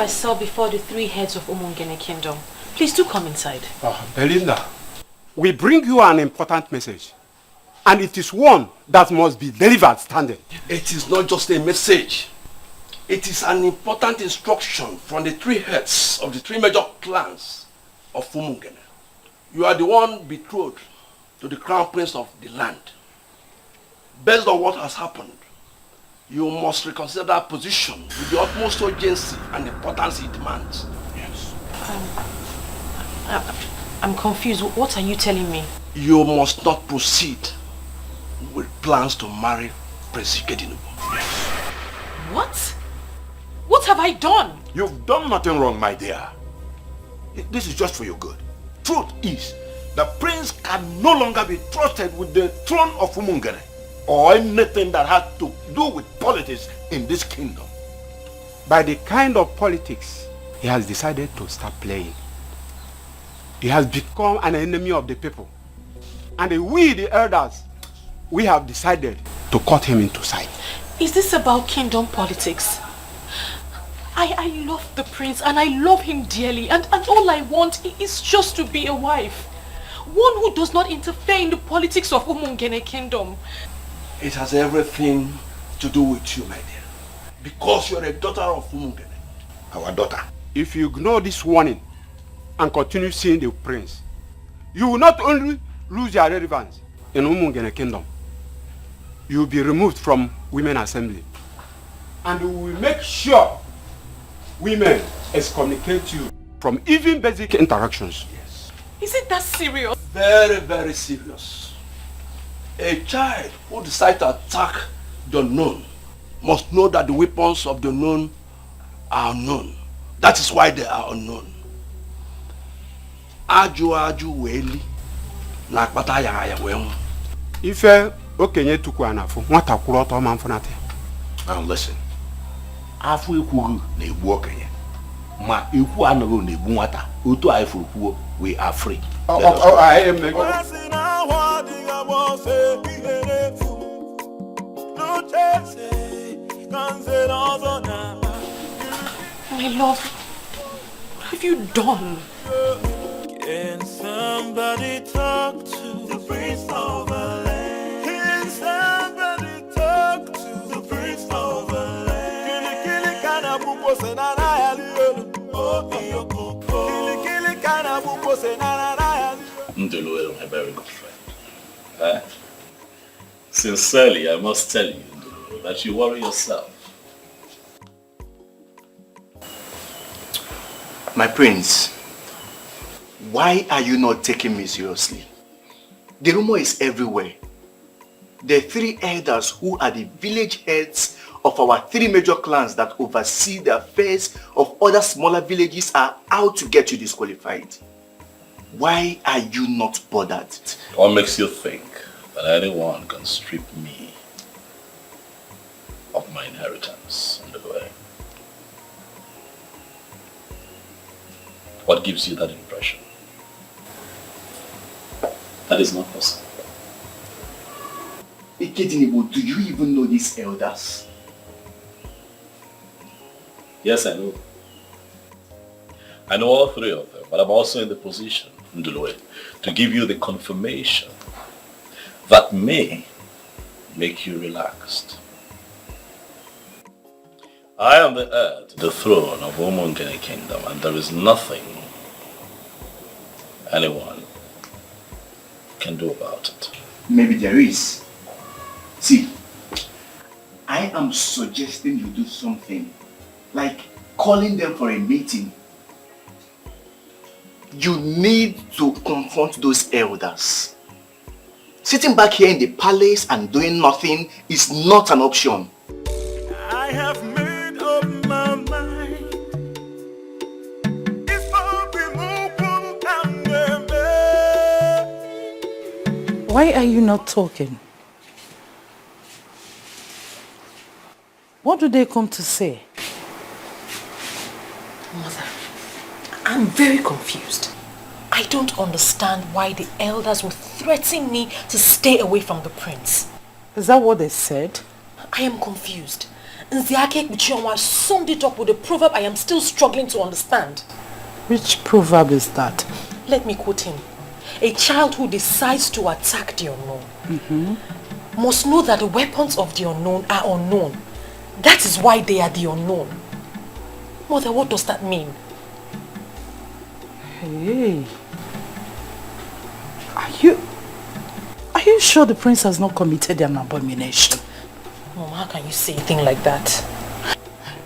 myself before the three heads of Umungene Kingdom. Please do come inside. Belinda, we bring you an important message. And it is one that must be delivered standing. It is not just a message. It is an important instruction from the three heads of the three major clans of Umungene. You are the one betrothed to the crown prince of the land. Based on what has happened, you must reconsider that position with the utmost urgency and importance it demands. Yes. I'm confused. What are you telling me? You must not proceed with plans to marry Prince Ikedinubu. Yes. What? What have I done? You've done nothing wrong, my dear. This is just for your good. Truth is, the prince can no longer be trusted with the throne of Umungene or anything that has to do with politics in this kingdom. By the kind of politics he has decided to start playing, he has become an enemy of the people. And we, the elders, we have decided to cut him into sight. Is this about kingdom politics? I love the prince and I love him dearly, and all I want is just to be a wife. One who does not interfere in the politics of Umungene Kingdom. It has everything to do with you, my dear. Because you are a daughter of Umungene. Our daughter. If you ignore this warning and continue seeing the prince, you will not only lose your relevance in Umungene Kingdom, you will be removed from Women Assembly. And we will make sure women excommunicate you from even basic interactions. Yes. Is it that serious? Very, very serious. A child who decides to attack the known must know that the weapons of the known are unknown. That is why they are unknown. Aju weli na akpata ya wenwu. Ife okenye tuku anafu nwata kwuru ọtọ ma mfunate. Now listen. Afu ekwuru na-egbu okenye. Ma ekwu anaghị na-egbu nwata. Otu anyị furu kwuo, we are free. I am My love, what have you done? Can somebody talk to the prince of the land? Can somebody talk to the prince of the land? Kili kana buko senana ya liyo. Oh iyoko. Kili kana buko senana ya liyo. Ndulu, my very good friend. Sincerely, I must tell you, Ndulu, that you worry yourself. My prince, why are you not taking me seriously? The rumor is everywhere. The three elders who are the village heads of our three major clans that oversee the affairs of other smaller villages are out to get you disqualified. Why are you not bothered? What makes you think that anyone can strip me of my inheritance in the way? What gives you that impression? That is not possible. Ikedinubu, do you even know these elders? Yes, I know. I know all three of them, but I'm also in the position, Ndulwe, to give you the confirmation that may make you relaxed. I am the heir to the throne of Umungene Kingdom, and there is nothing anyone can do about it. Maybe there is. See, I am suggesting you do something, like calling them for a meeting. You need to confront those elders. Sitting back here in the palace and doing nothing is not an option. I have made up my mind. It's Why are you not talking? What do they come to say? Mother, I'm very confused. I don't understand why the elders would threaten me to stay away from the prince. Is that what they said? I am confused. Nziake Kuchionwa summed it up with a proverb I am still struggling to understand. Which proverb is that? Let me quote him. A child who decides to attack the unknown must know that the weapons of the unknown are unknown. That is why they are the unknown. Mother, what does that mean? Hey. Are you sure the prince has not committed an abomination? Mom, how can you say a thing like that?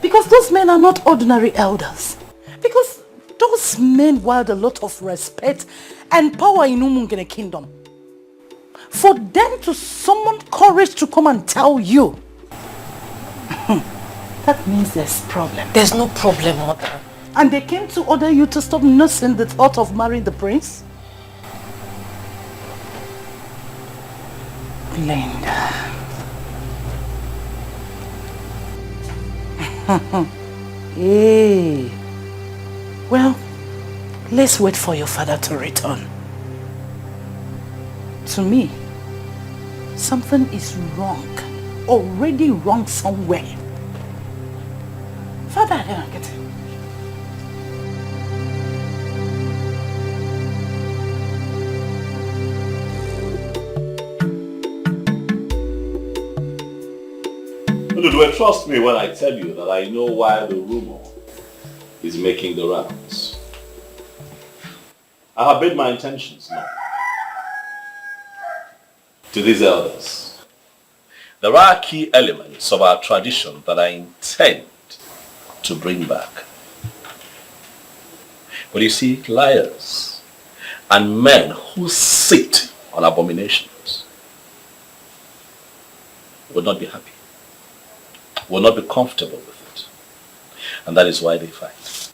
Because those men are not ordinary elders. Because those men wield a lot of respect and power in Umungene kingdom. For them to summon courage to come and tell you, that means there's problem. There's no problem, Mother. And they came to order you to stop nursing the thought of marrying the prince? Linda. Hey. Well, let's wait for your father to return. To me, something is wrong. Already wrong somewhere. Father, I don't get it. Well, trust me when I tell you that I know why the rumor is making the rounds. I have made my intentions known to these elders. There are key elements of our tradition that I intend to bring back. But you see, liars and men who sit on abominations will not be happy, will not be comfortable with it. And that is why they fight.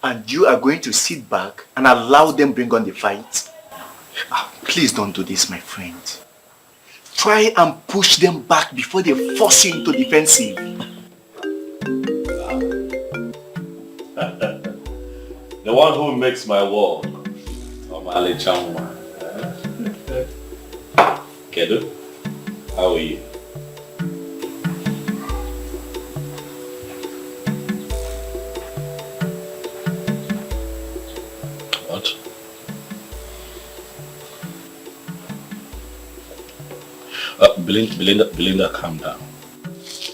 And you are going to sit back and allow them bring on the fight? Please don't do this, my friend. Try and push them back before they force you into defensive. The one who makes my world, Omale Chamwa. Kedu, how are you? What? Belinda, calm down.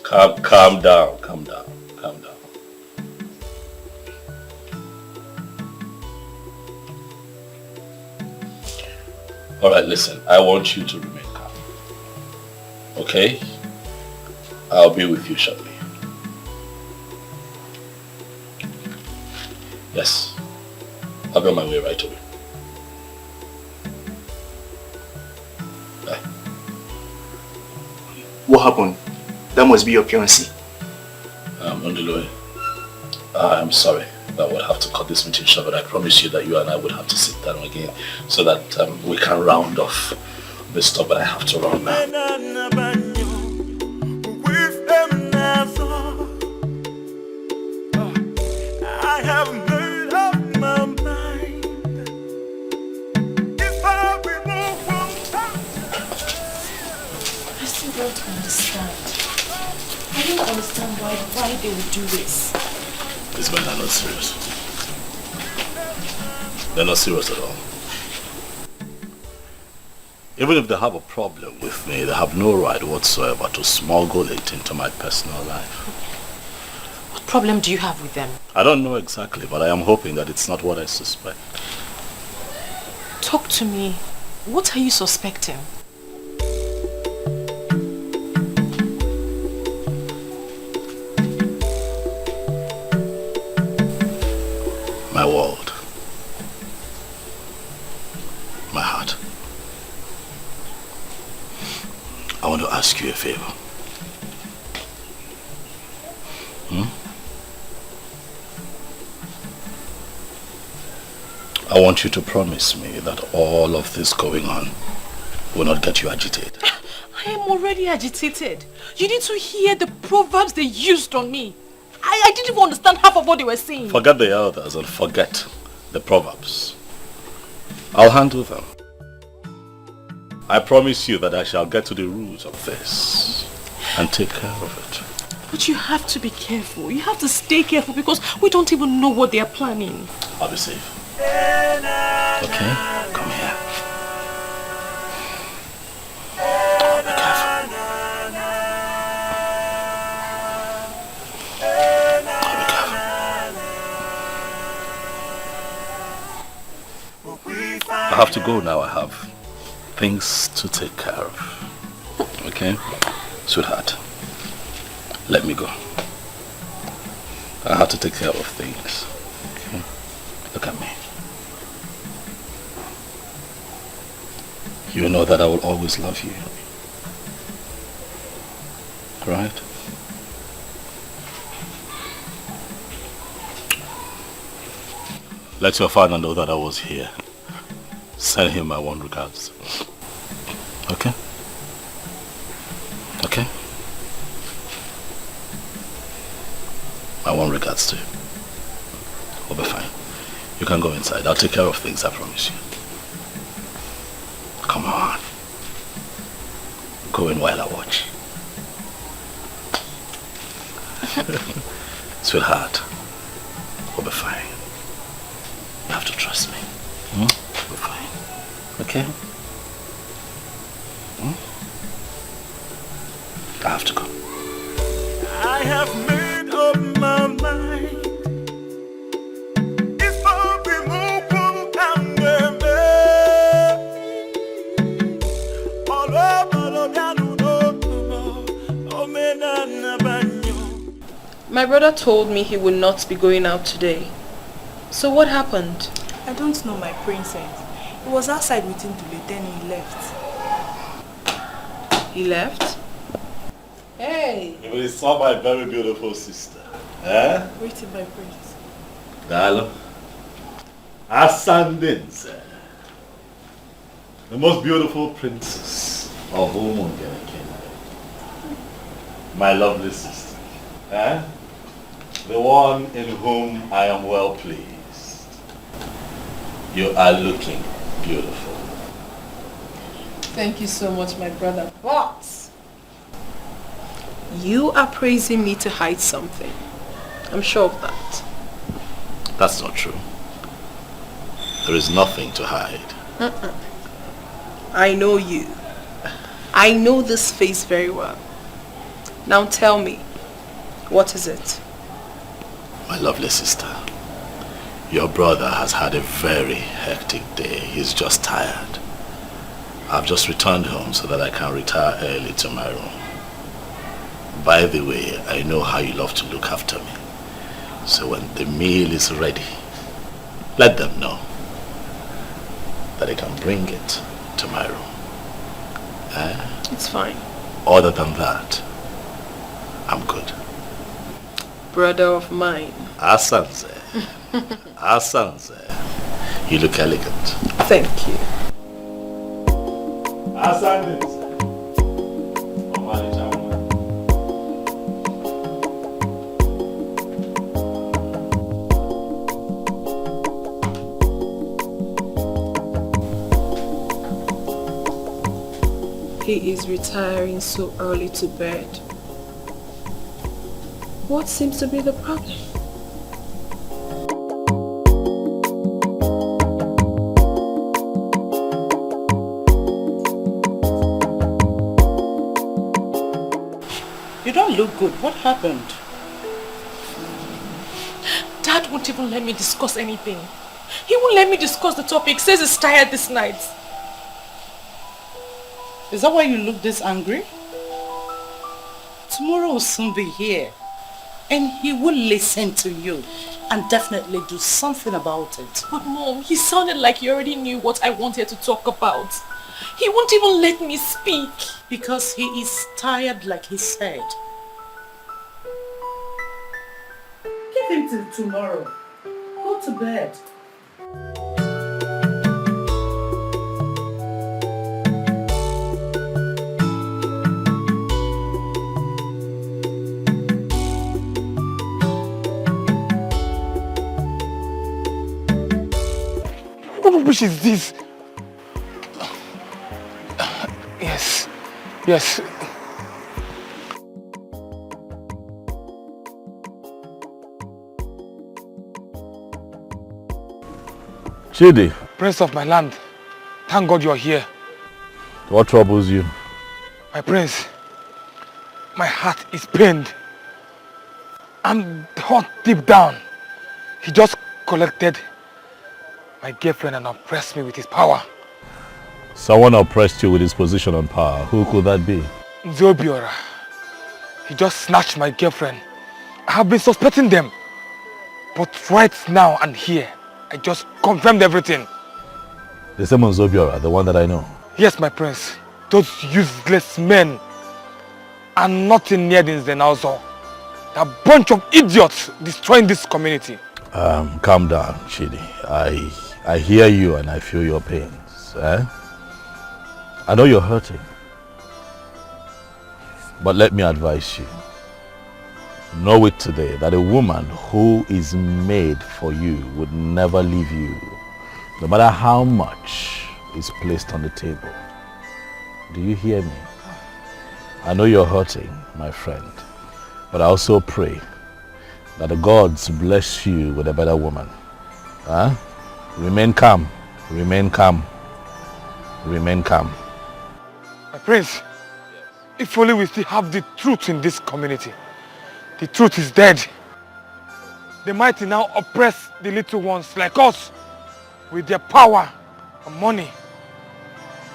Calm down. All right, listen, I want you to remain calm. Okay? I'll be with you shortly. Yes. I'll be on my way right away. Bye. What happened? That must be your fiancé. Ondoloe, I'm sorry that we'll have to cut this meeting short, but I promise you that you and I would have to sit down again so that we can round off this stuff, but I have to run now. I have made up my mind. If I remove one time. I still don't understand. I don't understand why they would do this. These men are not serious. They're not serious at all. Even if they have a problem with me, they have no right whatsoever to smuggle it into my personal life. What problem do you have with them? I don't know exactly, but I am hoping that it's not what I suspect. Talk to me. What are you suspecting? My world. My heart. I want to ask you a favor. I want you to promise me that all of this going on will not get you agitated. I am already agitated. You need to hear the proverbs they used on me. I didn't even understand half of what they were saying. Forget the elders and forget the proverbs. I'll handle them. I promise you that I shall get to the root of this. and take care of it. But you have to be careful. You have to stay careful because we don't even know what they are planning. I'll be safe. Okay? Come here. Oh, be careful. Oh, be careful. I have to go now. I have things to take care of. Okay? Sweetheart, let me go. I have to take care of things. Okay? Look at me. You know that I will always love you. Right? Let your father know that I was here. Send him my warm regards. Okay? Okay? My warm regards to you. We'll be fine. You can go inside. I'll take care of things, I promise you. Come on. Go in while I watch. Sweetheart, we'll be fine. You have to trust me. We'll be fine. Okay? I have to go. I have made up my mind. It's for removal and My brother told me he would not be going out today. So what happened? I don't know, my princess. He was outside waiting to leave, then he left. He left? Hey! You really saw my very beautiful sister. Eh? Waiting, my prince. Darling. Ascendance. The most beautiful princess of Umungene Kingdom. My lovely sister. Eh? The one in whom I am well pleased. You are looking beautiful. Thank you so much, my brother. But you are praising me to hide something. I'm sure of that. That's not true. There is nothing to hide. I know you. I know this face very well. Now tell me, what is it? My lovely sister, your brother has had a very hectic day. He's just tired. I've just returned home so that I can retire early tomorrow. By the way, I know how you love to look after me. So when the meal is ready, let them know that I can bring it tomorrow. It's fine. Other than that, I'm good. Brother of mine. Asanze. Asanze. You look elegant. Thank you. Asanze. He is retiring so early to bed. What seems to be the problem? You don't look good. What happened? Dad won't even let me discuss anything. He won't let me discuss the topic. Says he's tired this night. Is that why you look this angry? Tomorrow will soon be here. And he will listen to you and definitely do something about it. But Mom, he sounded like he already knew what I wanted to talk about. He won't even let me speak. Because he is tired, like he said. Give him till tomorrow. Go to bed. What rubbish is this? Yes. Chidi. Prince of my land, thank God you're here. What troubles you? My prince, my heart is pained. I'm hot deep down. He just collected my girlfriend and oppressed me with his power. Someone oppressed you with his position on power. Who could that be? Zobiora. He just snatched my girlfriend. I have been suspecting them. But right now and here, I just confirmed everything. The same Zobiora, the one that I know. Yes, my prince. Those useless men are nothing near the Zenalzo. They're a bunch of idiots destroying this community. Calm down, Chidi. I hear you and I feel your pains. I know you're hurting. But let me advise you. Know it today that a woman who is made for you would never leave you, no matter how much is placed on the table. Do you hear me? I know you're hurting, my friend, but I also pray that the gods bless you with a better woman. Remain calm, remain calm, remain calm. My prince, if only we still have the truth in this community. The truth is dead. The mighty now oppress the little ones like us with their power and money.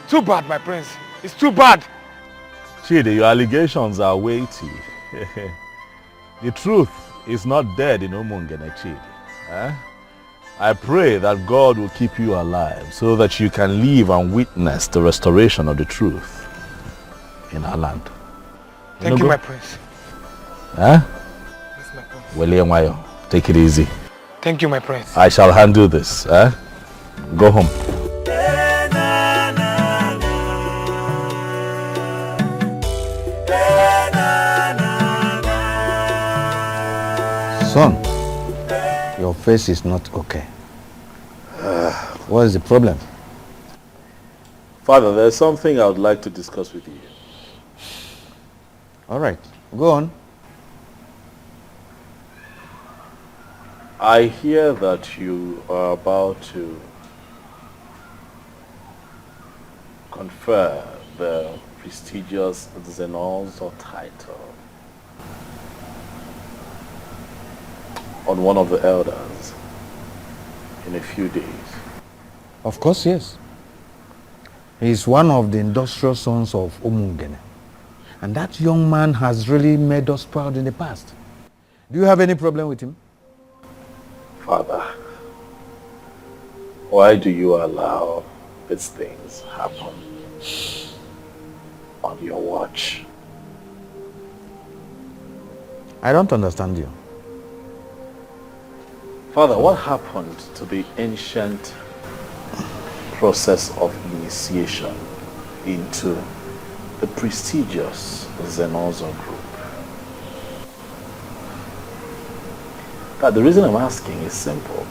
Too bad, my prince. It's too bad. Chidi, your allegations are weighty. The truth is not dead in Umungene, Chidi. I pray that God will keep you alive so that you can live and witness the restoration of the truth in our land. Thank you, my prince. Huh? Yes, my prince. Well, take it easy. Thank you, my prince. I shall handle this. Go home. Son, your face is not okay. What is the problem? Father, there's something I would like to discuss with you. All right, go on. I hear that you are about to confer the prestigious Zenolzo title on one of the elders in a few days. Of course, yes. He is one of the industrious sons of Umungene. And that young man has really made us proud in the past. Do you have any problem with him? Father, why do you allow these things happen on your watch? I don't understand you. Father, what happened to the ancient process of initiation into the prestigious Zenolzo group? Now, the reason I'm asking is simple.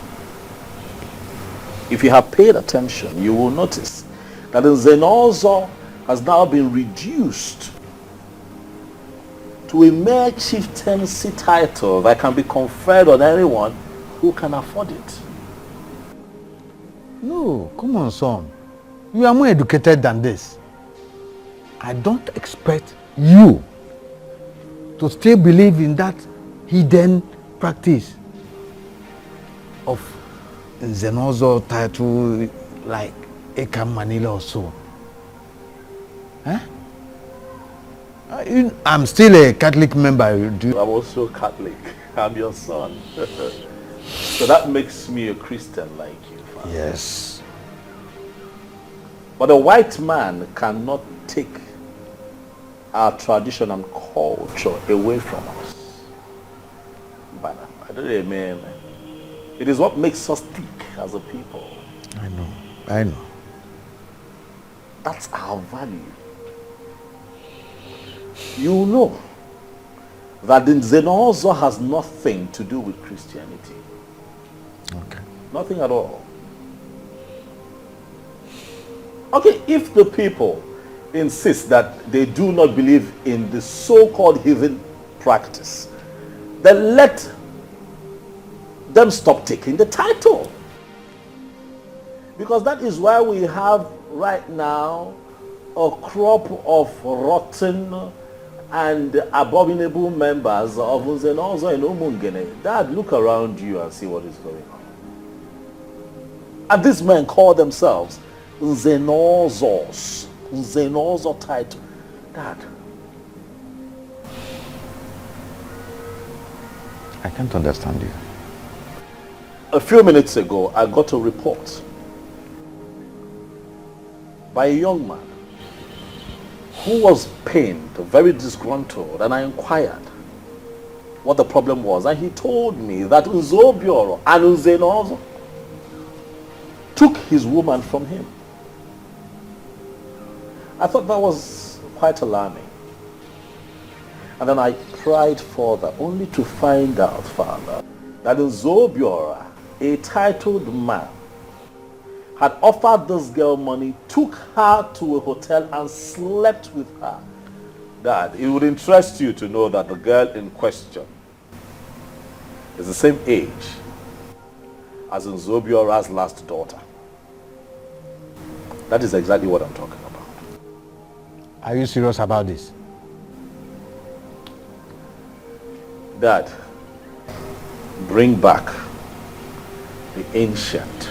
If you have paid attention, you will notice that the Zenolzo has now been reduced to a mere chieftaincy title that can be conferred on anyone who can afford it. No, come on, son. You are more educated than this. I don't expect you to still believe in that hidden practice of Zenolzo title like Eka Manila or so. I'm still a Catholic member. I'm also Catholic. I'm your son. So that makes me a Christian like you, Father. Yes. But a white man cannot take our tradition and culture away from us. But I don't mean, it is what makes us tick as a people. I know. That's our value. You know that the Zenolzo has nothing to do with Christianity. Okay. Nothing at all. Okay, if the people insist that they do not believe in the so-called heathen practice, then let them stop taking the title. Because that is why we have right now a crop of rotten and abominable members of Nzenozo and Umungene. Dad, look around you and see what is going on. And these men call themselves Nzenozos. Nzenozo title. Dad. I can't understand you. A few minutes ago, I got a report by a young man who was pained, very disgruntled, and I inquired what the problem was, and he told me that Nzobioro and Nzenozo took his woman from him. I thought that was quite alarming. And then I pried further, only to find out, Father, that Nzobiora, a titled man, had offered this girl money, took her to a hotel and slept with her. Dad, it would interest you to know that the girl in question is the same age as Nzobiora's last daughter. That is exactly what I'm talking about. Are you serious about this? Dad, bring back the ancient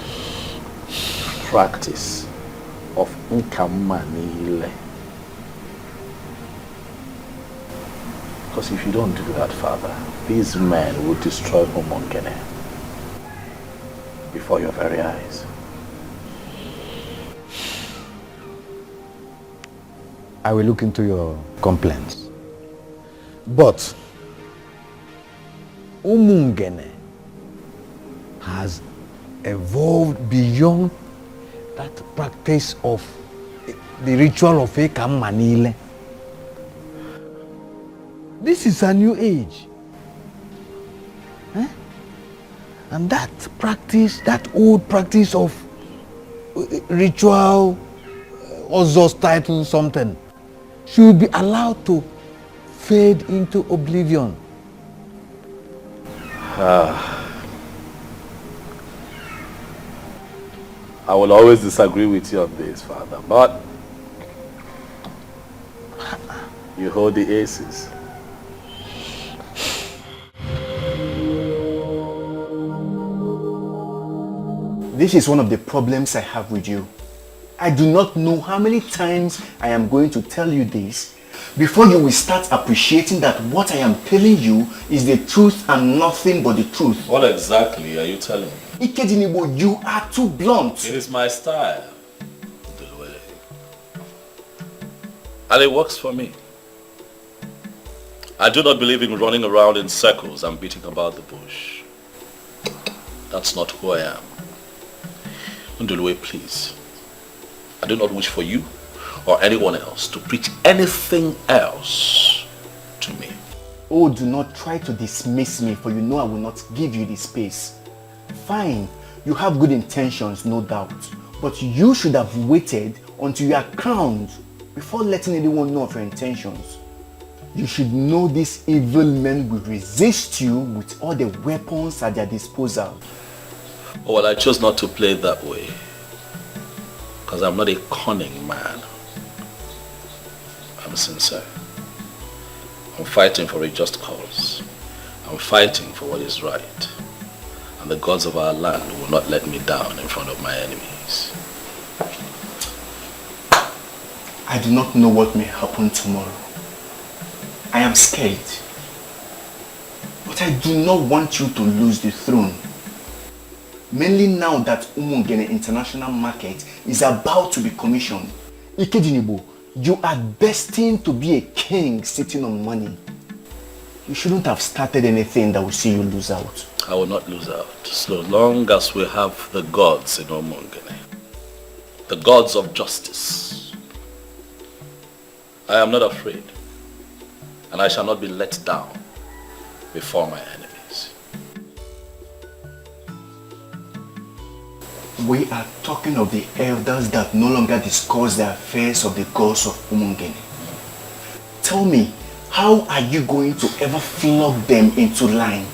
practice of Nkamanile. Because if you don't do that, Father, these men will destroy Umungene before your very eyes. I will look into your complaints. But Umungene has evolved beyond that practice of the ritual of Ekam Manile. This is a new age. And that practice, that old practice of ritual, Ozos title something, should be allowed to fade into oblivion. I will always disagree with you on this, Father, but you hold the aces. This is one of the problems I have with you. I do not know how many times I am going to tell you this before you will start appreciating that what I am telling you is the truth and nothing but the truth. What exactly are you telling me? Ikedinibo, you are too blunt. It is my style, and it works for me. I do not believe in running around in circles and beating about the bush. That's not who I am. Ndulwe, please. I do not wish for you or anyone else to preach anything else to me. Oh, do not try to dismiss me, for you know I will not give you the space. Fine, you have good intentions, no doubt. But you should have waited until you are crowned before letting anyone know of your intentions. You should know these evil men will resist you with all the weapons at their disposal. Oh, well, I chose not to play it that way, because I'm not a cunning man. I'm sincere. I'm fighting for a just cause. I'm fighting for what is right. And the gods of our land will not let me down in front of my enemies. I do not know what may happen tomorrow. I am scared. But I do not want you to lose the throne. Mainly now that Umungene International Market is about to be commissioned. Ikedinibo, you are destined to be a king sitting on money. You shouldn't have started anything that will see you lose out. I will not lose out, so long as we have the gods in Umungene. The gods of justice. I am not afraid, and I shall not be let down before my enemies. We are talking of the elders that no longer discuss the affairs of the gods of Umungene. Tell me, how are you going to ever flog them into line?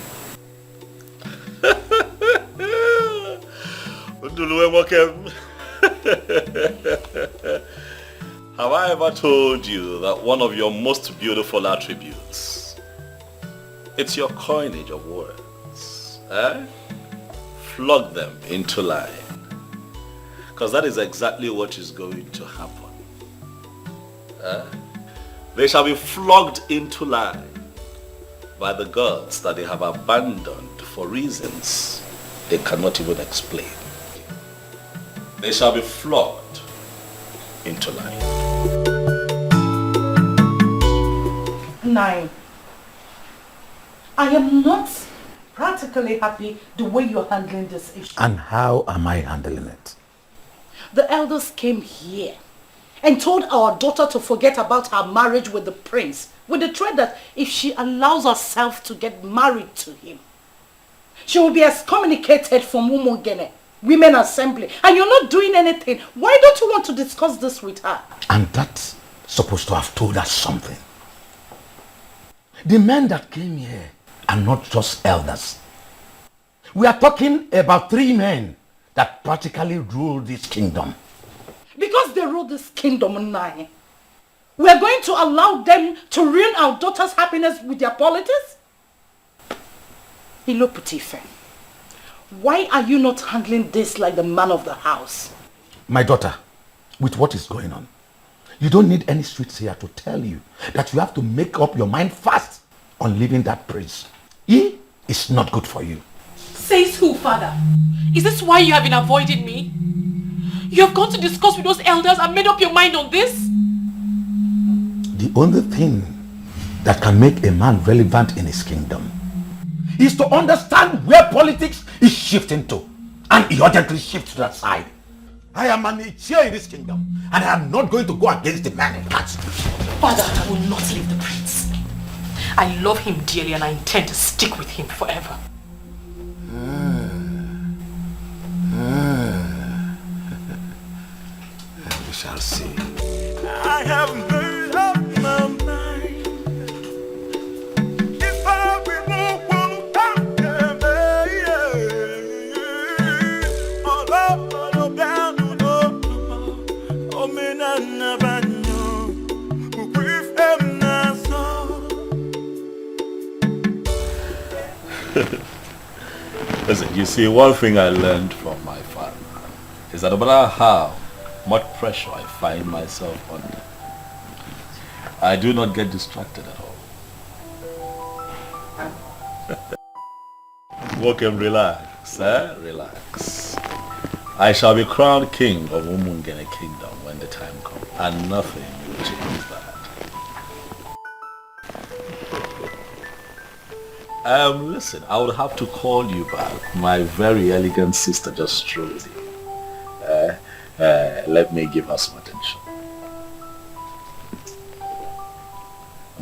Have I ever told you that one of your most beautiful attributes, it's your coinage of words, eh? Flog them into line. Because that is exactly what is going to happen. They shall be flogged into line by the gods that they have abandoned for reasons they cannot even explain. They shall be flogged into line. 9. I am not practically happy the way you're handling this issue. And how am I handling it? The elders came here and told our daughter to forget about her marriage with the prince, with the threat that if she allows herself to get married to him, she will be excommunicated from Umungene, Women Assembly. And you're not doing anything. Why don't you want to discuss this with her? And that's supposed to have told us something. The men that came here are not just elders. We are talking about 3 men that practically rule this kingdom. Because they rule this kingdom 9, we are going to allow them to ruin our daughter's happiness with their politics? Hello, Putife. Why are you not handling this like the man of the house? My daughter, with what is going on, you don't need any streets here to tell you that you have to make up your mind fast on leaving that prince. He is not good for you. Says who, father? Is this why you have been avoiding me? You have gone to discuss with those elders and made up your mind on this? The only thing that can make a man relevant in his kingdom is to understand where politics is shifting to, and he urgently shifts to that side. I am an chair in this kingdom, and I am not going to go against the man in that. Father, I will not leave the prince. I love him dearly and I intend to stick with him forever. We shall see. I have made up my mind. If I be more Listen, you see, one thing I learned from my father is that no matter how much pressure I find myself under, I do not get distracted at all. Walk and relax, eh? Relax. I shall be crowned king of Umungene Kingdom when the time comes, and nothing will change that. Listen, I would have to call you back. My very elegant sister just strolled in. Let me give her some attention.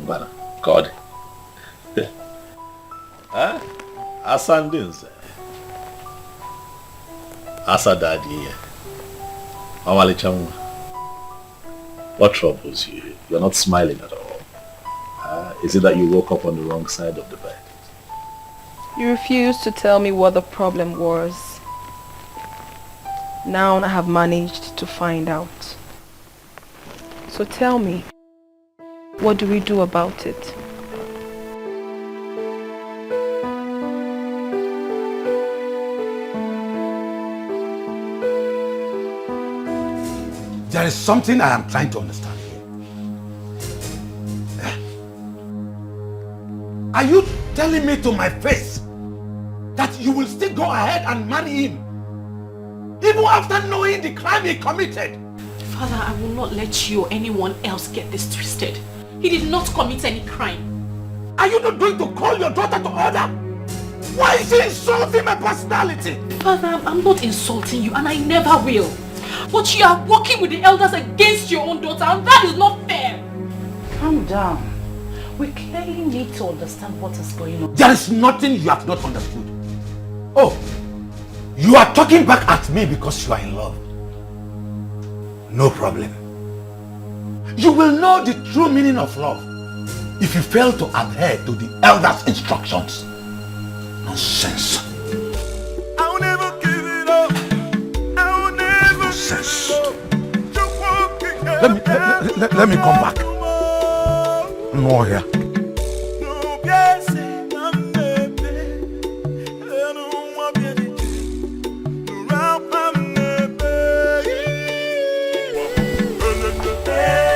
Mbana, God. Asandinze. Asadadi. Awali Chamwa. What troubles you? You're not smiling at all. Is it that you woke up on the wrong side of the bed? You refused to tell me what the problem was. Now I have managed to find out. So tell me, what do we do about it? There is something I am trying to understand here. Are you telling me to my face that you will still go ahead and marry him even after knowing the crime he committed? Father, I will not let you or anyone else get this twisted. He did not commit any crime. Are you not going to call your daughter to order? Why is she insulting my personality? Father, I'm not insulting you and I never will. But you are working with the elders against your own daughter and that is not fair. Calm down. We clearly need to understand what is going on. There is nothing you have not understood. Oh, you are talking back at me because you are in love. No problem. You will know the true meaning of love if you fail to adhere to the elders' instructions. Nonsense. I'll never give it up. Let me come back. No here.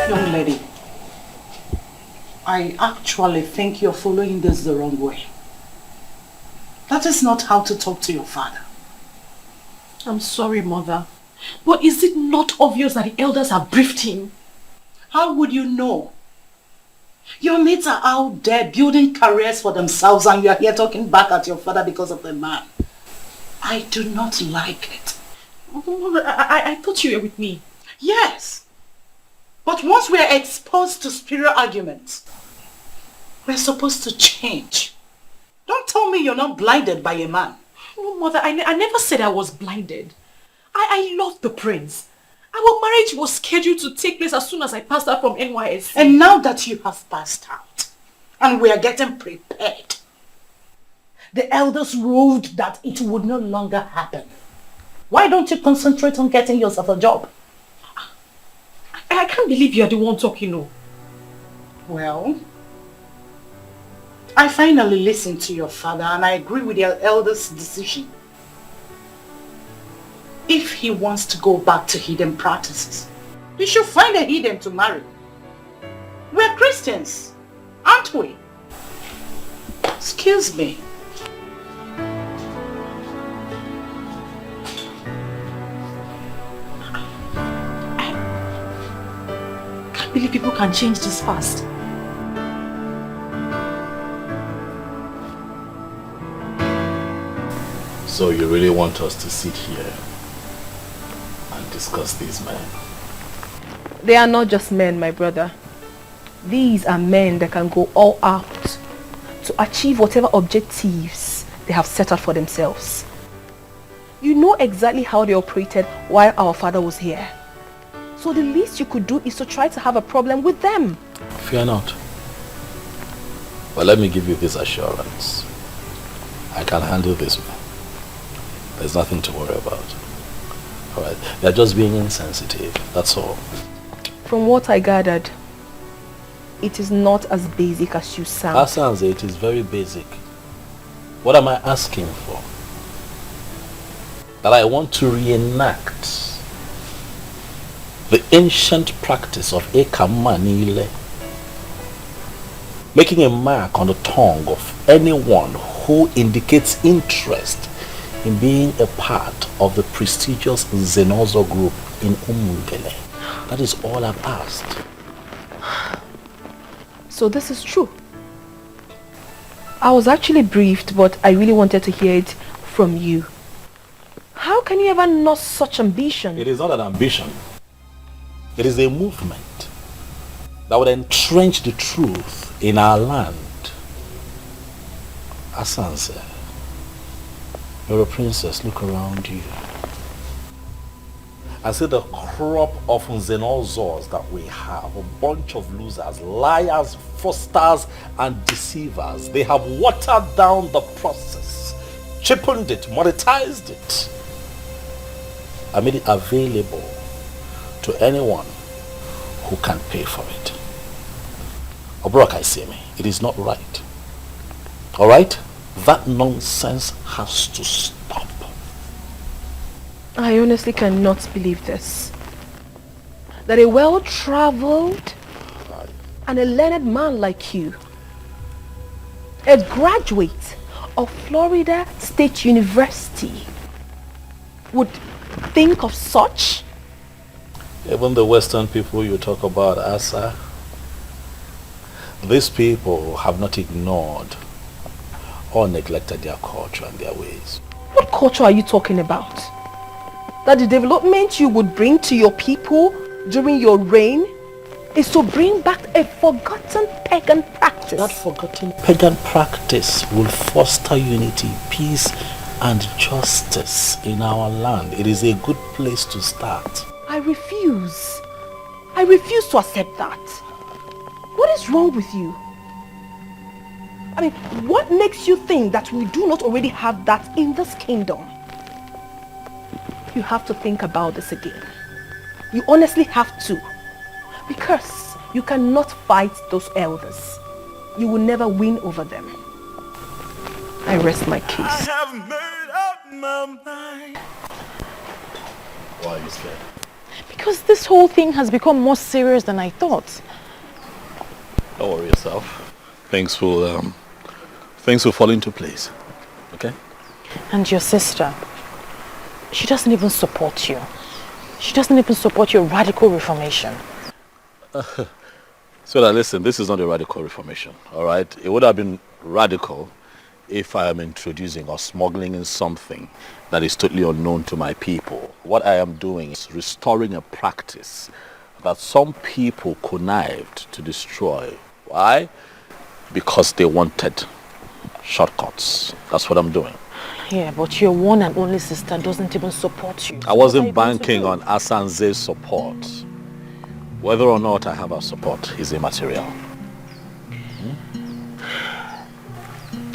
Young lady, I actually think you're following this the wrong way. That is not how to talk to your father. I'm sorry, Mother. But is it not obvious that the elders have briefed him? How would you know? Your mates are out there building careers for themselves and you are here talking back at your father because of the man. I do not like it. Mother, I thought you were with me. Yes. But once we are exposed to spiritual arguments, we're supposed to change. Don't tell me you're not blinded by a man. No, Mother, I never said I was blinded. I love the prince. Our marriage was scheduled to take place as soon as I passed out from NYSC. And now that you have passed out, and we are getting prepared, the elders ruled that it would no longer happen. Why don't you concentrate on getting yourself a job? I can't believe you're the one talking, no. Well, I finally listened to your father and I agree with your elder's decision. If he wants to go back to hidden practices, he should find a heathen to marry. We're Christians, aren't we? Excuse me. I can't believe people can change this fast. So you really want us to sit here and discuss these men? They are not just men, my brother. These are men that can go all out to achieve whatever objectives they have set out for themselves. You know exactly how they operated while our father was here. So the least you could do is to try to have a problem with them. Fear not. But let me give you this assurance. I can handle this one. There's nothing to worry about. Alright, they're just being insensitive, that's all. From what I gathered, it is not as basic as you sound. Asanze, it is very basic. What am I asking for? That I want to reenact the ancient practice of Ekamanile, making a mark on the tongue of anyone who indicates interest in being a part of the prestigious Zenozo group in Umungele. That is all I've asked. So this is true. I was actually briefed, but I really wanted to hear it from you. How can you ever nurse such ambition? It is not an ambition. It is a movement that would entrench the truth in our land. Asanse, you're a princess, look around you. I see the crop of Zenozors that we have, a bunch of losers, liars, fraudsters, and deceivers. They have watered down the process, cheapened it, monetized it, and made it available to anyone who can pay for it. Obrok, I say me, it is not right. Alright? That nonsense has to stop. I honestly cannot believe this. That a well-traveled and a learned man like you, a graduate of Florida State University, would think of such? Even the Western people you talk about, Asa, these people have not ignored or neglected their culture and their ways. What culture are you talking about? That the development you would bring to your people during your reign is to bring back a forgotten pagan practice. That forgotten pagan practice will foster unity, peace, and justice in our land. It is a good place to start. I refuse. I refuse to accept that. What is wrong with you? I mean, what makes you think that we do not already have that in this kingdom? You have to think about this again. You honestly have to. Because you cannot fight those elders. You will never win over them. I rest my case. I have made up my mind. Why are you scared? Because this whole thing has become more serious than I thought. Don't worry yourself. Things will fall into place. Okay? And your sister, she doesn't even support you. She doesn't even support your radical reformation. So that listen, this is not a radical reformation, all right? It would have been radical if I am introducing or smuggling in something that is totally unknown to my people. What I am doing is restoring a practice that some people connived to destroy. Why? Because they wanted shortcuts. That's what I'm doing. Yeah, but your one and only sister doesn't even support you. I wasn't banking on Asanze's support. Whether or not I have her support is immaterial.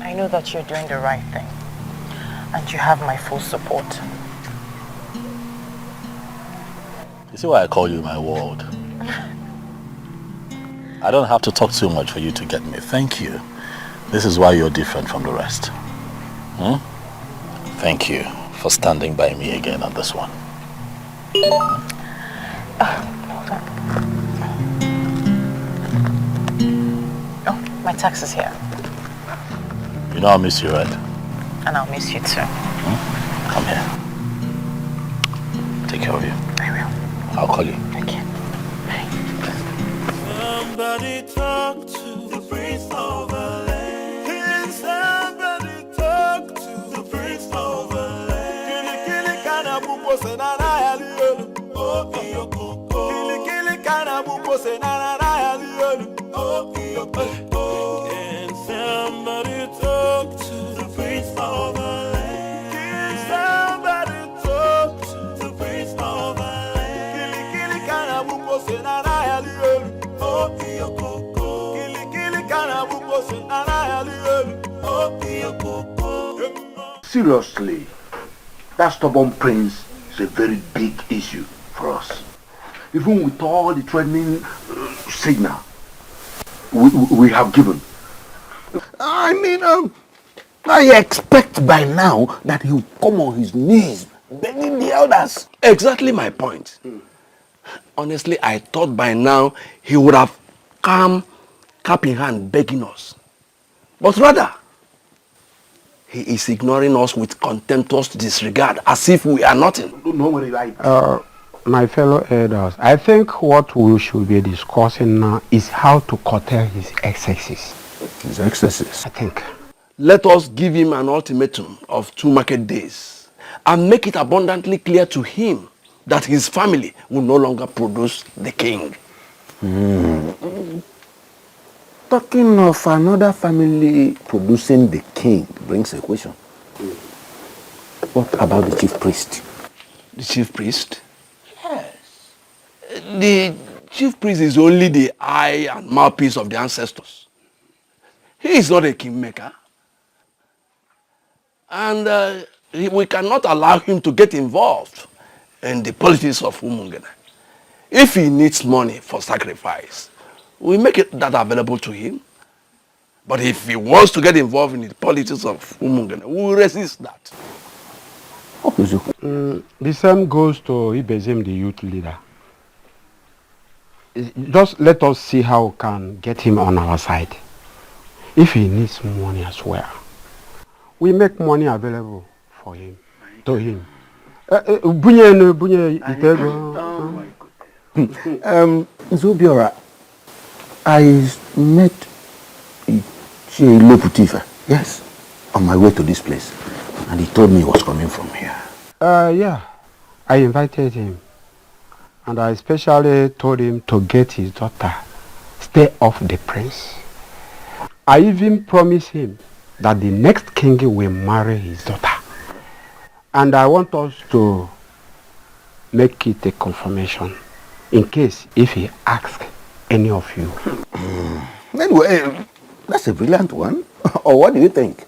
I know that you're doing the right thing. And you have my full support. You see why I call you my world? I don't have to talk too much for you to get me. Thank you. This is why you're different from the rest. Thank you for standing by me again on this one. Hold on. Oh, my tax is here. You know I'll miss you, right? And I'll miss you too. Come here. Take care of you. I will. I'll call you. Okay. Bye. Somebody talk to the prince of the land. Somebody talk to the prince of the land. Kili kana bubo senana yaliyo. Oh iyo koko. Kili kana bubo senana yaliyo. Oh iyo koko. Can somebody talk to the prince of the land? Can somebody talk to the prince of the land? Kili kana bubo senana yaliyo. Oh iyo koko. Kili kana bubo senana yaliyo. Oh iyo koko. Seriously, that stubborn prince is a very big issue for us. Even with all the threatening signal we have given. I mean, I expect by now that he will come on his knees begging the elders. Exactly my point. Honestly, I thought by now he would have come cap in hand begging us. But rather, he is ignoring us with contemptuous disregard as if we are nothing. No worry, right? My fellow elders, I think what we should be discussing now is how to curtail his excesses. His excesses? I think. Let us give him an ultimatum of 2 market days and make it abundantly clear to him that his family will no longer produce the king. Talking of another family producing the king brings a question. What about the chief priest? The chief priest? Yes. The chief priest is only the eye and mouthpiece of the ancestors. He is not a kingmaker. And we cannot allow him to get involved in the politics of Umungene. If he needs money for sacrifice, we make that available to him. But if he wants to get involved in the politics of Umungene, we will resist that. The same goes to Ibezim, the youth leader. Just let us see how we can get him on our side. If he needs money as well, we make money available for him, to him. Zobiora, I met Loputiva, yes, on my way to this place, and he told me he was coming from here. Yeah, I invited him, and I especially told him to get his daughter, stay off the prince. I even promised him that the next king will marry his daughter. And I want us to make it a confirmation in case if he asks any of you. Anyway, that's a brilliant one. Or what do you think?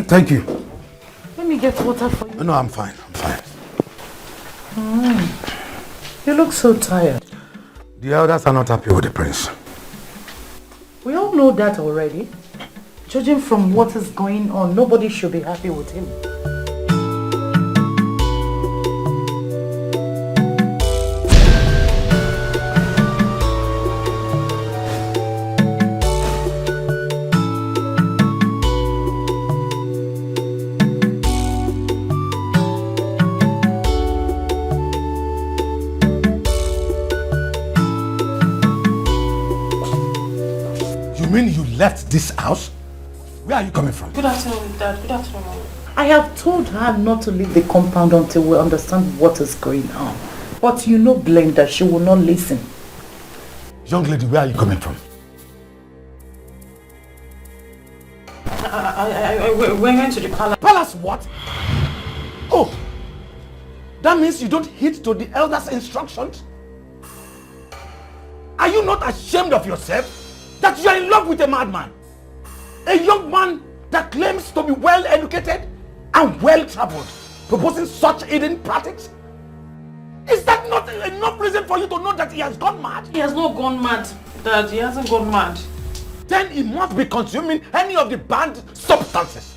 Thank you. Let me get water for you. No, I'm fine. I'm fine. You look so tired. The elders are not happy with the prince. We all know that already. Judging from what is going on, nobody should be happy with him. You mean you left this house? Where are you coming from? Good afternoon, Dad. Good afternoon, Mom. I have told her not to leave the compound until we understand what is going on. But you know, Blenda, she will not listen. Young lady, where are you coming from? We're going to the palace. Palace what? Oh, that means you don't heed to the elders' instructions? Are you not ashamed of yourself that you are in love with a madman? A young man that claims to be well educated and well traveled, proposing such hidden practices? Is that not enough reason for you to know that he has gone mad? He has not gone mad, Dad. He hasn't gone mad. Then he must be consuming any of the banned substances.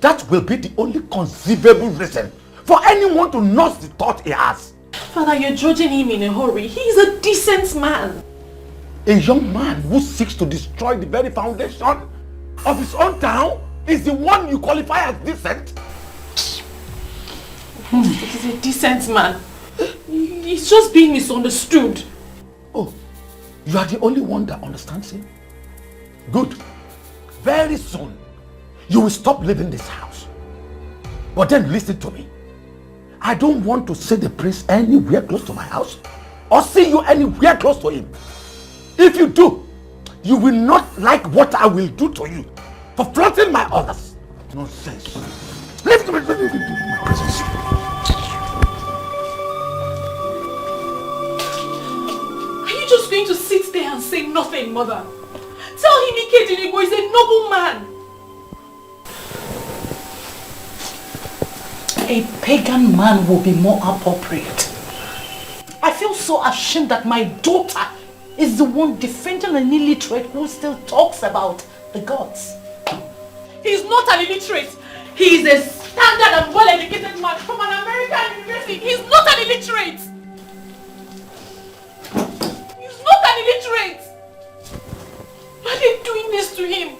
That will be the only conceivable reason for anyone to nurse the thought he has. Father, you're judging him in a hurry. He's a decent man. A young man who seeks to destroy the very foundation of his own town is the one you qualify as decent? He's a decent man. He's just being misunderstood. Oh, you are the only one that understands him? Good. Very soon, you will stop living this house. But then listen to me. I don't want to see the prince anywhere close to my house or see you anywhere close to him. If you do, you will not like what I will do to you for flaunting my orders. Nonsense. Leave my presence. Are you just going to sit there and say nothing, Mother? Tell him Ikedinigo is a noble man. A pagan man will be more appropriate. I feel so ashamed that my daughter is the one defending an illiterate who still talks about the gods. He's not an illiterate. He is a standard and well-educated man from an American university. He's not an illiterate. He's not an illiterate. Why are they doing this to him?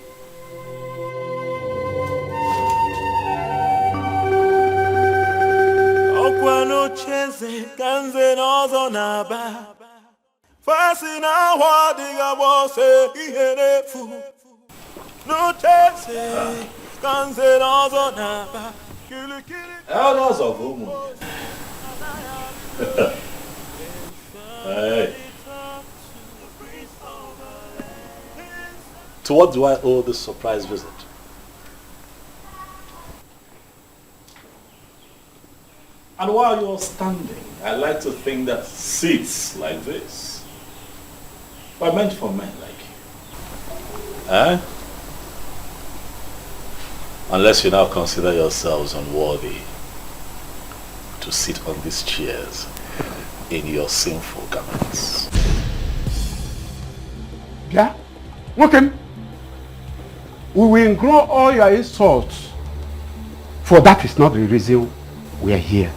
Elders of Umu. Hey. To what do I owe this surprise visit? And while you're standing, I like to think that seats like this were meant for men like you. Eh? Unless you now consider yourselves unworthy to sit on these chairs in your sinful garments. Yeah? Okay. We will ignore all your insults, for that is not the reason we are here.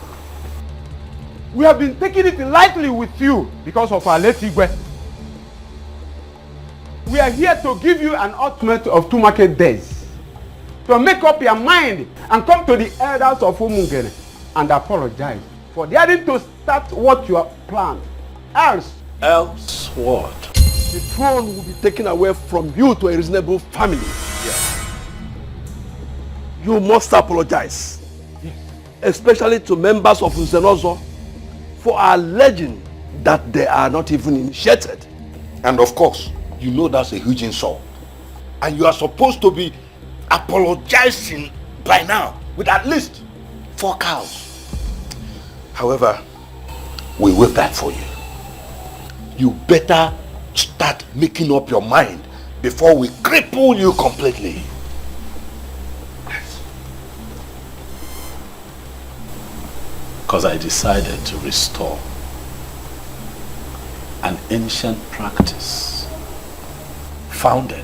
We have been taking it lightly with you because of our late Igwe. We are here to give you an ultimatum of 2 market days to make up your mind and come to the elders of Umungene and apologize for daring to start what you have planned. Else what? The throne will be taken away from you to a reasonable family. Yeah. You must apologize, especially to members of Uzenozo, for alleging that they are not even initiated. And of course, you know that's a huge insult. And you are supposed to be apologizing by now with at least 4 cows. However, we will that for you. You better start making up your mind before we cripple you completely. Because I decided to restore an ancient practice founded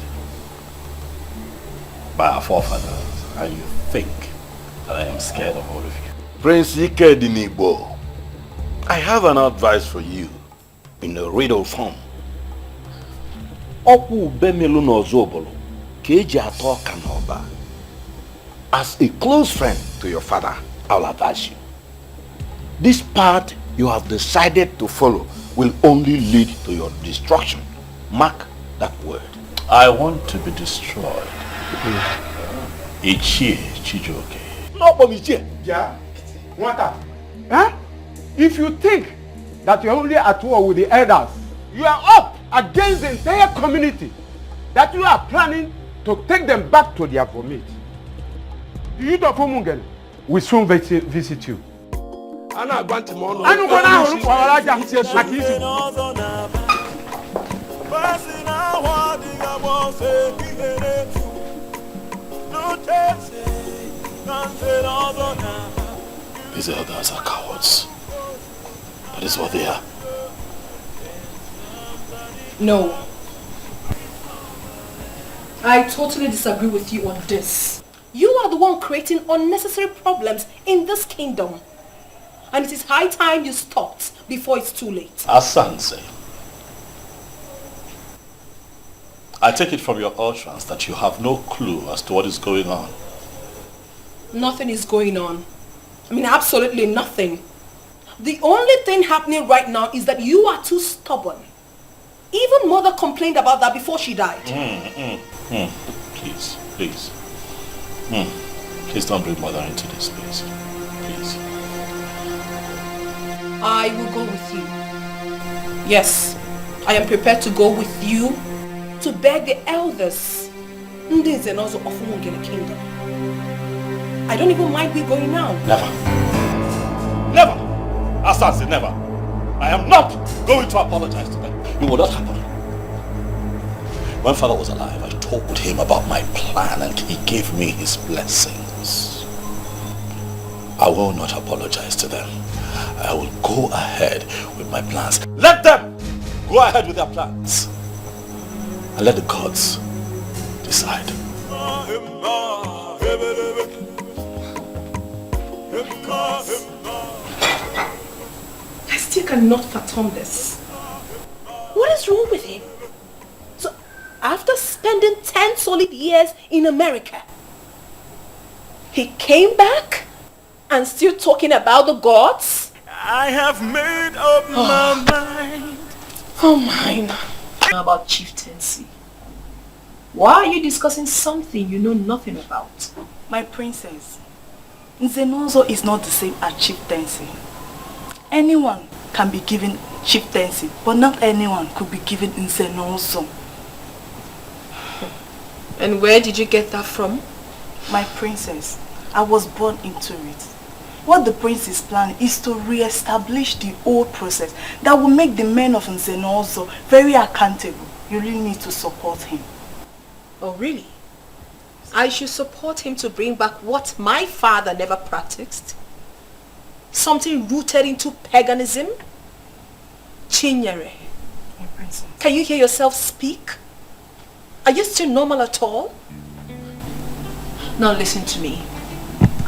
by our forefathers, and you think that I am scared of all of you. Prince Ikedinibo, I have an advice for you in a riddle form. As a close friend to your father, I'll advise you. This path you have decided to follow will only lead to your destruction. Mark that word. I want to be destroyed. Ichie Chijoke. No, Ichie. Yeah? What? Huh? If you think that you're only at war with the elders, you are up against the entire community, that you are planning to take them back to their vomit. The youth of Umungen will soon visit you. Ana agbanti mo no. Anu ko na horu kwa walaja akisi. These elders are cowards. That is what they are. No. I totally disagree with you on this. You are the one creating unnecessary problems in this kingdom. And it is high time you stopped before it's too late. Asanse, I take it from your utterance that you have no clue as to what is going on. Nothing is going on. I mean, absolutely nothing. The only thing happening right now is that you are too stubborn. Even mother complained about that before she died. Please, please. Please don't bring mother into this, please. Please. I will go with you. Yes, I am prepared to go with you to beg the elders. This is also of Umungene Kingdom. I don't even mind we going now. Never. Never. Asansi, never. I am not going to apologize to them. It will not happen. When father was alive, I told him about my plan and he gave me his blessings. I will not apologize to them. I will go ahead with my plans. Let them go ahead with their plans. And let the gods decide. I still cannot fathom this. What is wrong with him? So, after spending 10 solid years in America, he came back and still talking about the gods? I have made up my mind. Oh mine. About chieftaincy. Why are you discussing something you know nothing about? My princess, Nzenozo is not the same as chieftaincy. Anyone can be given chieftaincy, but not anyone could be given Nzenozo. And where did you get that from? My princess, I was born into it. What the prince is planning is to re-establish the old process that will make the men of Nzenozo very accountable. You really need to support him. Oh really? I should support him to bring back what my father never practiced? Something rooted into paganism? Chinyere, My princess. can you hear yourself speak? Are you still normal at all? Now listen to me.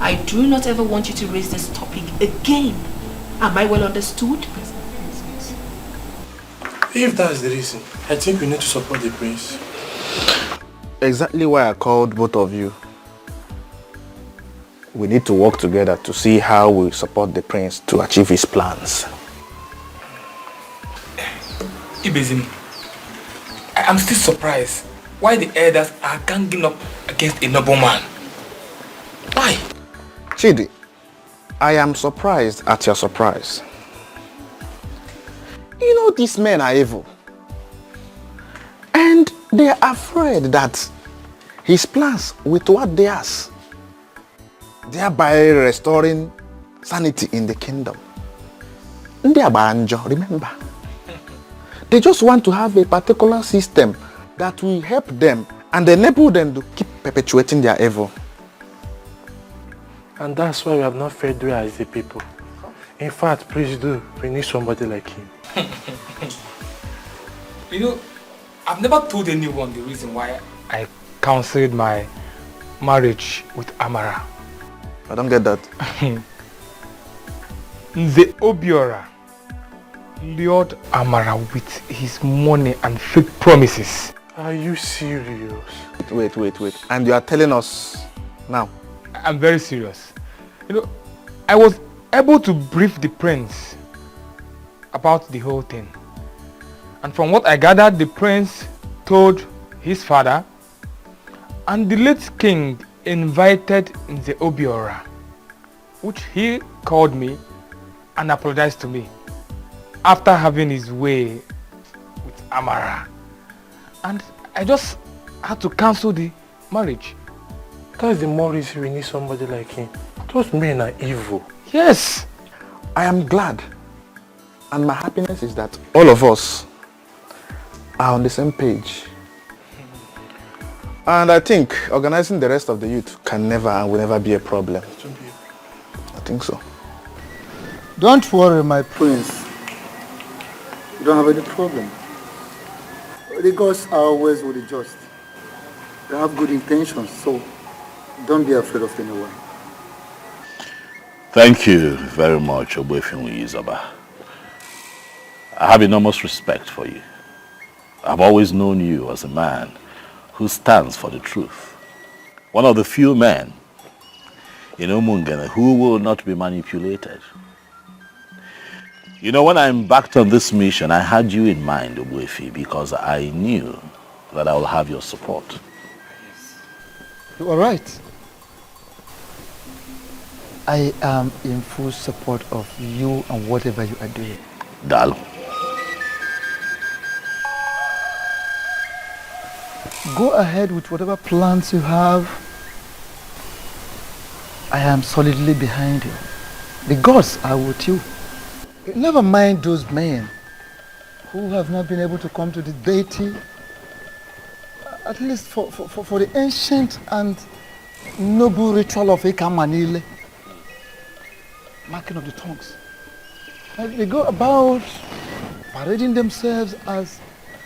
I do not ever want you to raise this topic again. Am I well understood? If that's the reason, I think we need to support the prince. Exactly why I called both of you. We need to work together to see how we support the prince to achieve his plans. Ibezim, I am still surprised why the elders are ganging up against a noble man. Why? Chidi, I am surprised at your surprise. You know these men are evil. And they are afraid that his plans will thwart theirs, thereby restoring sanity in the kingdom. Remember, they just want to have a particular system that will help them and enable them to keep perpetuating their evil. And that's why we have not Fredrick as the people. In fact, please do. We need somebody like him. You know, I've never told anyone the reason why I cancelled my marriage with Amara. I don't get that. The Obiora lured Amara with his money and fake promises. Are you serious? Wait. And you are telling us now? I'm very serious. You know, I was able to brief the prince about the whole thing. And from what I gathered, the prince told his father, and the late king invited the Obiora, which he called me and apologized to me after having his way with Amara. And I just had to cancel the marriage. That's the more reason we need somebody like him. Those men are evil. Yes. I am glad. And my happiness is that all of us are on the same page. And I think organizing the rest of the youth can never and will never be a problem. I think so. Don't worry, my prince. You don't have any problem. The gods are always with the just. They have good intentions, so don't be afraid of anyone. Thank you very much, Obuefinwi Izaba. I have enormous respect for you. I've always known you as a man who stands for the truth. One of the few men in Umungene who will not be manipulated. You know, when I embarked on this mission, I had you in mind, Obuefi, because I knew that I will have your support. You are right. I am in full support of you and whatever you are doing. Dal. Go ahead with whatever plans you have. I am solidly behind you. The gods are with you. Never mind those men who have not been able to come to the deity, at least for the ancient and noble ritual of Ekamanile, marking of the tongues. They go about parading themselves as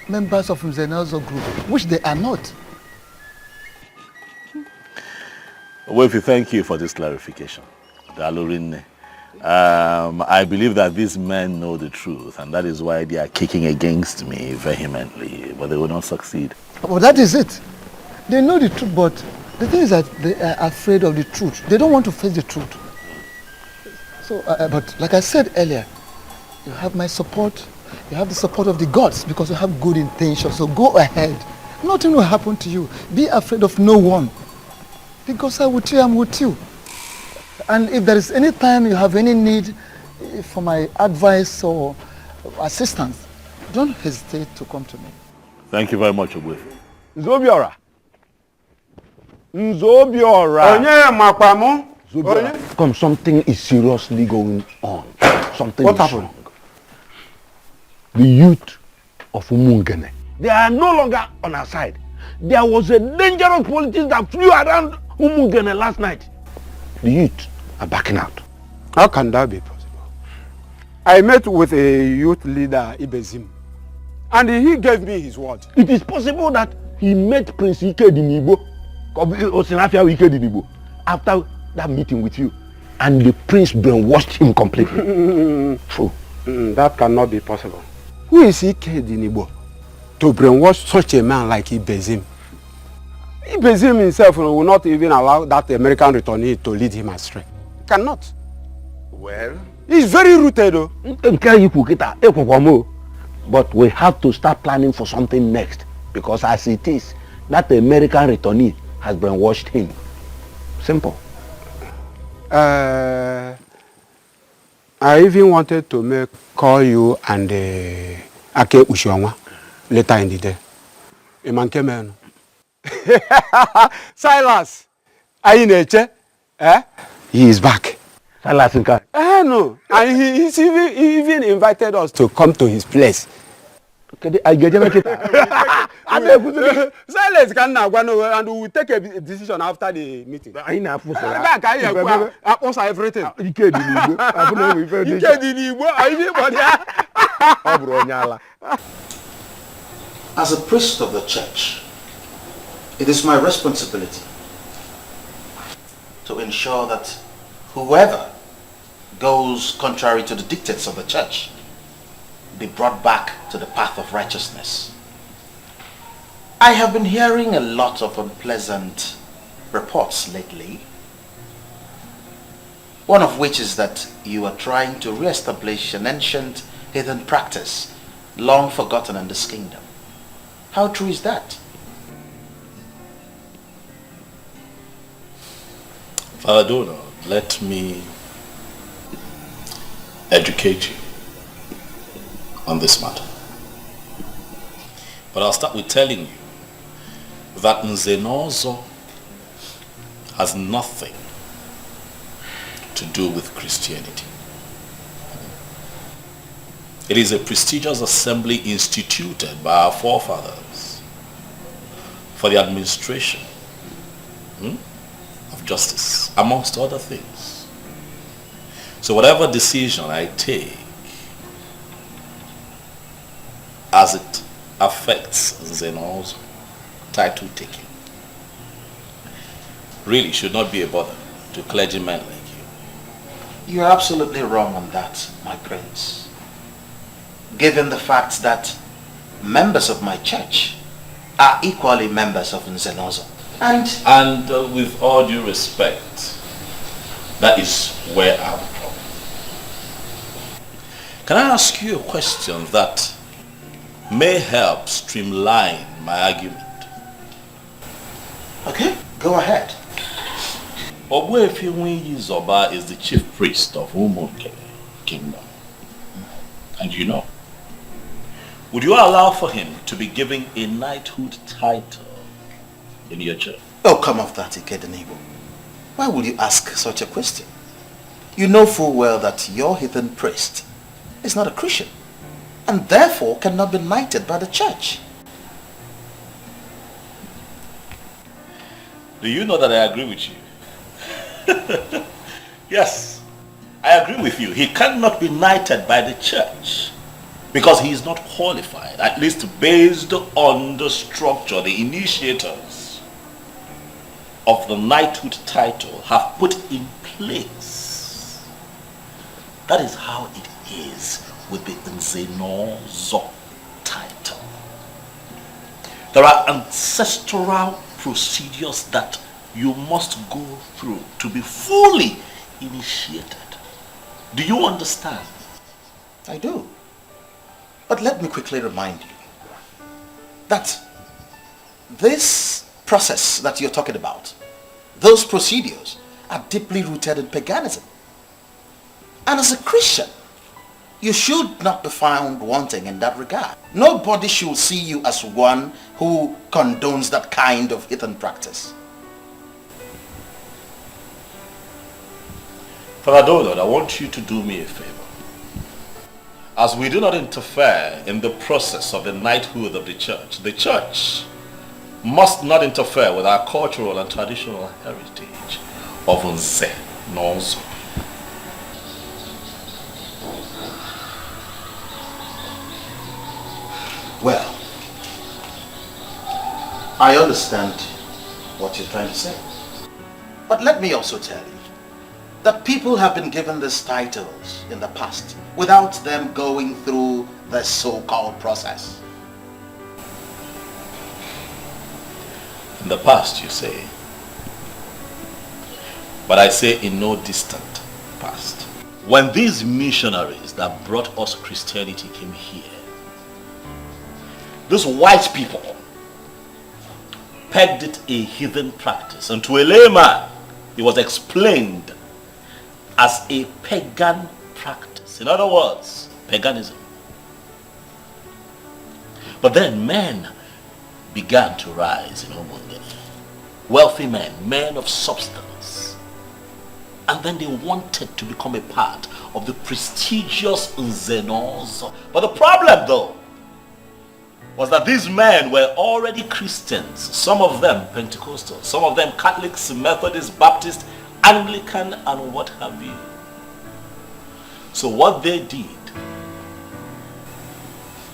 members of Mzenazo group, which they are not. Obuefi, thank you for this clarification. Dalurinne. I believe that these men know the truth, and that is why they are kicking against me vehemently, but they will not succeed. Well, that is it. They know the truth, but the thing is that they are afraid of the truth. They don't want to face the truth. So, but like I said earlier, you have my support. You have the support of the gods because you have good intentions. So go ahead. Nothing will happen to you. Be afraid of no one. Because I'm with you, I'm with you. And if there is any time you have any need for my advice or assistance, don't hesitate to come to me. Thank you very much, Obuefi. Nzobiora. Come, something is seriously going on. Something What is happened? wrong. The youth of Umungene, they are no longer on our side. There was a dangerous politics that flew around Umungene last night. The youth are backing out. How can that be possible? I met with a youth leader, Ibezim, and he gave me his word. It is possible that he met Prince Ike Dinibo, Osinafia Ike Dinibo, after that meeting with you, and the prince brainwashed him completely. True. That cannot be possible. Who is Ike Dinibo to brainwash such a man like Ibezim? Ibezim himself will not even allow that American returnee to lead him astray. Cannot. Well, he's very rooted though. But we have to start planning for something next, because as it is, that American returnee has brainwashed him. Simple. I even wanted to call you and Ake Ushionwa later in the day. Imankemeno. Silas, are you in He is back. Silas in No, and he even invited us to come to his place. Okay, I Silas can now go and we will take a decision after the meeting. I know for so. I also everything. As a priest of the church, it is my responsibility to ensure that whoever goes contrary to the dictates of the church be brought back to the path of righteousness. I have been hearing a lot of unpleasant reports lately, one of which is that you are trying to re-establish an ancient heathen practice long forgotten in this kingdom. How true is that? Father Donald, let me educate you on this matter. But I'll start with telling you that Nzenozo has nothing to do with Christianity. It is a prestigious assembly instituted by our forefathers for the administration of justice, amongst other things. So whatever decision I take as it affects Nzenozo title taking really should not be a bother to clergymen like you. You are absolutely wrong on that, my prince. Given the fact that members of my church are equally members of Nzenozo. And with all due respect, that is where I'm from. Can I ask you a question that may help streamline my argument? Okay, go ahead. Ogbuefi Zoba is the chief priest of Umunkele Kingdom. And you know, would you allow for him to be given a knighthood title in your church? Oh, come off that, Ikedenibo. Why would you ask such a question? You know full well that your heathen priest is not a Christian and therefore cannot be knighted by the church. Do you know that I agree with you? Yes, I agree with you. He cannot be knighted by the church because he is not qualified, at least based on the structure the initiators of the knighthood title have put in place. That is how it is with the Nzenozo title. There are ancestral procedures that you must go through to be fully initiated. Do you understand? I do. But let me quickly remind you that this process that you're talking about, those procedures are deeply rooted in paganism. And as a Christian, you should not be found wanting in that regard. Nobody should see you as one who condones that kind of heathen practice. Father Donald, I want you to do me a favor. As we do not interfere in the process of the knighthood of the church must not interfere with our cultural and traditional heritage of Nzenozo. Well, I understand what you're trying to say. But let me also tell you that people have been given these titles in the past without them going through the so-called process. In the past, you say. But I say in no distant past. When these missionaries that brought us Christianity came here, those white people pegged it a heathen practice, and to a layman it was explained as a pagan practice. In other words, paganism. But then men began to rise in Umunkele. Wealthy men, men of substance. And then they wanted to become a part of the prestigious Nzenozo. But the problem though was that these men were already Christians, some of them Pentecostal, some of them Catholics, Methodist, Baptist, Anglican, and what have you. So what they did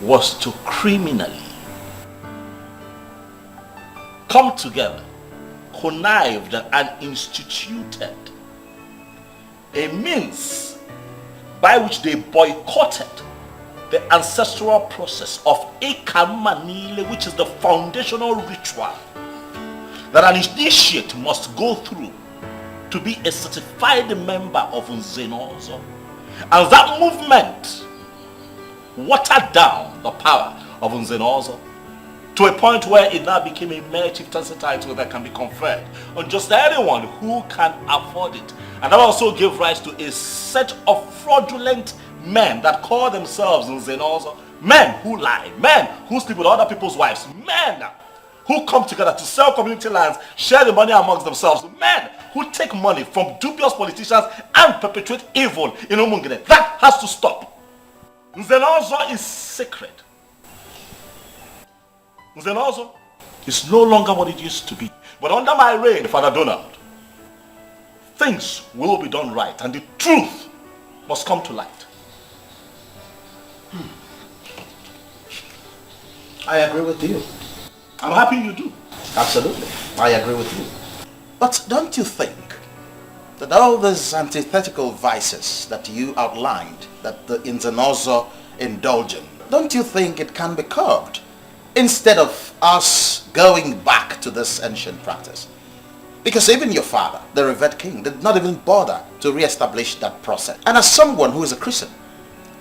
was to criminally come together, connived and instituted a means by which they boycotted the ancestral process of Ekamanile, which is the foundational ritual that an initiate must go through to be a certified member of Nzenozo. And that movement watered down the power of Nzenozo to a point where it now became a mere chieftaincy title that can be conferred on just anyone who can afford it. And that also gave rise to a set of fraudulent men that call themselves Nzenozo, men who lie, men who sleep with other people's wives, men who come together to sell community lands, share the money amongst themselves, men who take money from dubious politicians and perpetuate evil in Umungene. That has to stop. Nzenozo is sacred. Nzenozo is no longer what it used to be. But under my reign, Father Donald, things will be done right and the truth must come to light. I agree with you. I'm happy you do. Absolutely. I agree with you. But don't you think that all these antithetical vices that you outlined, that the Nzenozo indulge in, don't you think it can be curbed instead of us going back to this ancient practice? Because even your father, the revered king, did not even bother to re-establish that process. And as someone who is a Christian,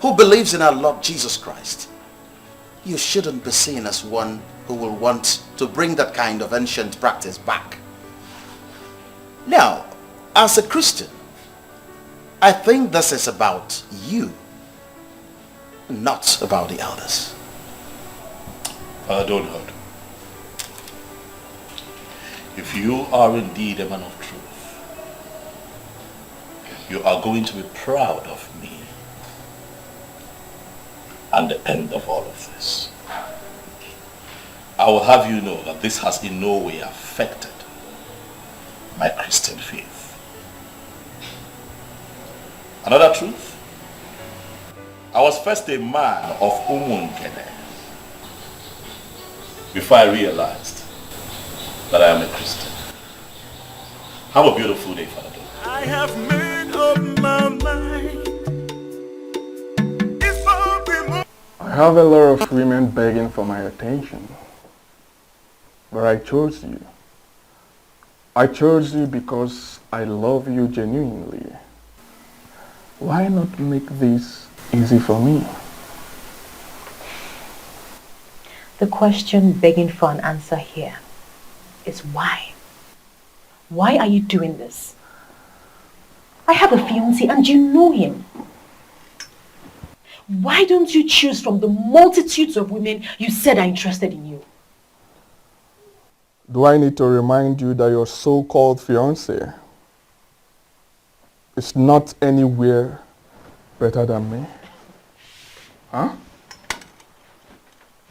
who believes in our Lord Jesus Christ, you shouldn't be seen as one who will want to bring that kind of ancient practice back. Now, as a Christian, I think this is about you, not about the elders. Donald, if you are indeed a man of truth, you are going to be proud of me and the end of all of this. I will have you know that this has in no way affected my Christian faith. Another truth, I was first a man of Umungene before I realized that I am a Christian. Have a beautiful day, Father. I have made up my mind. I have a lot of women begging for my attention, but I chose you. I chose you because I love you genuinely. Why not make this easy for me? The question begging for an answer here is why? Why are you doing this? I have a fiancé and you know him. Why don't you choose from the multitudes of women you said are interested in you? Do I need to remind you that your so-called fiancé is not anywhere better than me? Huh?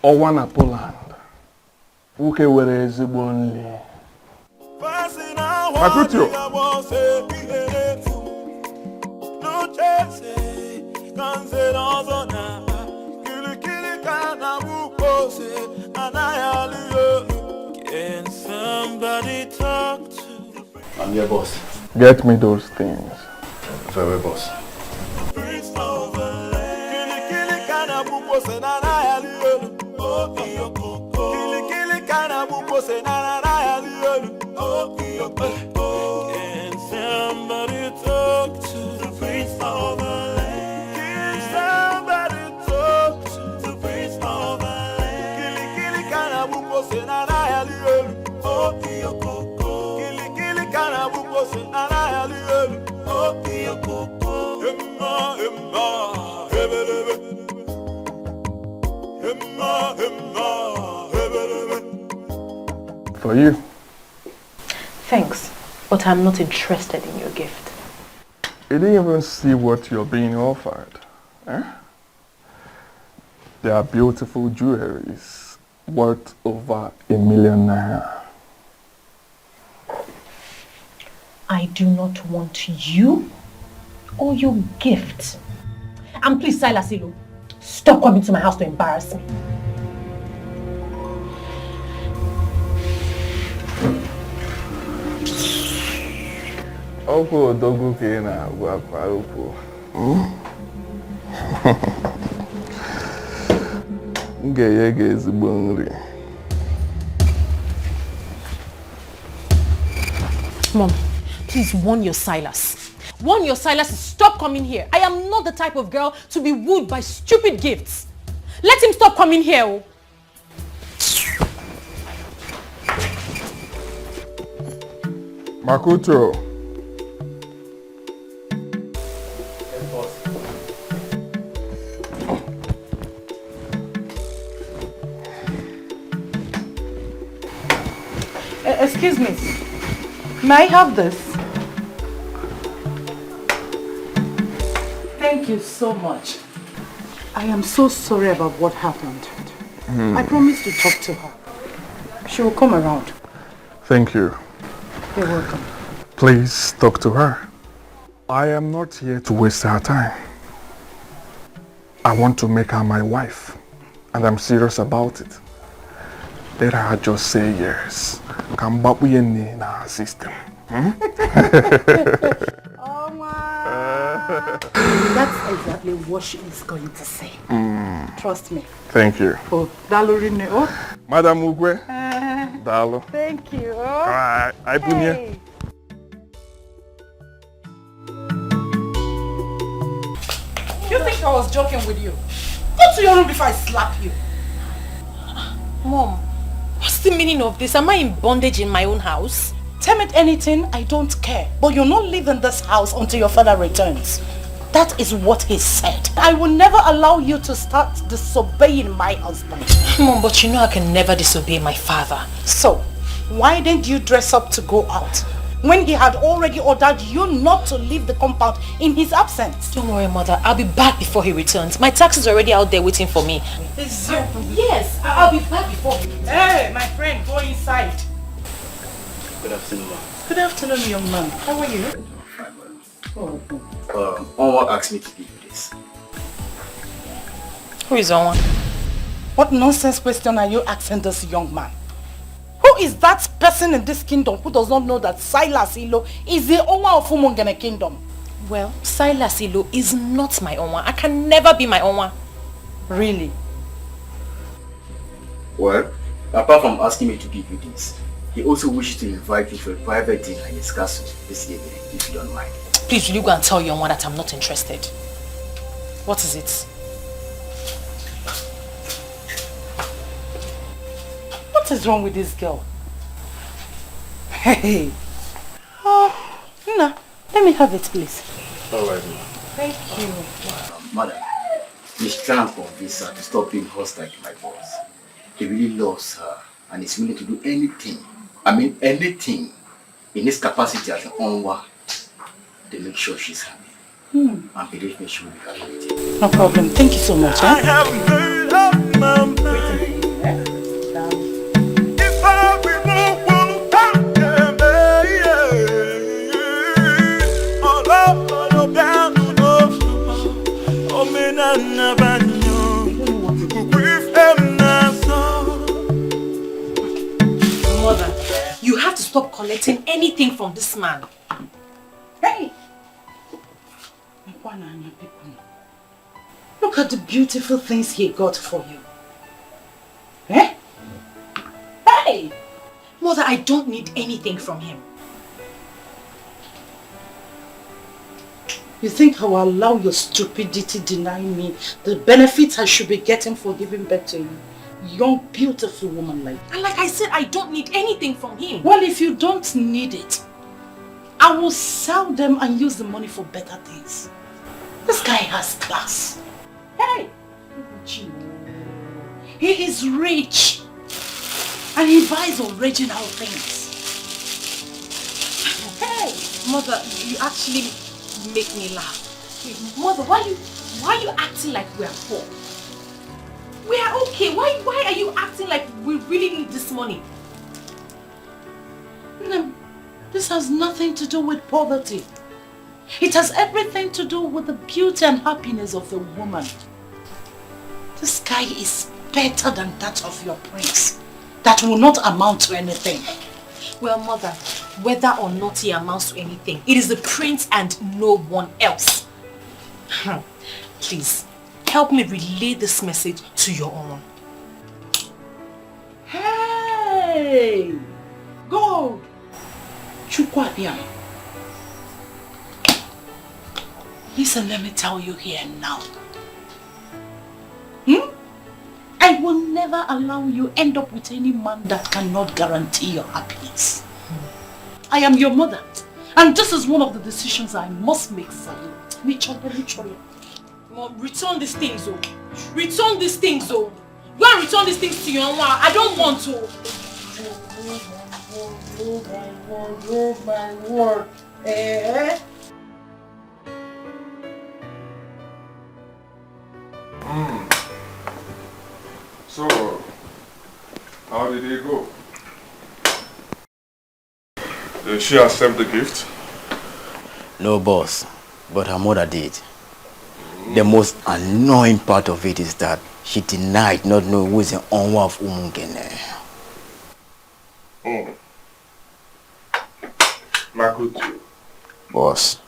Owana Poland. Uke were ezigbo nli. Matutio. Can somebody talk to? I'm your boss. Get me those things. Very boss. Can somebody talk to the prince of the land? Can somebody talk to the prince of the land? Kili kana buko senana yalielu. Oh kiyoko. Kili kana buko senana yalielu. Oh kiyoko. Emma hebelebe. Emma hebelebe. For you. Thanks, but I'm not interested in your gift. You didn't even see what you're being offered. Eh? There are beautiful jewelries worth over $1 million. I do not want you or your gift. And please, Silas, stop coming to my house to embarrass me. Oko dogu kena wakwa oko. Ngeyege ezigbo nri. Mom, please warn your Silas. Warn your Silas to stop coming here. I am not the type of girl to be wooed by stupid gifts. Let him stop coming here. Makoto. Excuse me. May I have this? Thank you so much. I am so sorry about what happened. I promised to talk to her. She will come around. Thank you. You're welcome. Please talk to her. I am not here to waste her time. I want to make her my wife, and I'm serious about it. Let her just say yes. Come back with in our system. Oh my! That's exactly what she is going to say. Trust me. Thank you. Oh, Dalorine. Oh. Madam Ugwe. Dalo. Thank you. Alright, I Hey. You think I was joking with you? Go to your room before I slap you. Mom, what's the meaning of this? Am I in bondage in my own house? Tell me anything, I don't care. But you're not leaving this house until your father returns. That is what he said. I will never allow you to start disobeying my husband. Mom, but you know I can never disobey my father. So, why didn't you dress up to go out? When he had already ordered you not to leave the compound in his absence. Don't worry, Mother. I'll be back before he returns. My taxi is already out there waiting for me. Yes, I'll be back before he returns. Hey, my friend, go inside. Good afternoon, ma'am. Good afternoon, young man. How are you? Fine, madam. Onwa asked me to give you this. Who is Onwa? What nonsense question are you asking this young man? Who is that person in this kingdom who does not know that Silas Ilo is the owner of Umungene kingdom? Well, Silas Ilo is not my Onwa. I can never be my Onwa. Really? Well, apart from asking me to give you this, he also wishes to invite you for a private dinner in his castle this evening, if you don't mind. Please, will you go and tell your Onwa that I'm not interested? What is it? What is wrong with this girl? Hey. Oh, no. Let me have it, please. Alright, ma'am. Thank you. Madam, he's trying to convince her to stop being hostile to my boss. He really loves her and is willing to do anything, anything in his capacity as an Onwa to make sure she's happy. And believe me, she will be happy with you. No problem. Thank you so much. I have made up my mind. If I remove one time, all down to know, oh, me never know. With them now, Mother, you have to stop collecting anything from this man. Hey! Look at the beautiful things he got for you. Eh? Hey! Mother, I don't need anything from him. You think I will allow your stupidity deny me the benefits I should be getting for giving birth to you? Young, beautiful woman like you. And like I said, I don't need anything from him. Well, if you don't need it, I will sell them and use the money for better things. This guy has class. Hey! He is rich. And he buys original things. Hey! Mother, you actually make me laugh. Mother, why are you acting like we are poor? We are okay. Why are you acting like we really need this money? This has nothing to do with poverty. It has everything to do with the beauty and happiness of the woman. This guy is better than that of your prince. That will not amount to anything. Well, mother, whether or not he amounts to anything, it is the prince and no one else. Please, help me relay this message to your own. Hey! Go! Chukwadiam. Listen, let me tell you here now. I will never allow you end up with any man that cannot guarantee your happiness. I am your mother, and this is one of the decisions I must make for you. Mom, return these things, oh. Return these things, oh. Go and return these things to your mom. I don't want to. Oh my word. Eh? So, how did it go? Did she accept the gift? No, boss, but her mother did. The most annoying part of it is that she denied not knowing who is the owner of Umungene. Makutu. Boss.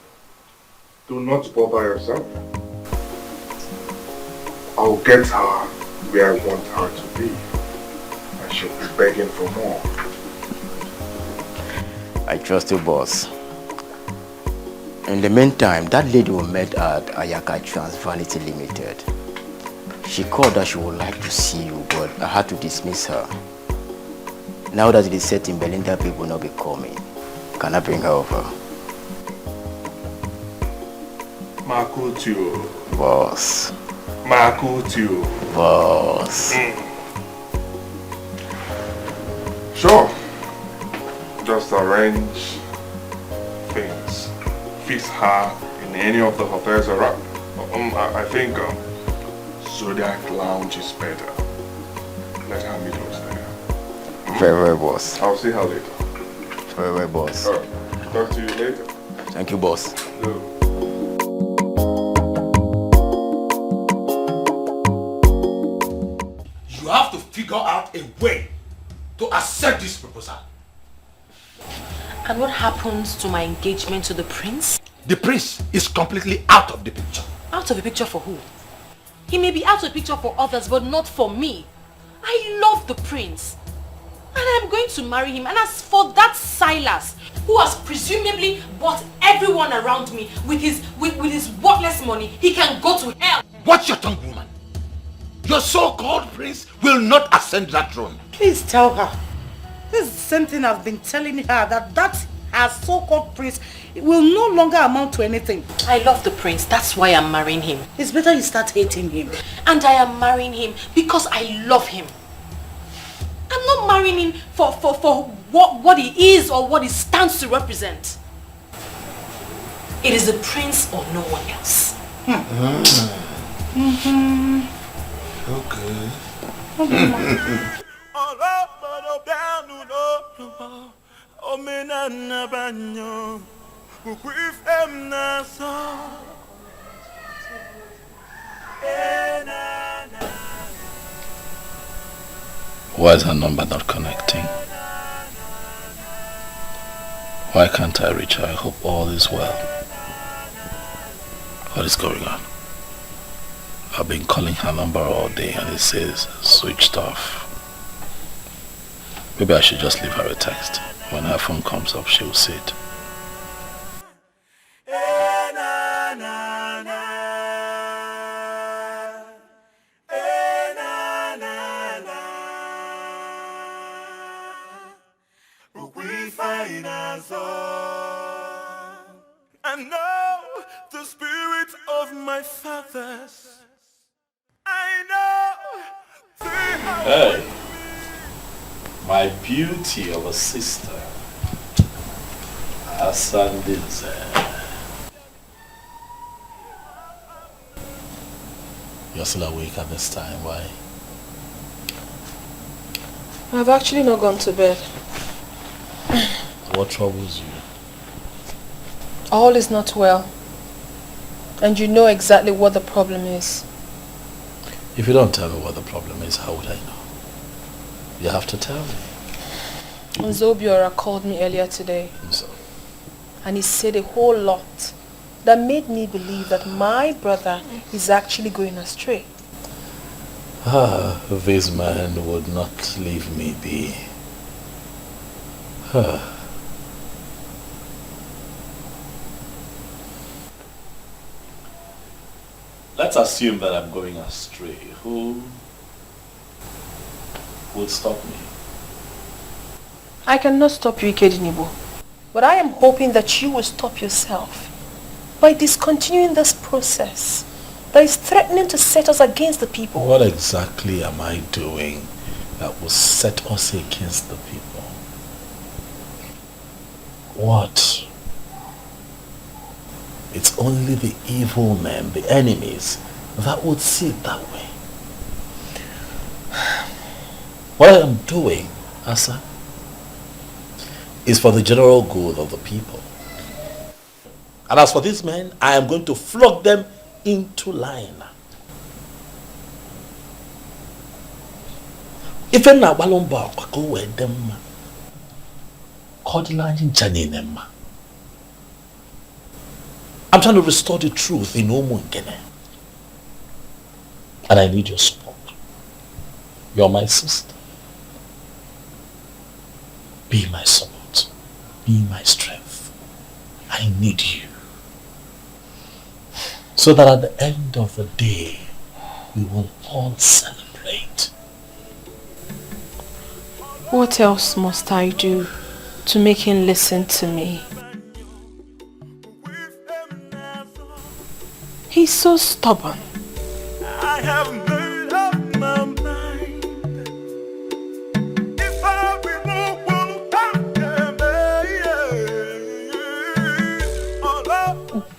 Do not bother yourself. I'll get her where I want her to be. And she'll be begging for more. I trust you, boss. In the meantime, that lady we met at Ayaka Trans Vanity Limited. She called that she would like to see you, but I had to dismiss her. Now that it is set in Berlin that people will not be coming, can I bring her over? Makutu. Boss. Makutu. Boss. Sure. Just arrange things. Fix her in any of the hotels around. I think Zodiac Lounge is better. Let her meet us there. Very well, boss. I'll see her later. Very well, boss. Alright. Talk to you later. Thank you, boss. No. You have to figure out a way to accept this proposal. And what happens to my engagement to the prince? The prince is completely out of the picture. Out of the picture for who? He may be out of the picture for others, but not for me. I love the prince. And I'm going to marry him. And as for that Silas, who has presumably bought everyone around me with his worthless money, he can go to hell. Watch your tongue, woman. Your so-called prince will not ascend that throne. Please tell her. This is the same thing I've been telling her, that her so-called prince will no longer amount to anything. I love the prince. That's why I'm marrying him. It's better you start hating him. And I am marrying him because I love him. I'm not marrying him for what he is or what he stands to represent. It is the prince or no one else. Okay. Why is her number not connecting? Why can't I reach her? I hope all is well. What is going on? I've been calling her number all day and it says switched off. Maybe I should just leave her a text. When her phone comes up, she'll see it. I know the spirit of my fathers. I know Hey, my beauty of a sister, Asandinze. You're still awake at this time, why? I've actually not gone to bed. What troubles you? All is not well. And you know exactly what the problem is. If you don't tell me what the problem is, how would I know? You have to tell me. Zobiora called me earlier today. So? And he said a whole lot that made me believe that my brother is actually going astray. This man would not leave me be. Let's assume that I'm going astray. Who would stop me? I cannot stop you, Ikedinibo. But I am hoping that you will stop yourself by discontinuing this process that is threatening to set us against the people. What exactly am I doing that will set us against the people? What? It's only the evil men, the enemies, that would see it that way. What I am doing, Asa, is for the general good of the people. And as for these men, I am going to flog them into line. If I'm not balomba, go with them. I'm trying to restore the truth in Omungene. And I need your support. You're my sister. Be my support. Be my strength. I need you. So that at the end of the day, we will all celebrate. What else must I do to make him listen to me? He's so stubborn. I have made up my mind. If I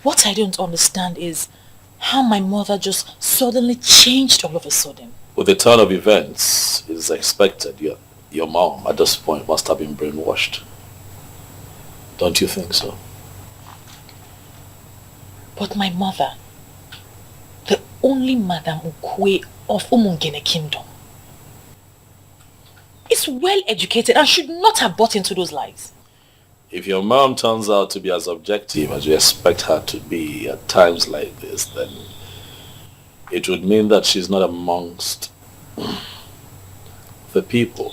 What I don't understand is how my mother just suddenly changed all of a sudden. With the turn of events, it is expected your mom at this point must have been brainwashed. Don't you think so? But my mother, the only Madam Ukwe of Umungene Kingdom, is well educated and should not have bought into those lies. If your mom turns out to be as objective as you expect her to be at times like this, then it would mean that she's not amongst the people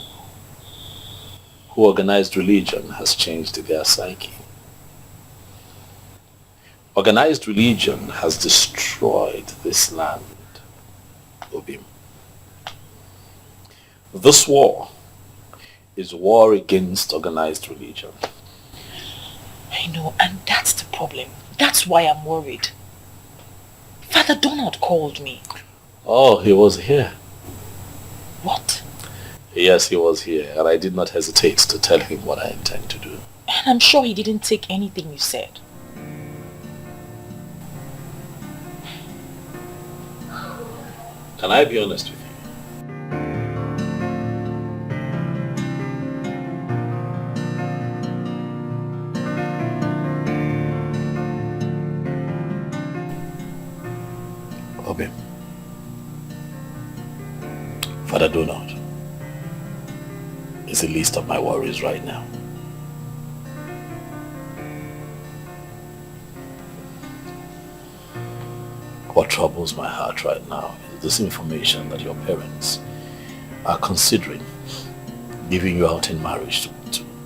who organized religion has changed their psyche. Organized religion has destroyed this land, Obim. This war is war against organized religion. I know, and that's the problem. That's why I'm worried. Father Donald called me. Oh, he was here. What? Yes, he was here, and I did not hesitate to tell him what I intend to do. And I'm sure he didn't take anything you said. Can I be honest with you? Obim, Father Donald is the least of my worries right now. What troubles my heart right now is this information that your parents are considering giving you out in marriage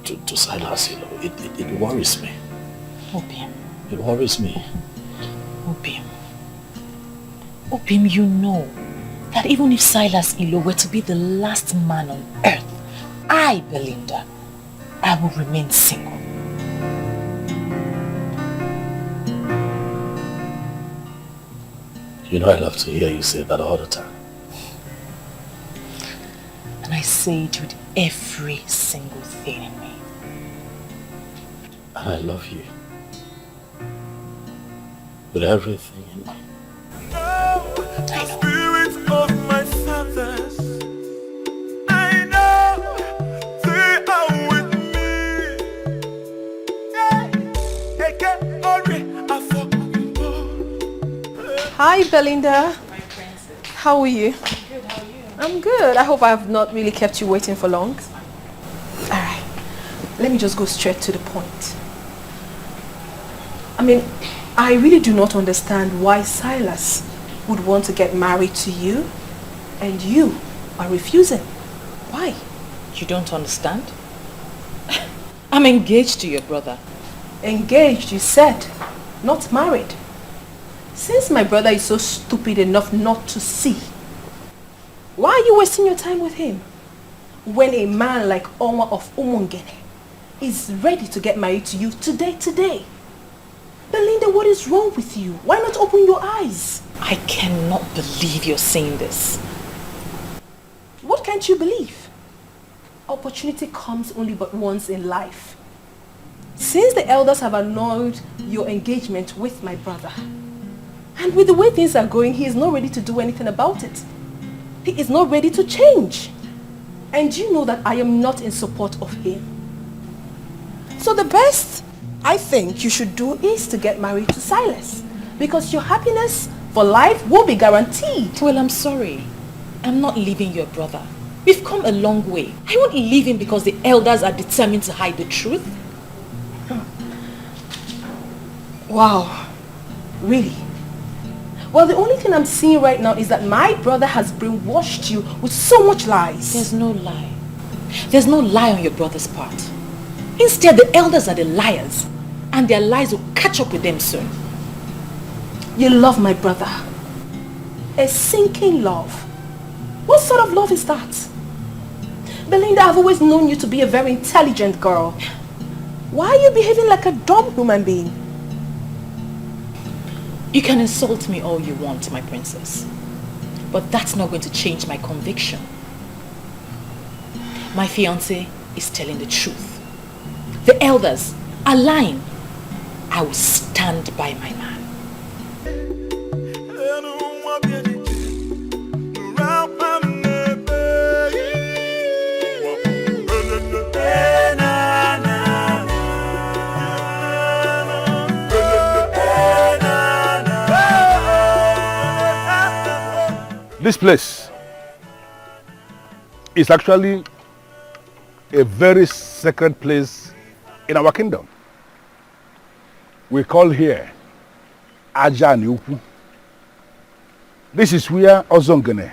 to Silas. You know, it worries me. Obim. It worries me. Obim. Obim, you know that even if Silas Ilo were to be the last man on earth, I, Belinda, I will remain single. You know I love to hear you say that all the time. And I say it with every single thing in me. And I love you. With everything in me. The spirit of my fathers, I know Hi, Belinda. My princess. How are you? Good, how are you? I'm good. I hope I have not really kept you waiting for long. Alright, let me just go straight to the point. I mean, I really do not understand why Silas would want to get married to you and you are refusing. Why? You don't understand? I'm engaged to your brother. Engaged, you said, not married. Since my brother is so stupid enough not to see, why are you wasting your time with him? When a man like Onwa of Umungene is ready to get married to you today. Belinda, what is wrong with you? Why not open your eyes? I cannot believe you're saying this. What can't you believe? Opportunity comes only but once in life. Since the elders have annulled your engagement with my brother, and with the way things are going, he is not ready to do anything about it. He is not ready to change. And you know that I am not in support of him. So the best I think you should do is to get married to Silas, because your happiness for life will be guaranteed. Well, I'm sorry. I'm not leaving your brother. We've come a long way. I won't leave him because the elders are determined to hide the truth. Wow. Really? Well, the only thing I'm seeing right now is that my brother has brainwashed you with so much lies. There's no lie. There's no lie on your brother's part. Instead, the elders are the liars, and their lies will catch up with them soon. You love my brother. A sinking love. What sort of love is that? Belinda, I've always known you to be a very intelligent girl. Why are you behaving like a dumb human being? You can insult me all you want, my princess. But that's not going to change my conviction. My fiancé is telling the truth. The elders are lying. I will stand by my man. This place is actually a very sacred place in our kingdom. We call here Aja Niupu. This is where Ozongene,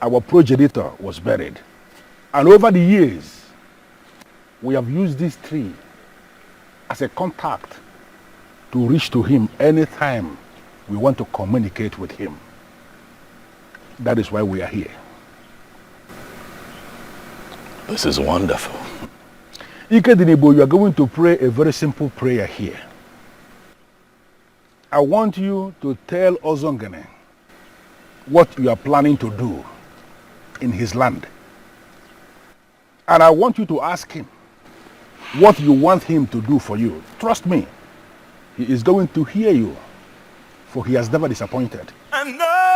our progenitor, was buried. And over the years, we have used this tree as a contact to reach to him anytime we want to communicate with him. That is why we are here. This is wonderful. Ikedinibo, you are going to pray a very simple prayer here. I want you to tell Ozongene what you are planning to do in his land. And I want you to ask him what you want him to do for you. Trust me, he is going to hear you, for he has never disappointed. I know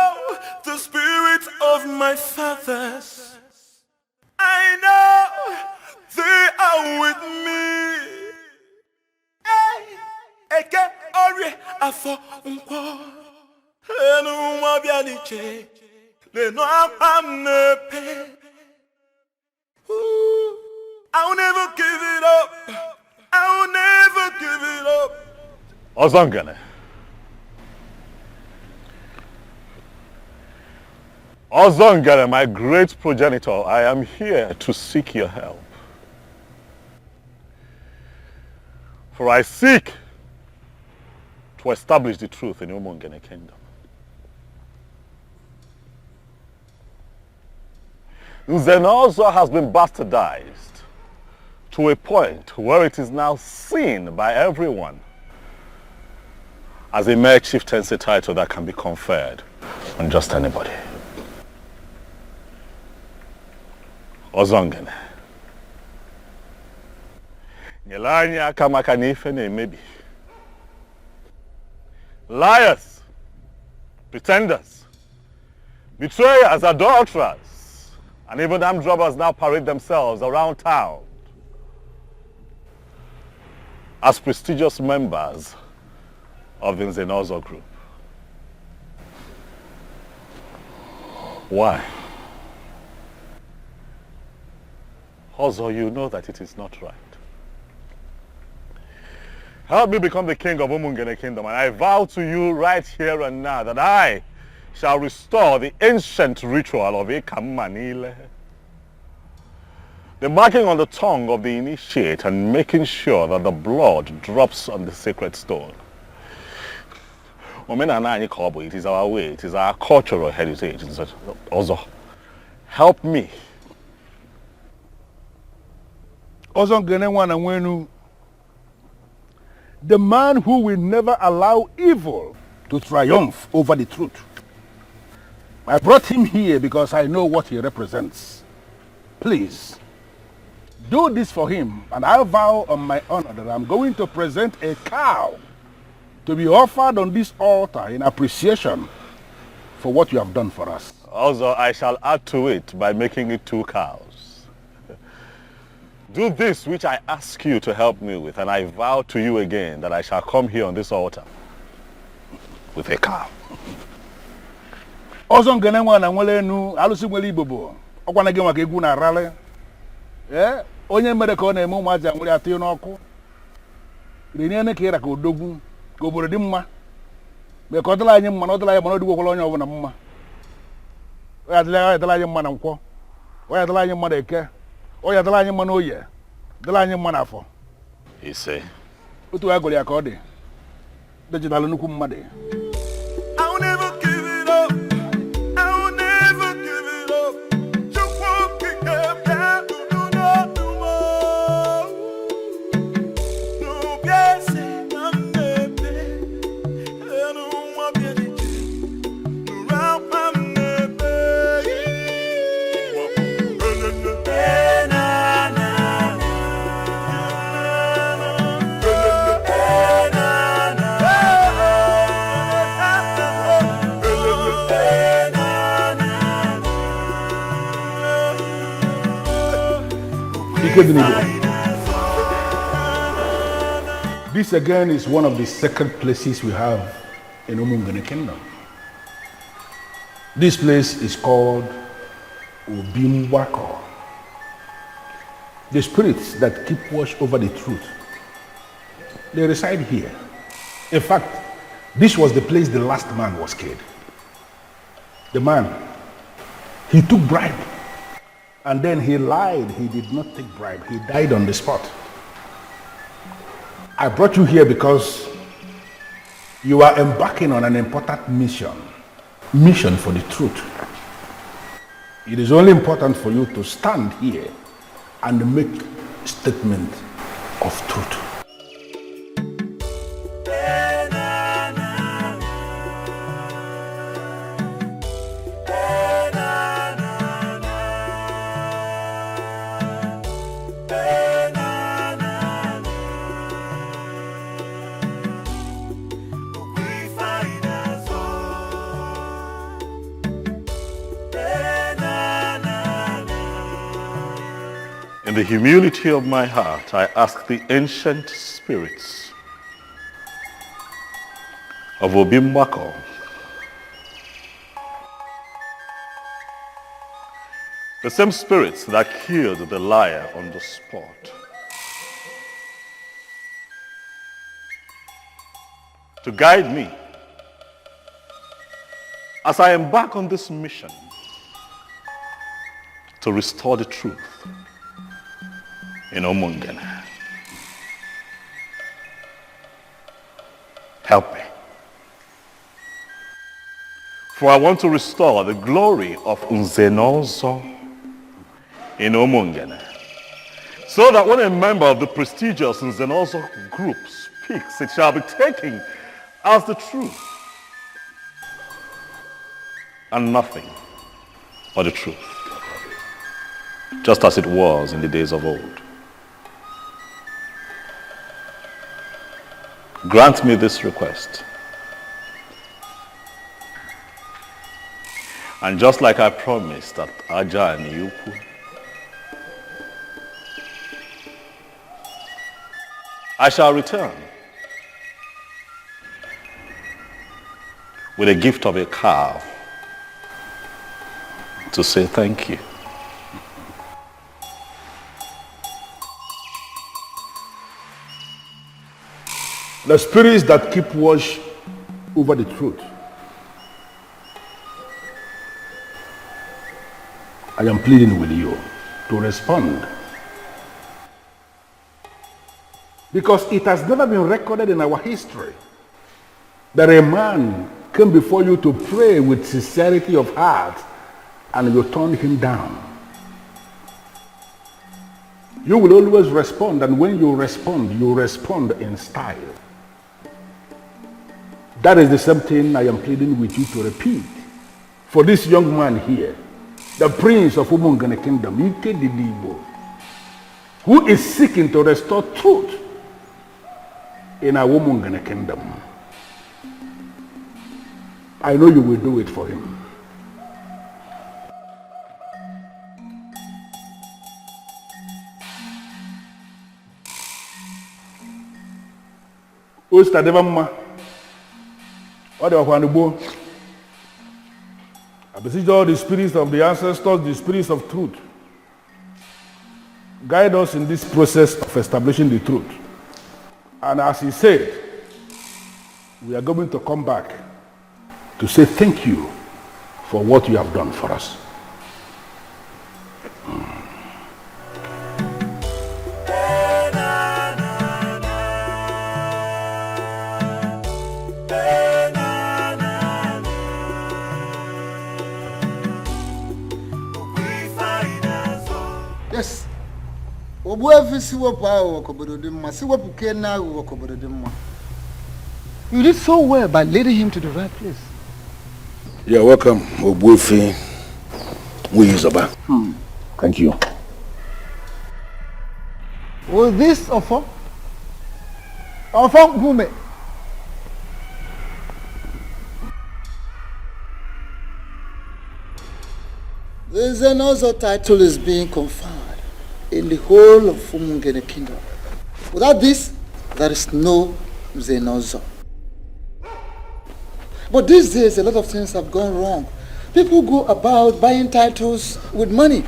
the spirit of my fathers. I know they are with me. Eke ori afọ nkwo. Enu nwa bịa n'iche. Lenu akwa m na-epe. I will never give it up. I will never give it up. Ozongene. Ozongene, my great progenitor, I am here to seek your help. For I seek to establish the truth in Umungene kingdom. Nzenozo has been bastardized to a point where it is now seen by everyone as a mere chieftaincy title that can be conferred on just anybody. Ozongene. Nyelanya kamaka n'ife na-emebi. Liars, pretenders, betrayers, adulterers, and even armed robbers now parade themselves around town as prestigious members of the Nzenozo group. Why? Also, you know that it is not right. Help me become the king of Umungene Kingdom, and I vow to you right here and now that I shall restore the ancient ritual of Ikamanile. The marking on the tongue of the initiate and making sure that the blood drops on the sacred stone. It is our way, it is our cultural heritage. Also, help me. The man who will never allow evil to triumph over the truth. I brought him here because I know what he represents. Please, do this for him, and I vow on my honor that I'm going to present a cow to be offered on this altar in appreciation for what you have done for us. Also, I shall add to it by making it 2 cows. Do this which I ask you to help me with, and I vow to you again that I shall come here on this altar with a cow. Ozo ngene nwana nwele nu alusi nwele ibobo. Okwana ge maka egwu na rale. Onye mere ka ọ na-eme ụmụazị a nwere atị n'ọkụ. Rene ka ira ka odogwu ka obodo dị mma. Me ka ọdịla anyị mma na ọdịla anyị mana odigwokwala onye ọbụla mma. Ọ ya dịla anyị mma na nkwọ. Ọ ya dịla anyị mma na eke. Ọ ya dịla anyị mma na oye. Dịla anyị mma na afọ. Ise. Otu agụrụ ya ka ọ dị. Digital nnukwu mmadụ. This again is one of the sacred places we have in Umungene Kingdom. This place is called Ubimwako. The spirits that keep watch over the truth, they reside here. In fact, this was the place the last man was killed. The man, he took bribe. And then he lied. He did not take bribe. He died on the spot. I brought you here because you are embarking on an important mission. Mission for the truth. It is only important for you to stand here and make statement of truth. In the humility of my heart, I ask the ancient spirits of Obimwako the same spirits that killed the liar on the spot, to guide me as I embark on this mission to restore the truth in Umungene. Help me. For I want to restore the glory of Unzenozo in Umungene, so that when a member of the prestigious Unzenozo group speaks, it shall be taken as the truth and nothing but the truth, just as it was in the days of old. Grant me this request. And just like I promised at Aja and Yuku, I shall return with a gift of a cow to say thank you. The spirits that keep watch over the truth, I am pleading with you to respond. Because it has never been recorded in our history that a man came before you to pray with sincerity of heart and you turned him down. You will always respond, and when you respond in style. That is the same thing I am pleading with you to repeat. For this young man here, the prince of Umungene Kingdom, Ike Didibo, who is seeking to restore truth in our Umungene Kingdom. I know you will do it for him. Osta Devamma. I beseech all the spirits of the ancestors, the spirits of truth. Guide us in this process of establishing the truth. And as he said, we are going to come back to say thank you for what you have done for us. Yes. You did so well by leading him to the right place. You're welcome, Obuefi Muyizoba. Thank you. Was this offer? Offer Gume? The Zenozo title is being conferred in the whole of Umungene Kingdom. Without this, there is no Zenozo. But these days, a lot of things have gone wrong. People go about buying titles with money.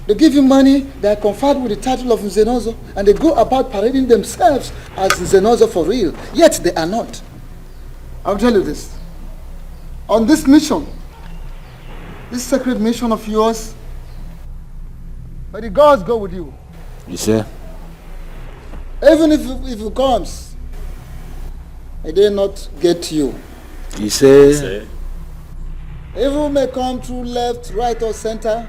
They give you money, they are conferred with the title of Zenozo, and they go about parading themselves as Zenozo for real, yet they are not. I'll tell you this. On this mission, this sacred mission of yours, may the gods go with you. You say? Even if it comes, may they not get you. You say? Evil may come through left, right, or center,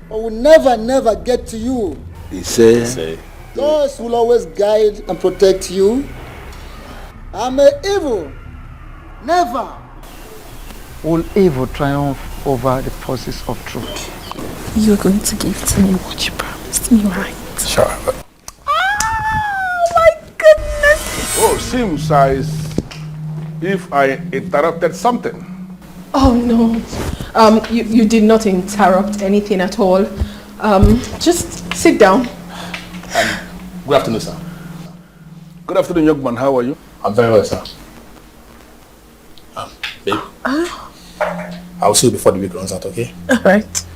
but will never get to you. You say? Those will always guide and protect you. And may evil never will evil triumph over the forces of truth. You're going to give to me what you promised me, right? Sure. Oh my goodness! Oh, seems as if I interrupted something. Oh no, you did not interrupt anything at all. Just sit down. Good afternoon, sir. Good afternoon, young man. How are you? I'm very well, sir. Babe, I'll see you before the week runs out, okay? All right.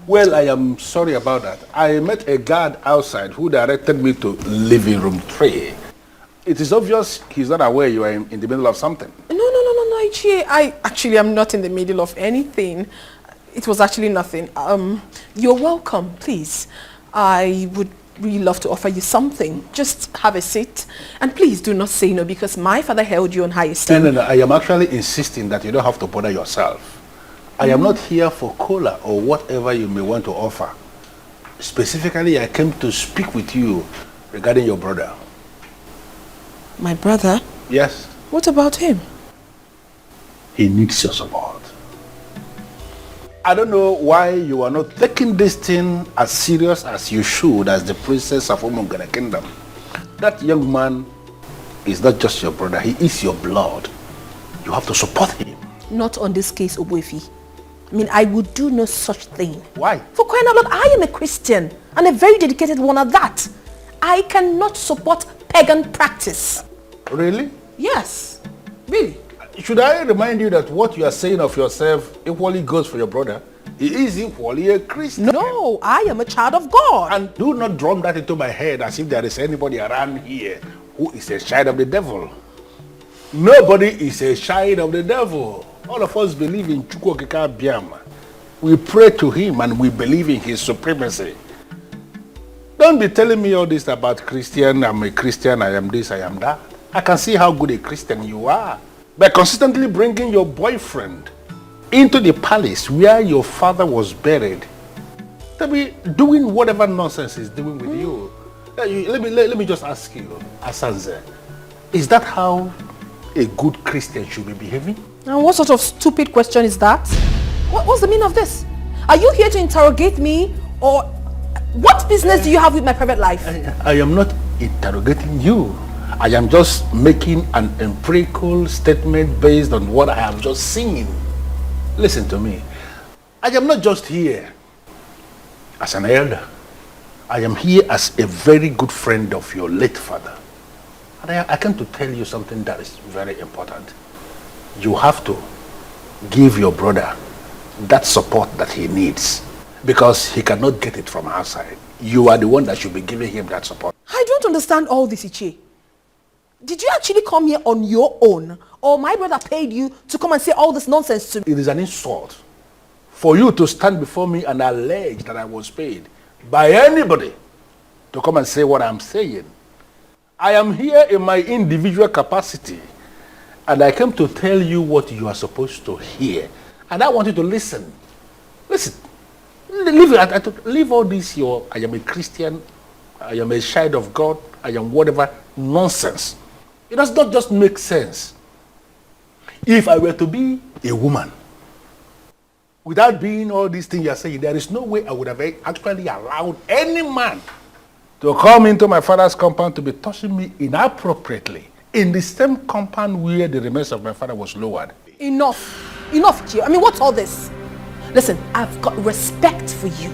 Well, I am sorry about that. I met a guard outside who directed me to living room 3. It is obvious he's not aware you are in the middle of something. No, Ichie. I actually am not in the middle of anything. It was actually nothing. You're welcome, please. I would really love to offer you something. Just have a seat. And please do not say no, because my father held you on high esteem. No. I am actually insisting that you don't have to bother yourself. I am not here for cola or whatever you may want to offer. Specifically, I came to speak with you regarding your brother. My brother? Yes. What about him? He needs your support. I don't know why you are not taking this thing as serious as you should as the princess of Umungene Kingdom. That young man is not just your brother, he is your blood. You have to support him. Not on this case, Obuefi. I mean, I would do no such thing. Why? For crying out loud, I am a Christian and a very dedicated one at that. I cannot support pagan practice. Really? Yes, really. Should I remind you that what you are saying of yourself equally goes for your brother? He is equally a Christian. No, I am a child of God. And do not drum that into my head as if there is anybody around here who is a child of the devil. Nobody is a child of the devil. All of us believe in Chukwokika Biama. We pray to him and we believe in his supremacy. Don't be telling me all this about Christian, I'm a Christian, I am this, I am that. I can see how good a Christian you are. By consistently bringing your boyfriend into the palace where your father was buried, to be doing whatever nonsense he's doing with you. Let me just ask you, Asanze, is that how a good Christian should be behaving? And what sort of stupid question is that? What's the meaning of this? Are you here to interrogate me, or what business do you have with my private life? I am not interrogating you. I am just making an empirical statement based on what I have just seen. Listen to me. I am not just here as an elder. I am here as a very good friend of your late father. And I came to tell you something that is very important. You have to give your brother that support that he needs, because he cannot get it from outside. You are the one that should be giving him that support. I don't understand all this, Ichi. Did you actually come here on your own, or my brother paid you to come and say all this nonsense to me? It is an insult for you to stand before me and allege that I was paid by anybody to come and say what I'm saying. I am here in my individual capacity, and I came to tell you what you are supposed to hear. And I want you to listen. Listen. Leave all this, I am a Christian, I am a child of God, I am whatever nonsense. It does not just make sense. If I were to be a woman, without being all these things you're saying, there is no way I would have actually allowed any man to come into my father's compound to be touching me inappropriately in the same compound where the remains of my father was lowered. Enough, Ichi. I mean, what's all this? Listen, I've got respect for you.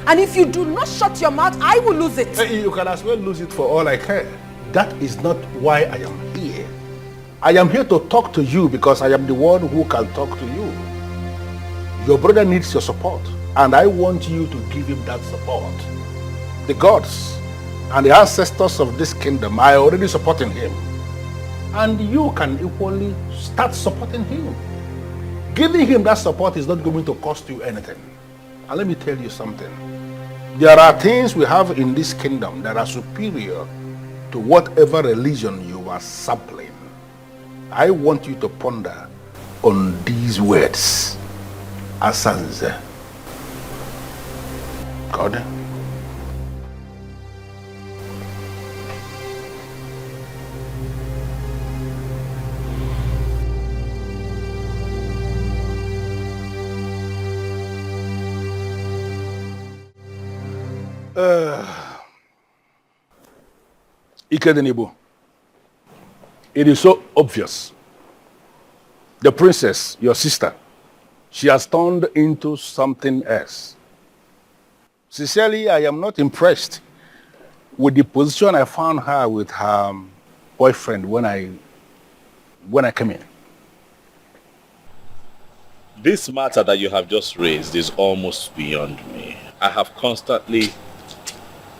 And if you do not shut your mouth, I will lose it. You can as well lose it for all I care. That is not why I am here. I am here to talk to you because I am the one who can talk to you. Your brother needs your support, and I want you to give him that support. The gods and the ancestors of this kingdom are already supporting him. And you can equally start supporting him. Giving him that support is not going to cost you anything. And let me tell you something. There are things we have in this kingdom that are superior to whatever religion you are sampling. I want you to ponder on these words. Asanze. God. Ikedenibu, it is so obvious. The princess, your sister, she has turned into something else. Sincerely, I am not impressed with the position I found her with her boyfriend when I came in. This matter that you have just raised is almost beyond me. I have constantly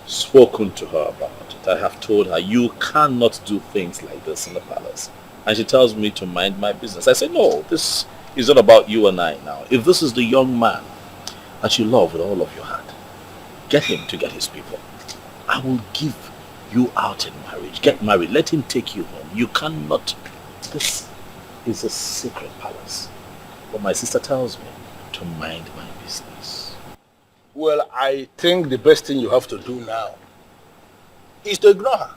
spoken to her about it. I have told her, you cannot do things like this in the palace. And she tells me to mind my business. I say, no, this is not about you and I now. If this is the young man that you love with all of your heart, get him to get his people. I will give you out in marriage. Get married. Let him take you home. You cannot. This is a secret palace. But my sister tells me to mind my business. Well, I think the best thing you have to do now is to ignore her.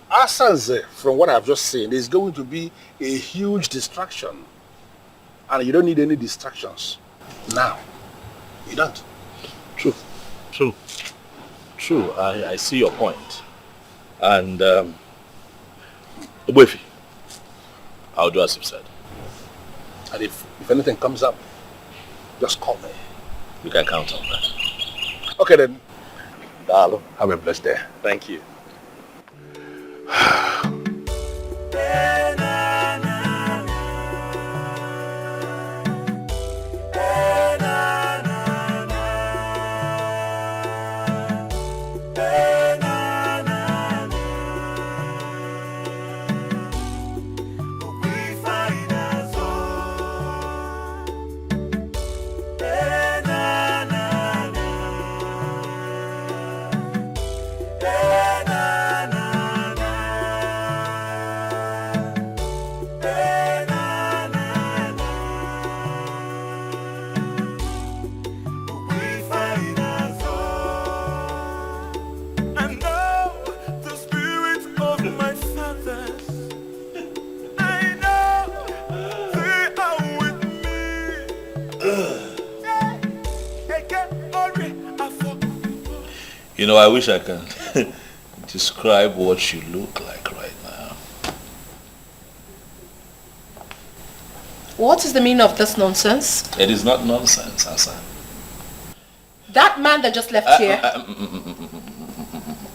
Asanze, from what I've just seen, is going to be a huge distraction. And you don't need any distractions now. You don't. True. I see your point. And, Obuefi, I'll do as you've said. And if anything comes up, just call me. You can count on that. Okay then. Darling, have a blessed day. Thank you. You know, I wish I can describe what you look like right now. What is the meaning of this nonsense? It is not nonsense, Asa. That man that just left here.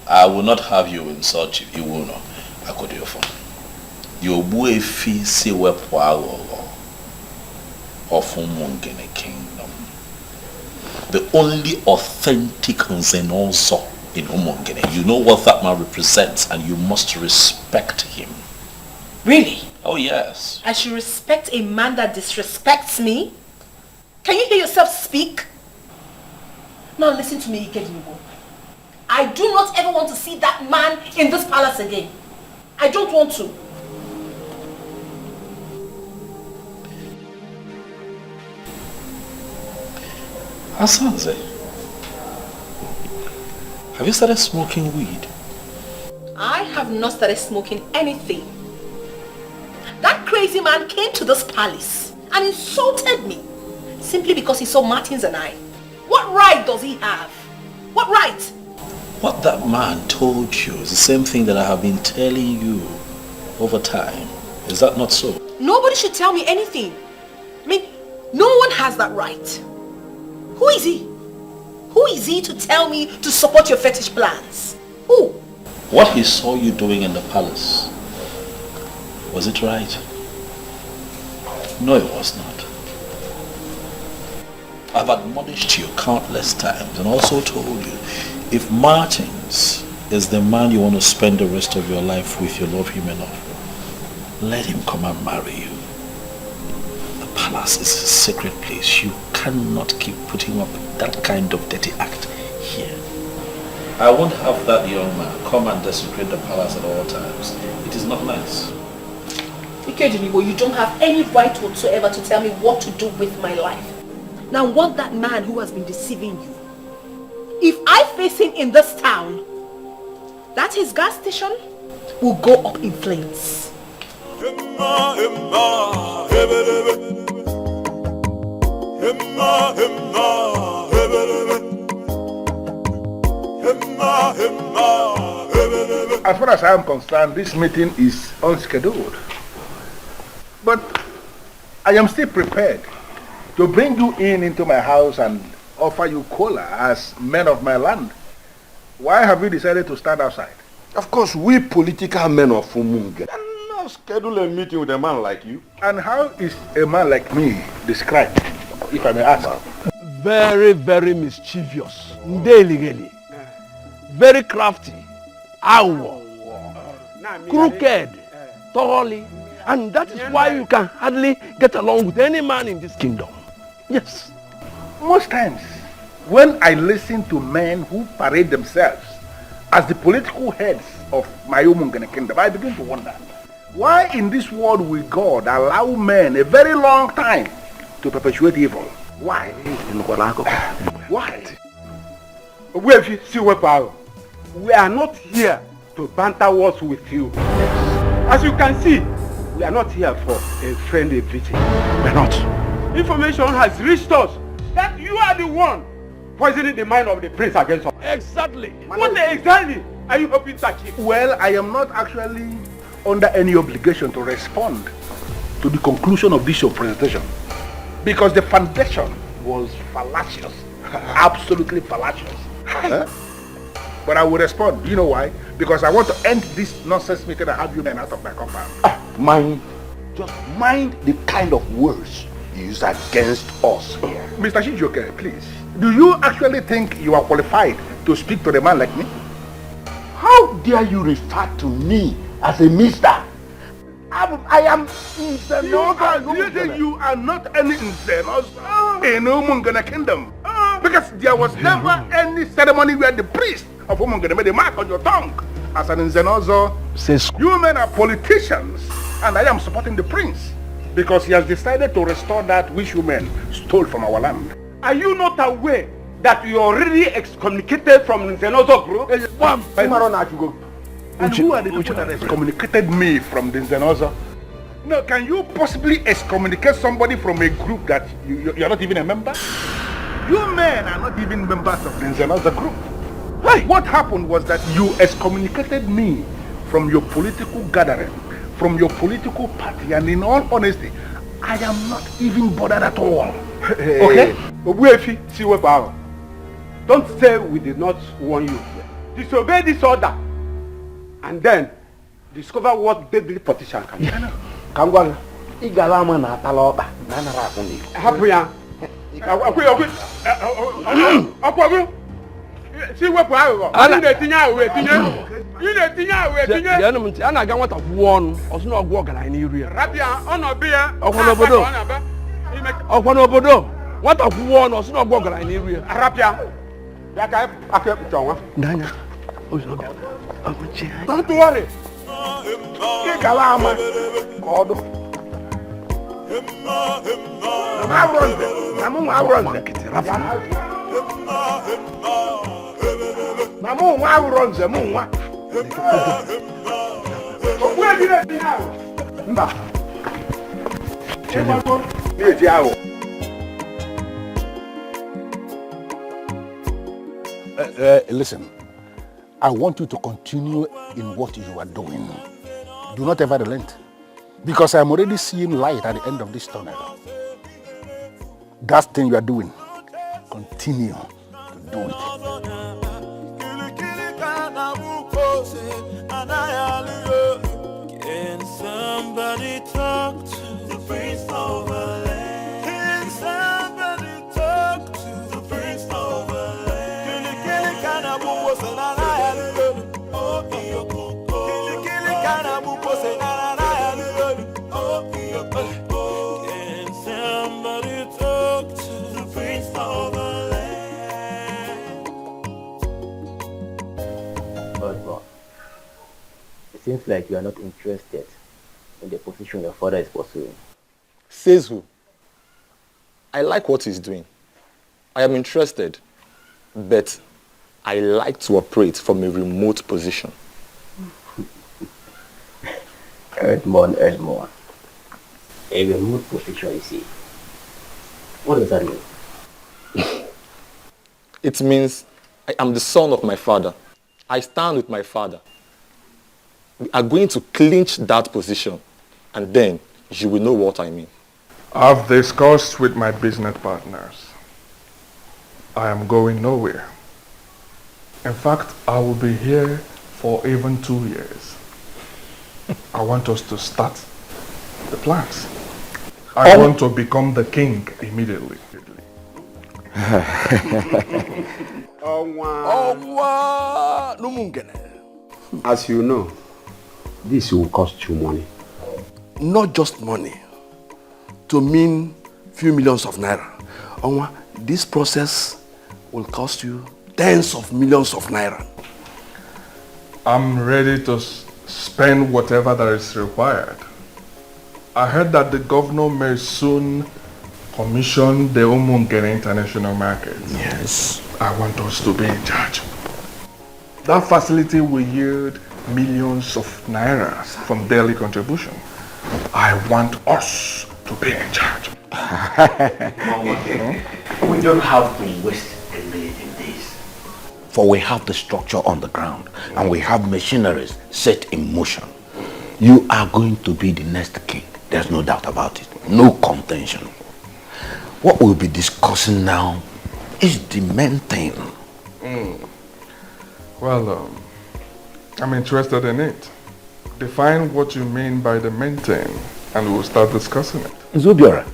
I will not have you insult you. You will not. I could do your phone. You boy fi si wepo of Umungene Kingdom. The only authentic Nzenozo in Umungene. You know what that man represents and you must respect him. Really? Oh yes. I should respect a man that disrespects me? Can you hear yourself speak? Now listen to me, Ikedinubo. I do not ever want to see that man in this palace again. I don't want to. Asanze, have you started smoking weed? I have not started smoking anything. That crazy man came to this palace and insulted me simply because he saw Martins and I. What right does he have? What right? What that man told you is the same thing that I have been telling you over time. Is that not so? Nobody should tell me anything. I mean, no one has that right. Who is he? Who is he to tell me to support your fetish plans? Who? What he saw you doing in the palace, was it right? No, it was not. I've admonished you countless times and also told you, if Martins is the man you want to spend the rest of your life with, you love him enough, let him come and marry you. The palace is a sacred place. You cannot keep putting up that kind of dirty act here. I won't have that young man come and desecrate the palace at all times. It is not nice. Ikedinubo, you don't have any right whatsoever to tell me what to do with my life. Now want that man who has been deceiving you. If I face him in this town, that his gas station will go up in flames. As far as I am concerned, this meeting is unscheduled. But I am still prepared to bring you into my house and offer you cola as men of my land. Why have you decided to stand outside? Of course, we political men of Umungene cannot schedule a meeting with a man like you. And how is a man like me described, if I may ask? Very, very mischievous. Ndeligeli. Very crafty. Awo. Crooked. Thoroughly. And that is why you can hardly get along with any man in this kingdom. Yes. Most times, when I listen to men who parade themselves as the political heads of my Umungene kingdom, I begin to wonder, why in this world will God allow men a very long time to perpetuate evil? Why? Why? We are not here to banter words with you. As you can see, we are not here for a friendly visit. We're not. Information has reached us that you are the one poisoning the mind of the prince against us. Exactly. What exactly are you hoping to achieve? Well, I am not actually under any obligation to respond to the conclusion of this your presentation, because the foundation was fallacious. Absolutely fallacious. But I will respond. You know why? Because I want to end this nonsense meeting and have you men out of my compound. Just mind the kind of words you use against us here. Mr. Shijoke, please. Do you actually think you are qualified to speak to a man like me? How dare you refer to me as a mister? I am Nzenozo. You think you are not any Nzenozo in Umungana kingdom? Because there was never any ceremony where the priest of Umungana made a mark on your tongue as an Nzenozo. You men are politicians, and I am supporting the prince because he has decided to restore that which you men stole from our land. Are you not aware that you are already excommunicated from the Nzenozo group? And who are the people that excommunicated me from the Nzenozo? No, can you possibly excommunicate somebody from a group that you're not even a member? You men are not even members of the Nzenozo group. Hey. What happened was that you excommunicated me from your political gathering, from your political party, and in all honesty, I am not even bothered at all. Okay? Don't say we did not warn you. Disobey this order. And then discover what deadly politician can do. Kangwanga, igalama na taloba. Nana rakundi. Happy ya. See what power. You dey tinya we tinya. You dey tinya we tinya. Ya no mti ana ga nwata won oso na ogwo ogala ni iri. Rabia ono be ya. Okwa n'obodo. Nwata won oso na ogwo ogala ni iri. Rabia. Ya ka akwe chonwa. Ndanya. Don't worry. Igalama. Kodo. Listen, I want you to continue in what you are doing. Do not ever relent. Because I am already seeing light at the end of this tunnel. That thing you are doing, continue to do it. Can somebody talk to the prince of the land? Can somebody talk to the prince of the land? Can somebody talk to the prince of the land? But it seems like you are not interested in the position your father is pursuing. Says who? I like what he's doing. I am interested, but I like to operate from a remote position. Edmond. A remote position, you see. What does that mean? It means I am the son of my father. I stand with my father. We are going to clinch that position, and then you will know what I mean. I've discussed with my business partners. I am going nowhere. In fact, I will be here for even 2 years. I want us to start the plans. I want to become the king immediately. As you know, this will cost you money. Not just money. To mean few millions of naira. This process will cost you tens of millions of naira. I'm ready to spend whatever that is required. I heard that the governor may soon commission the Umungene International Market. Yes. I want us to be in charge. That facility will yield millions of naira from daily contribution. I want us to be in charge. We don't have to waste a minute in this. For we have the structure on the ground and we have machineries set in motion. You are going to be the next king. There's no doubt about it. No contention. What we'll be discussing now is the main thing. Well, I'm interested in it. Define what you mean by the maintain, and we'll start discussing it. Zubiora,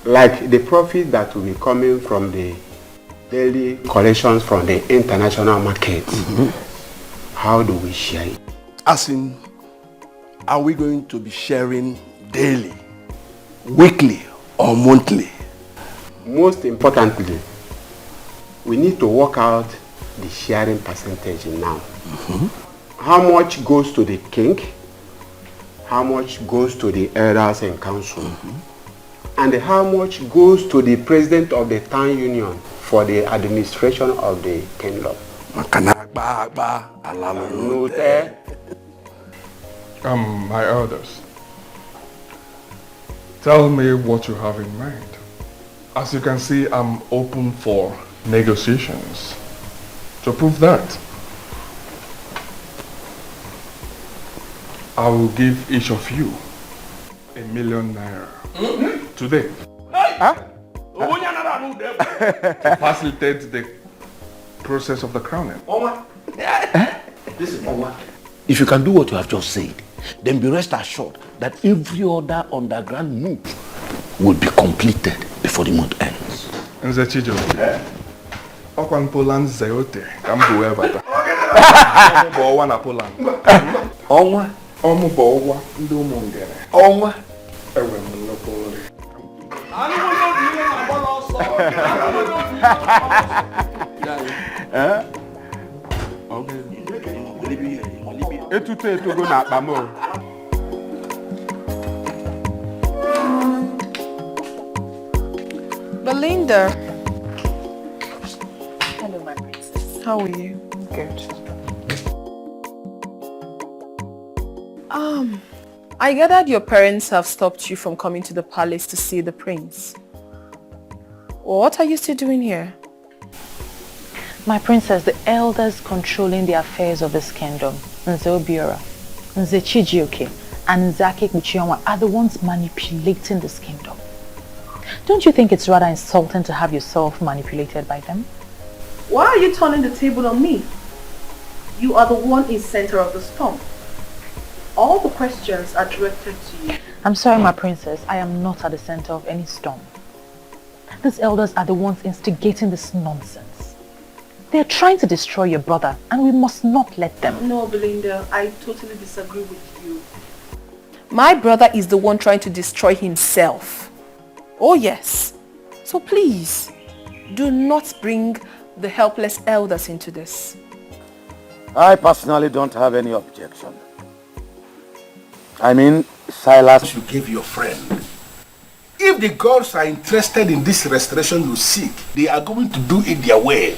like the profit that will be coming from the daily collections from the international market, how do we share it? As in, are we going to be sharing daily, weekly, or monthly? Most importantly, we need to work out the sharing percentage now. How much goes to the king? How much goes to the elders and council? And how much goes to the president of the town union for the administration of the kingdom? My elders, tell me what you have in mind. As you can see, I'm open for negotiations. To prove that, I will give each of you ₦1 million today. To facilitate the process of the crowning. If you can do what you have just said, then be rest assured that every other underground move will be completed before the month ends. Nze Chijo, Okwan Poland Zeote, Kambu Ebata. Omu na Poland. Onwa? Omu Bowa, Ndo Mungere. Onwa? Ewe Mulopoli. Etute etogo na akpamo. Belinda. Hello, my princess. How are you? Good. I gathered your parents have stopped you from coming to the palace to see the prince. What are you still doing here? My princess, the elders controlling the affairs of this kingdom, Nze Obiora, Nze Chijioke, and Nzake Kuchionwa, are the ones manipulating this kingdom. Don't you think it's rather insulting to have yourself manipulated by them? Why are you turning the table on me? You are the one in center of the storm. All the questions are directed to you. I'm sorry, my princess. I am not at the center of any storm. These elders are the ones instigating this nonsense. They're trying to destroy your brother, and we must not let them. No, Belinda, I totally disagree with you. My brother is the one trying to destroy himself. Oh yes. So please, do not bring the helpless elders into this. I personally don't have any objection. I mean, Silas, you gave your friend. If the gods are interested in this restoration you seek, they are going to do it their way.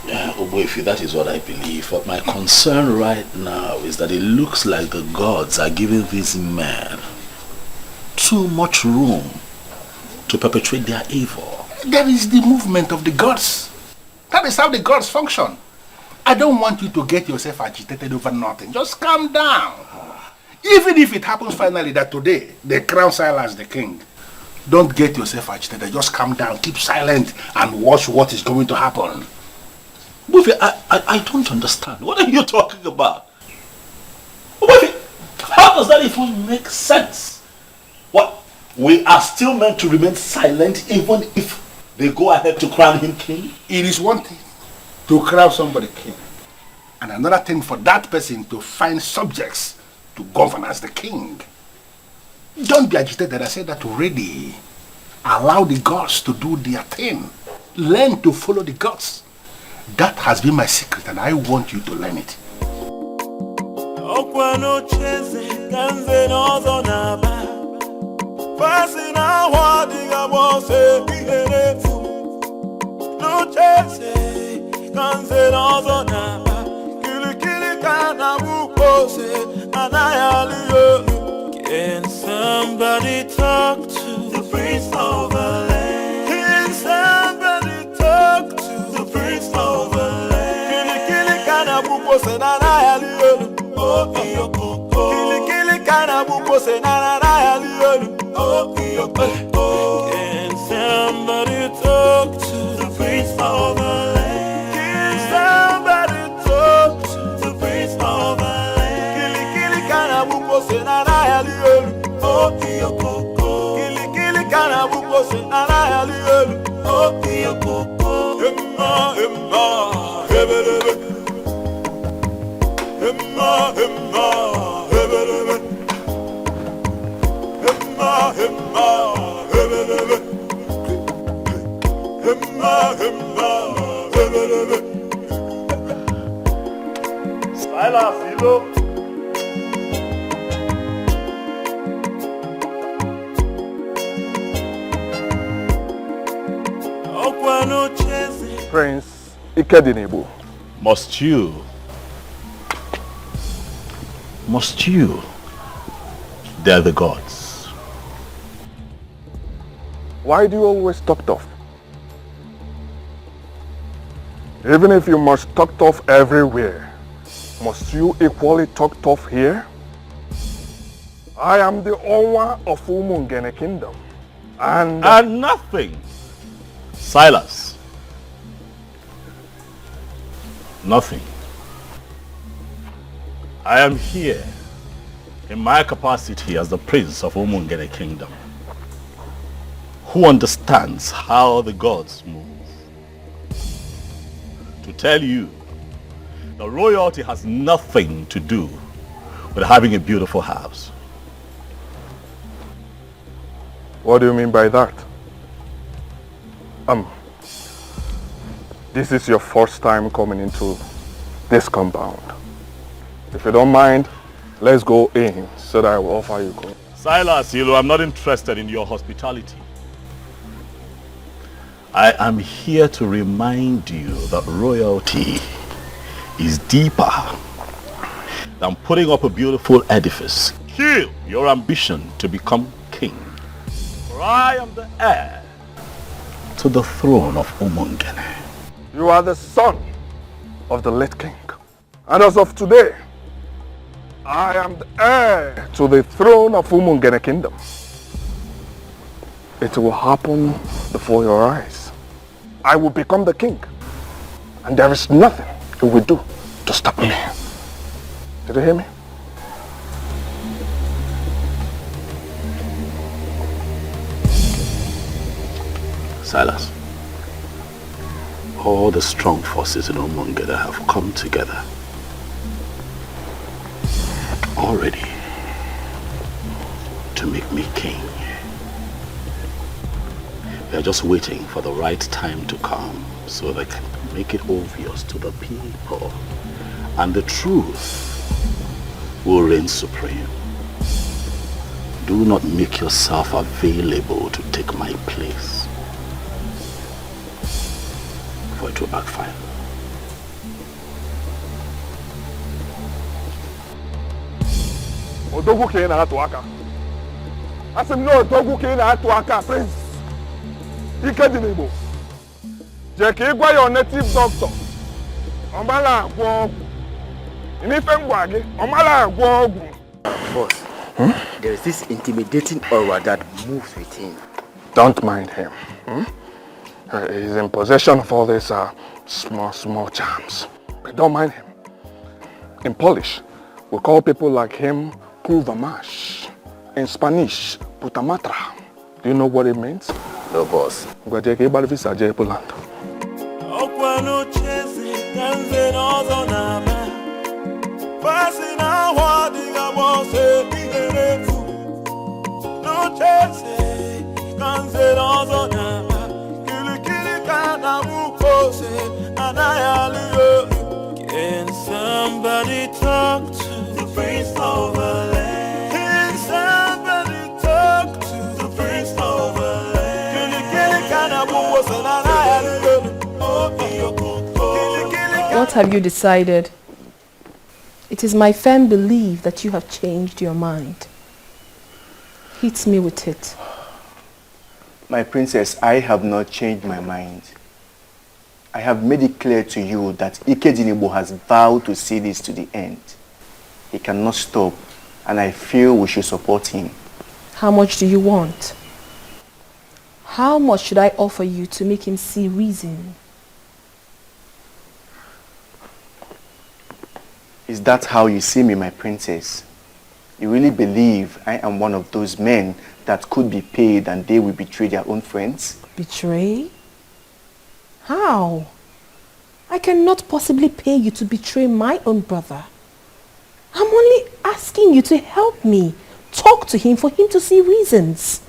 Oboifi, that is what I believe. But my concern right now is that it looks like the gods are giving these men too much room to perpetrate their evil. There is the movement of the gods. That is how the gods function. I don't want you to get yourself agitated over nothing. Just calm down. Even if it happens finally that today they crown Silas the king, don't get yourself agitated. Just calm down, keep silent, and watch what is going to happen. Buffy, I don't understand. What are you talking about? Buffy, how does that even make sense? What? We are still meant to remain silent even if they go ahead to crown him king? It is one thing to crown somebody king, and another thing for that person to find subjects to govern as the king. Don't be agitated. I said that already. Allow the gods to do their thing. Learn to follow the gods. That has been my secret, and I want you to learn it. Can somebody talk to the prince of the land? Can somebody talk to the prince of the land? Kili kana buko se na na ya liyo. Oh iyo. Kili kana buko se na na ya liyo. Oh iyo. Can somebody talk to the prince of the land? Silas, hello. Prince Ikedinebo. Must you? They're the gods. Why do you always talk tough? Even if you must talk tough everywhere, must you equally talk tough here? I am the owner of Umungene Kingdom. And nothing. Silas. Nothing. I am here in my capacity as the prince of Umungene Kingdom, who understands how the gods move. To tell you, the royalty has nothing to do with having a beautiful house. What do you mean by that? This is your first time coming into this compound. If you don't mind, let's go in so that I will offer you gold. Silas, I'm not interested in your hospitality. I am here to remind you that royalty is deeper than putting up a beautiful edifice. Kill your ambition to become king. For I am the heir to the throne of Umungene. You are the son of the late king. And as of today, I am the heir to the throne of Umungene Kingdom. It will happen before your eyes. I will become the king. And there is nothing you will do to stop me. Did you hear me? Silas, all the strong forces in Umungene have come together already to make me king. They're just waiting for the right time to come so they can make it obvious to the people, and the truth will reign supreme. Do not make yourself available to take my place, for it will backfire. Odogu ke na atu aka. Asim no odogu ke na atu aka, Prince Ikedinebo. Je ke gwa your native doctor. Omala agwo. Inife ngwa ge, omala agwo. Boss, there is this intimidating aura that moves with him. Don't mind him. He's in possession of all these small charms. But don't mind him. In Polish, we call people like him Kurvamash. In Spanish, Putamatra. Do you know what it means? No, boss. Can somebody talk to the prince of the land? Can somebody talk to the prince of the land? What have you decided? It is my firm belief that you have changed your mind. Hit me with it. My princess, I have not changed my mind. I have made it clear to you that Ikedinebo has vowed to see this to the end. He cannot stop, and I feel we should support him. How much do you want? How much should I offer you to make him see reason? Is that how you see me, my princess? You really believe I am one of those men that could be paid and they will betray their own friends? Betray? How? I cannot possibly pay you to betray my own brother. I'm only asking you to help me. Talk to him for him to see reasons.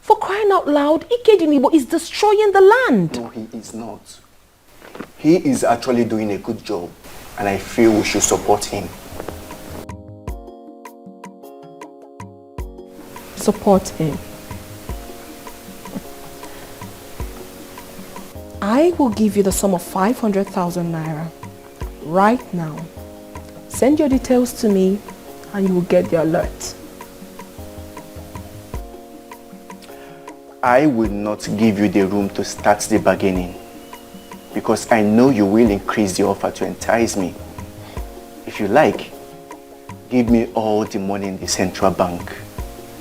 For crying out loud, Ikedunibo is destroying the land. No, he is not. He is actually doing a good job, and I feel we should support him. Support him. I will give you the sum of 500,000 naira right now. Send your details to me and you will get the alert. I will not give you the room to start the bargaining because I know you will increase the offer to entice me. If you like, give me all the money in the central bank.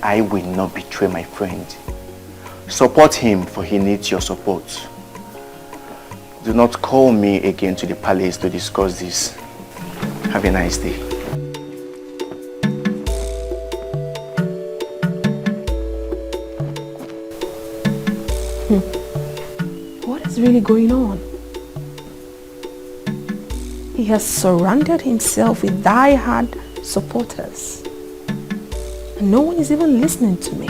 I will not betray my friend. Support him, for he needs your support. Do not call me again to the palace to discuss this. Have a nice day. What is really going on? He has surrounded himself with die-hard supporters. And no one is even listening to me.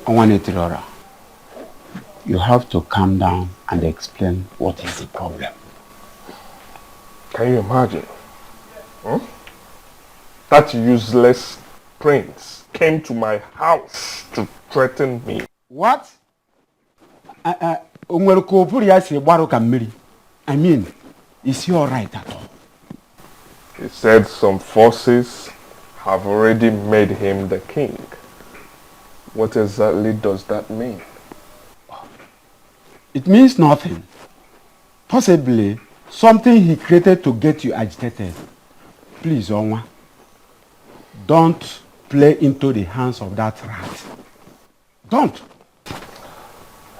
Onwanitirora, you have to calm down and explain what is the problem. Can you imagine? That useless prince came to my house to threaten me. What? I mean, is he alright at all? He said some forces have already made him the king. What exactly does that mean? It means nothing. Possibly something he created to get you agitated. Please, Onwa, don't play into the hands of that rat. Don't.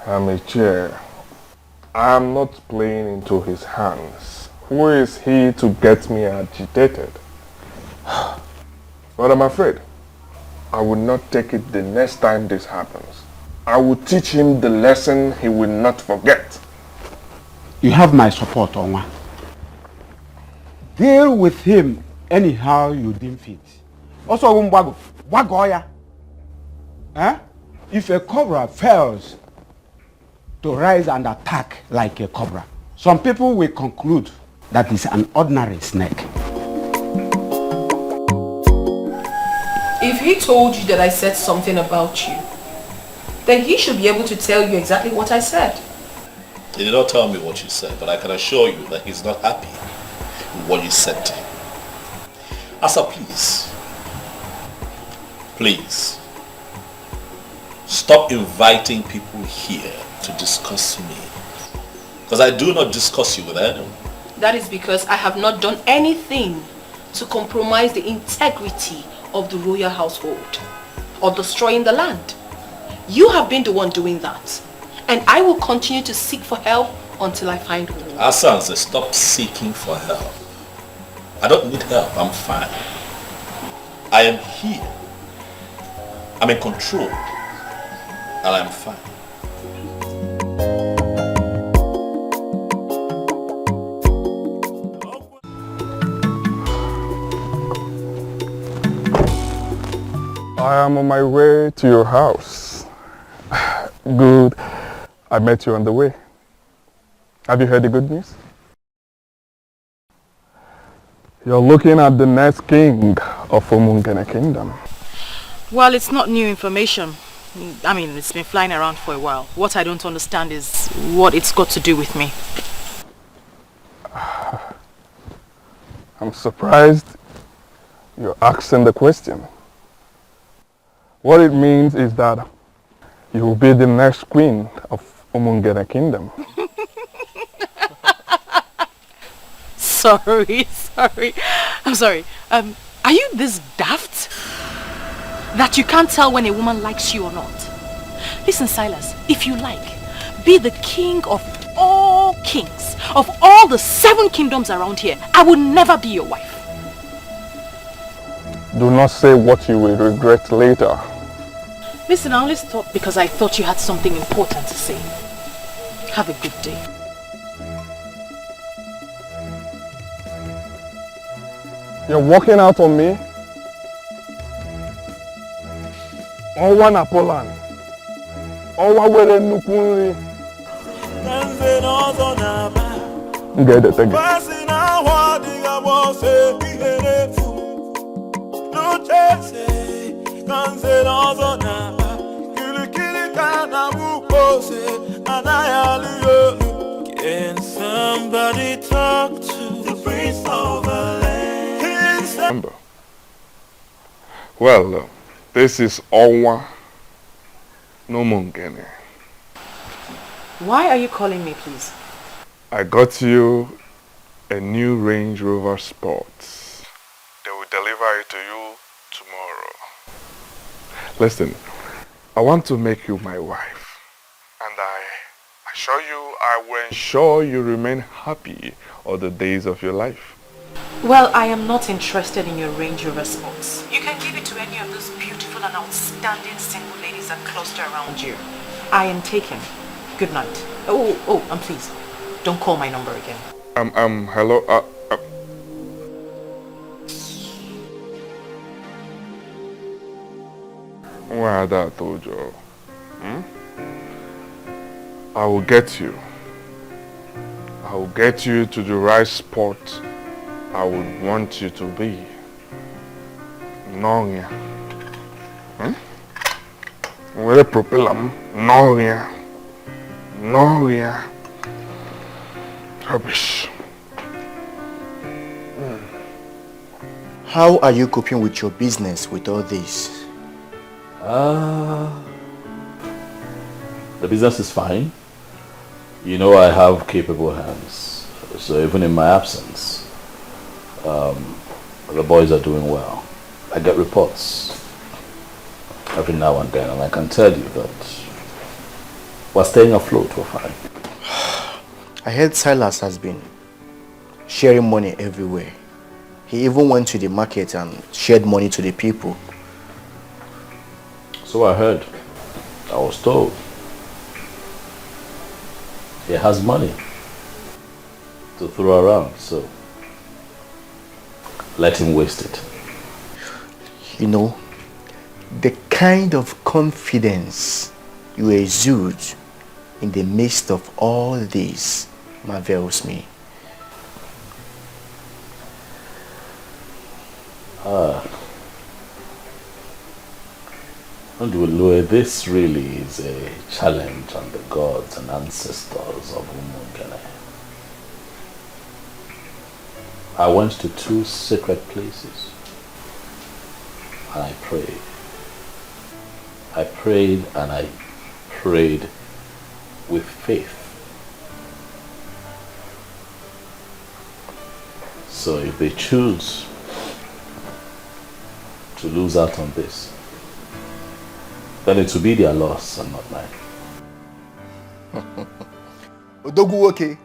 REMMY, I am not playing into his hands. Who is he to get me agitated? But I'm afraid I will not take it the next time this happens. I will teach him the lesson he will not forget. You have my support, Onwa. Deal with him anyhow you deem fit. Also, Wagoya. If a cobra fails to rise and attack like a cobra, some people will conclude that it's an ordinary snake. If he told you that I said something about you, then he should be able to tell you exactly what I said. He did not tell me what you said, but I can assure you that he's not happy with what you said to him. Asa, please, stop inviting people here to discuss me. Because I do not discuss you with anyone. That is because I have not done anything to compromise the integrity of the royal household or destroying the land. You have been the one doing that. And I will continue to seek for help until I find one. Asanze, stop seeking for help. I don't need help, I'm fine. I am here. I'm in control. And I'm fine. I am on my way to your house. Good. I met you on the way. Have you heard the good news? You're looking at the next king of Umungene Kingdom. Well, it's not new information. I mean, it's been flying around for a while. What I don't understand is what it's got to do with me. I'm surprised you're asking the question. What it means is that you will be the next queen of Umungene Kingdom. Sorry. I'm sorry. Are you this daft? That you can't tell when a woman likes you or not. Listen, Silas, if you like, be the king of all kings, of all the 7 kingdoms around here, I will never be your wife. Do not say what you will regret later. Listen, I only stopped because I thought you had something important to say. Have a good day. You're walking out on me? Ọnwa na Poland. Ọnwa were nnukwu nri. Ga-edete gị. Can somebody talk to the prince of the land? Well, this is Ọnwa no Mungene. Why are you calling me, please? I got you a new Range Rover Sport. They will deliver it to you tomorrow. Listen, I want to make you my wife, and I assure you I will ensure you remain happy all the days of your life. Well, I am not interested in your Range Rover Sports. You can give it to any of those beautiful and outstanding single ladies that cluster around you. I am taken. Good night. Oh, and please, don't call my number again. Hello, Why that told you? I will get you. I will get you to the right spot I would want you to be. Noria. Where propeller? Noria. Noria. Rubbish. How are you coping with your business with all this? The business is fine. You know, I have capable hands. So even in my absence, the boys are doing well. I get reports every now and then, and I can tell you that we're staying afloat, we're fine. I heard Silas has been sharing money everywhere. He even went to the market and shared money to the people. So I heard. I was told. He has money to throw around, so let him waste it. You know, the kind of confidence you exude in the midst of all this marvels me. This really is a challenge on the gods and ancestors of Umungene. I went to 2 sacred places and I prayed. I prayed and I prayed with faith. So if they choose to lose out on this, then it will be their loss and not mine. Odogu okay.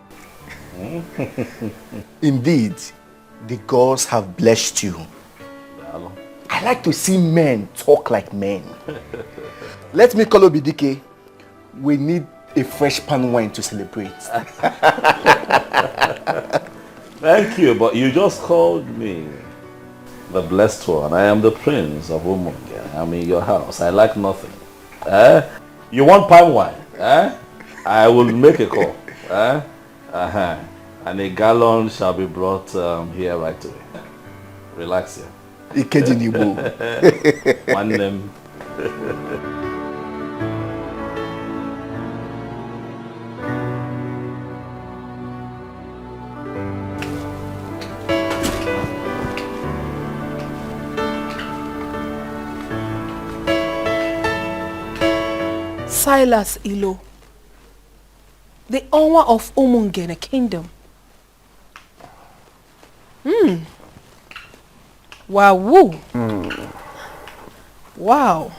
Indeed, the gods have blessed you. I like to see men talk like men. Let me call Obidike. We need a fresh pan wine to celebrate. Thank you, but you just called me the blessed one. I am the prince of Umunge. I'm in your house. I like nothing. You want palm wine? I will make a call. And a gallon shall be brought here right away. Relax here. One name. Silas Ilo, the owner of Umungene Kingdom. Wow. Wow.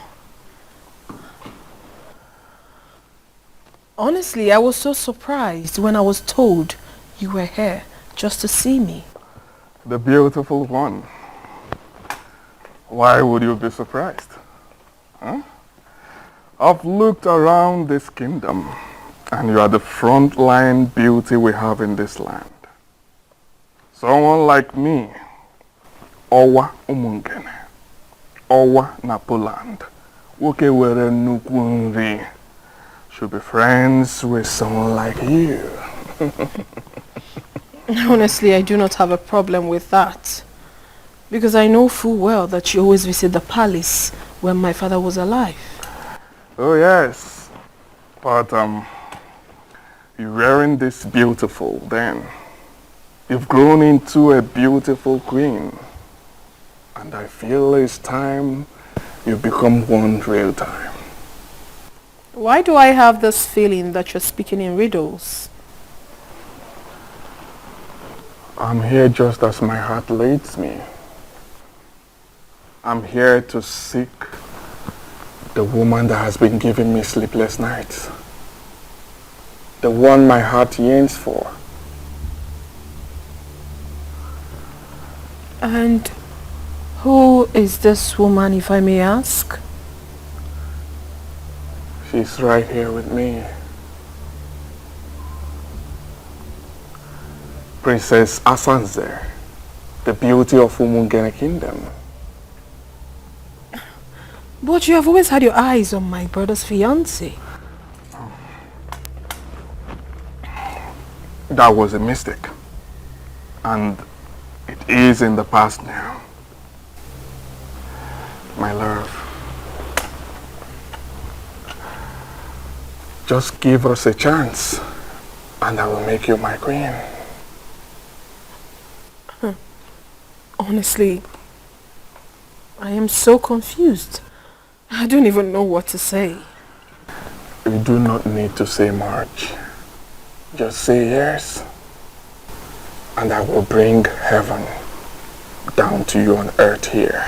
Honestly, I was so surprised when I was told you were here just to see me. The beautiful one. Why would you be surprised? Huh? I've looked around this kingdom, and you are the frontline beauty we have in this land. Someone like me, Owa Umungene, Owa Napoland, Woke were Nukunri, should be friends with someone like you. Honestly, I do not have a problem with that. Because I know full well that you always visit the palace when my father was alive. Oh yes, but you weren't this beautiful then. You've grown into a beautiful queen. And I feel it's time you become one real time. Why do I have this feeling that you're speaking in riddles? I'm here just as my heart leads me. I'm here to seek the woman that has been giving me sleepless nights. The one my heart yearns for. And who is this woman, if I may ask? She's right here with me. Princess Asanze, the beauty of Umungene Kingdom. But you have always had your eyes on my brother's fiancé. That was a mistake. And it is in the past now. My love. Just give us a chance and I will make you my queen. Honestly, I am so confused. I don't even know what to say. You do not need to say much. Just say yes. And I will bring heaven down to you on earth here.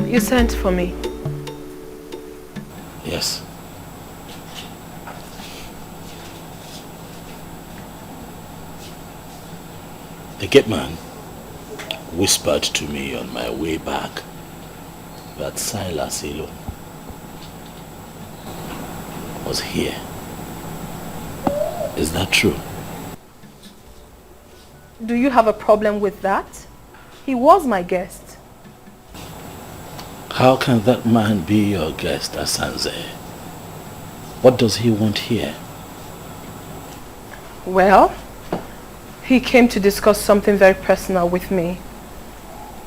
You sent for me. Yes. The gate man whispered to me on my way back that Silas alone was here. Is that true? Do you have a problem with that? He was my guest. How can that man be your guest, Asanze? What does he want here? Well, he came to discuss something very personal with me,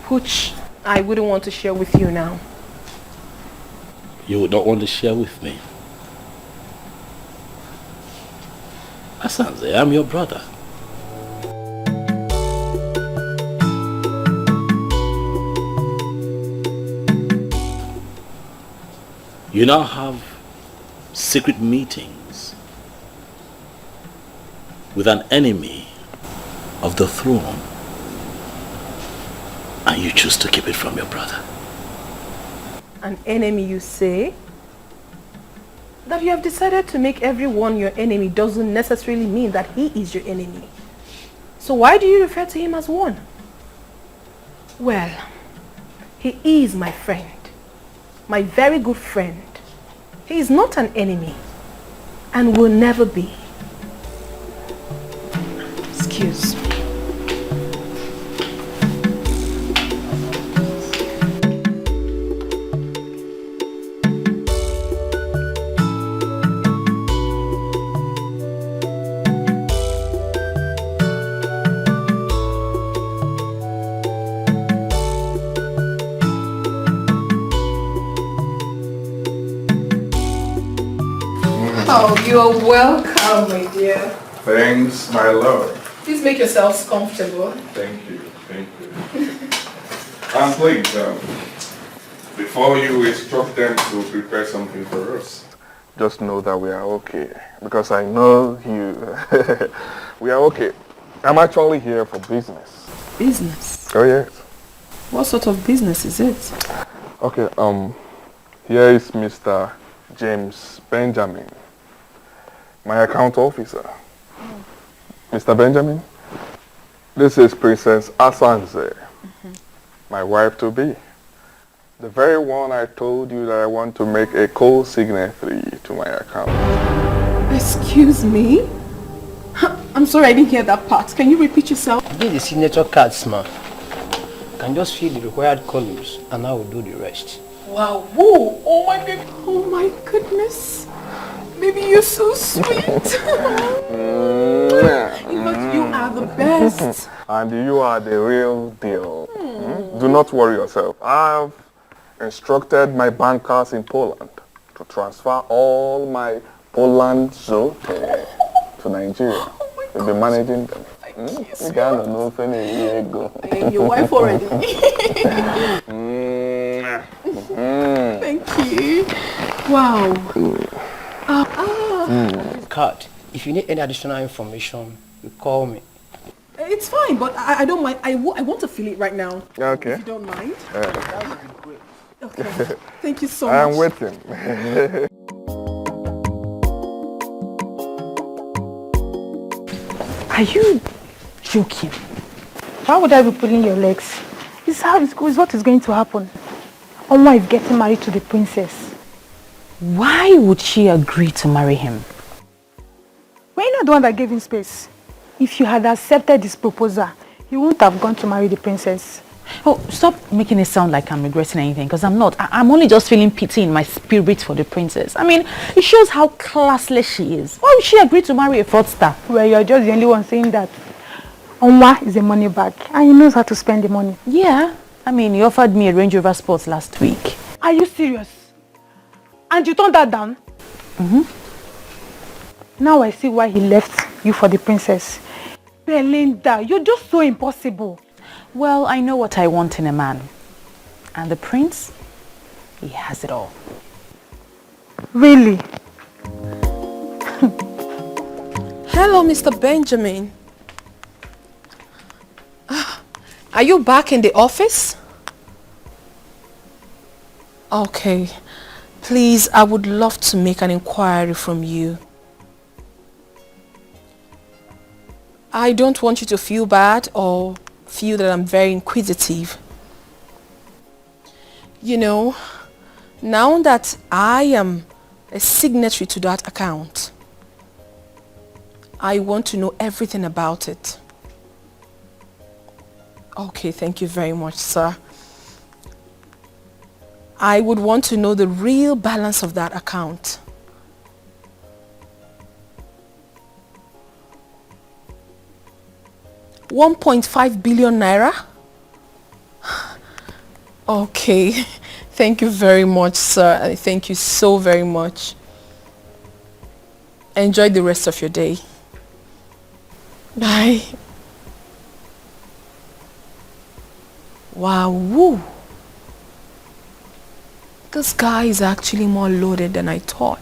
which I wouldn't want to share with you now. You would not want to share with me? Asanze, I'm your brother. You now have secret meetings with an enemy of the throne, and you choose to keep it from your brother. An enemy, you say? That you have decided to make everyone your enemy doesn't necessarily mean that he is your enemy. So why do you refer to him as one? Well, he is my friend. My very good friend. He is not an enemy and will never be. Excuse me. Oh, you're welcome, my dear. Thanks, my lord. Please make yourselves comfortable. Thank you. And please, before you instruct them to prepare something for us, just know that we are okay. Because I know you. We are okay. I'm actually here for business. Business? Oh, yes. What sort of business is it? Okay, here is Mr. James Benjamin, my account officer. Mr. Benjamin, this is Princess Asanze, my wife-to-be. The very one I told you that I want to make a co-signatory to my account. Excuse me? I'm sorry, I didn't hear that part. Can you repeat yourself? Get the signature cards, ma. You can just fill the required columns and I will do the rest. Wow, whoa, oh my baby, oh my goodness. Baby, you're so sweet. But you are the best. And you are the real deal. Do not worry yourself. I have instructed my bankers in Poland to transfer all my Poland zote to Nigeria. We'll be managing them. You can't know I am your wife already. Thank you. Wow. Card. If you need any additional information, you call me. It's fine, but I don't mind. I want to feel it right now. Okay. If you don't mind. That would be great. Okay. Thank you so I'm much. waiting. Are you joking? Why would I be pulling your legs? This is how it's what is going to happen. Onwa is getting married to the princess. Why would she agree to marry him? We're not the one that gave him space. If you had accepted this proposal, he wouldn't have gone to marry the princess. Oh, stop making it sound like I'm regretting anything, because I'm not. I'm only just feeling pity in my spirit for the princess. I mean, it shows how classless she is. Why would she agree to marry a fraudster? Well, you're just the only one saying that. Onwa is a money bag, and he knows how to spend the money. Yeah. I mean, he offered me a Range Rover Sports last week. Are you serious? And you turned that down? Now I see why he left you for the princess. Belinda, you're just so impossible. Well, I know what I want in a man. And the prince, he has it all. Really? Hello, Mr. Benjamin. Are you back in the office? Okay. Please, I would love to make an inquiry from you. I don't want you to feel bad or feel that I'm very inquisitive. You know, now that I am a signatory to that account, I want to know everything about it. Okay, thank you very much, sir. I would want to know the real balance of that account. $1.5 billion naira? Okay, thank you very much, sir. Thank you so very much. Enjoy the rest of your day. Bye. Wow, woo. This guy is actually more loaded than I thought.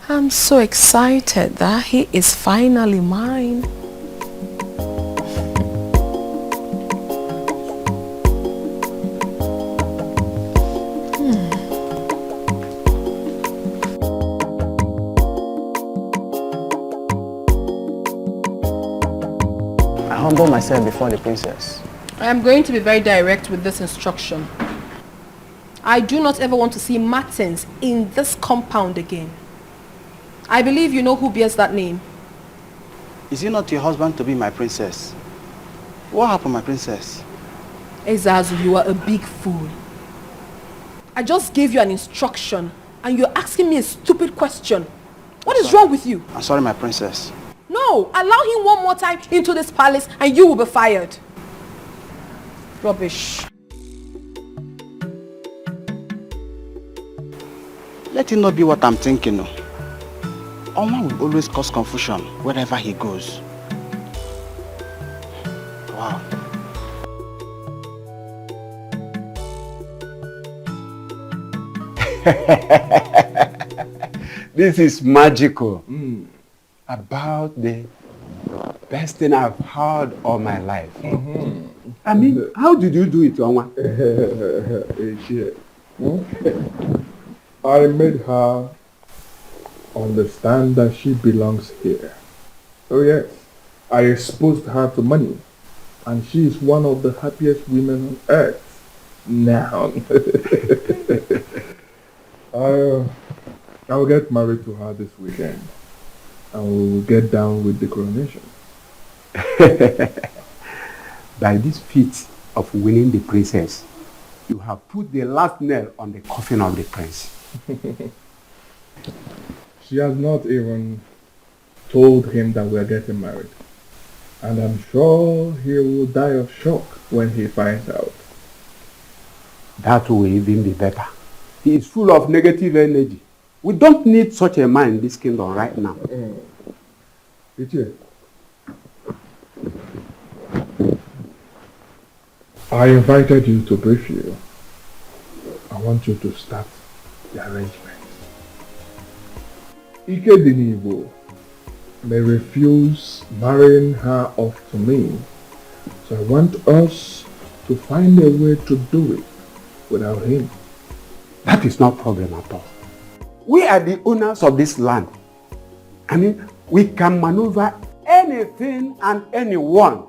I'm so excited that he is finally mine. I humble myself before the princess. I am going to be very direct with this instruction. I do not ever want to see Martins in this compound again. I believe you know who bears that name. Is it not your husband to be my princess? What happened, my princess? Ezazu, you are a big fool. I just gave you an instruction and you're asking me a stupid question. What is wrong with you? I'm sorry, my princess. No, allow him one more time into this palace and you will be fired. Rubbish. Let it not be what I'm thinking of. Onwa will always cause confusion wherever he goes. Wow. This is magical. About the best thing I've heard all my life. I mean, how did you do it, Onwa? I made her understand that she belongs here. Oh yes, I exposed her to money, and she is one of the happiest women on earth now. I will get married to her this weekend, and we will get down with the coronation. By this feat of winning the princess, you have put the last nail on the coffin of the prince. She has not even told him that we are getting married. And I'm sure he will die of shock when he finds out. That will even be better. He is full of negative energy. We don't need such a man in this kingdom right now. I invited you to brief you. I want you to start the arrangement. Ike Dinibo may refuse marrying her off to me, so I want us to find a way to do it without him. That is not a problem at all. We are the owners of this land. I mean, we can maneuver anything and anyone.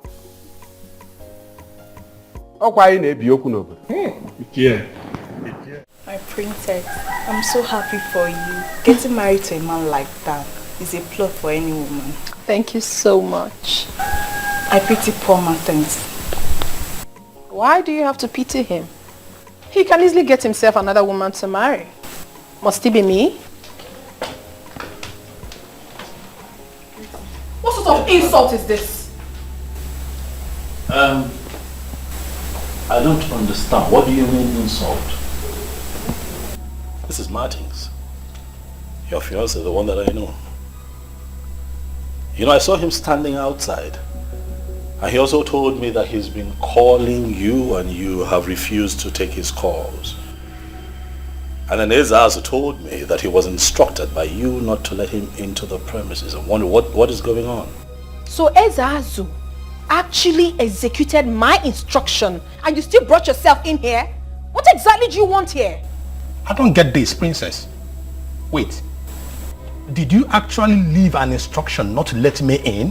My princess, I'm so happy for you. Getting married to a man like that is a plot for any woman. Thank you so much. I pity poor Martins. Why do you have to pity him? He can easily get himself another woman to marry. Must it be me? What sort of insult is this? I don't understand. What do you mean insult? This is Martins. Your fiancé, the one that I know. You know, I saw him standing outside. And he also told me that he's been calling you and you have refused to take his calls. And then Ezazu told me that he was instructed by you not to let him into the premises. I wonder what is going on. So Ezazu actually executed my instruction and you still brought yourself in here? What exactly do you want here? I don't get this, princess. Wait. Did you actually leave an instruction not to let me in?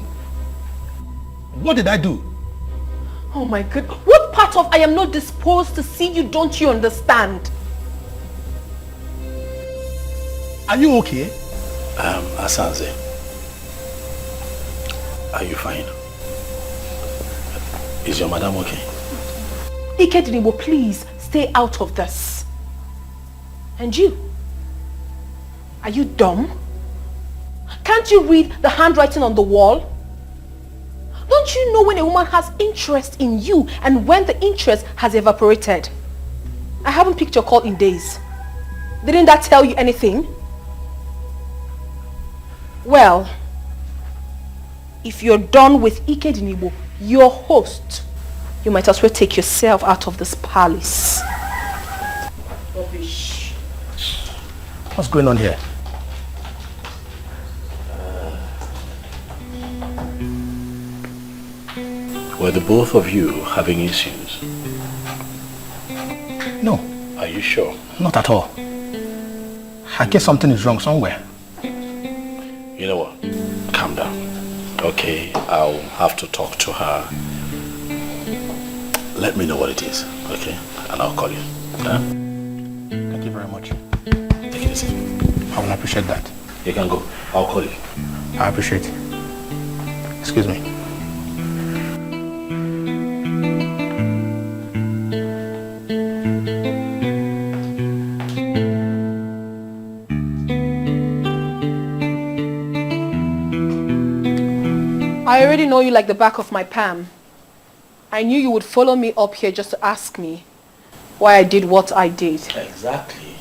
What did I do? Oh my God. What part of I am not disposed to see you don't you understand? Are you okay? Asanze. Are you fine? Is your madam okay? Ikedinibo, please stay out of this. And you? Are you dumb? Can't you read the handwriting on the wall? Don't you know when a woman has interest in you and when the interest has evaporated? I haven't picked your call in days. Didn't that tell you anything? Well, if you're done with Ikedinibo, your host, you might as well take yourself out of this palace. Rubbish. What's going on here? Were the both of you having issues? No. Are you sure? Not at all. I guess something is wrong somewhere. You know what? Calm down. Okay, I'll have to talk to her. Let me know what it is, okay? And I'll call you. Huh? Thank you very much. Take it easy. I will appreciate that. You can go. I'll call you. I appreciate it. Excuse me. I already know you like the back of my palm. I knew you would follow me up here just to ask me why I did what I did. Exactly.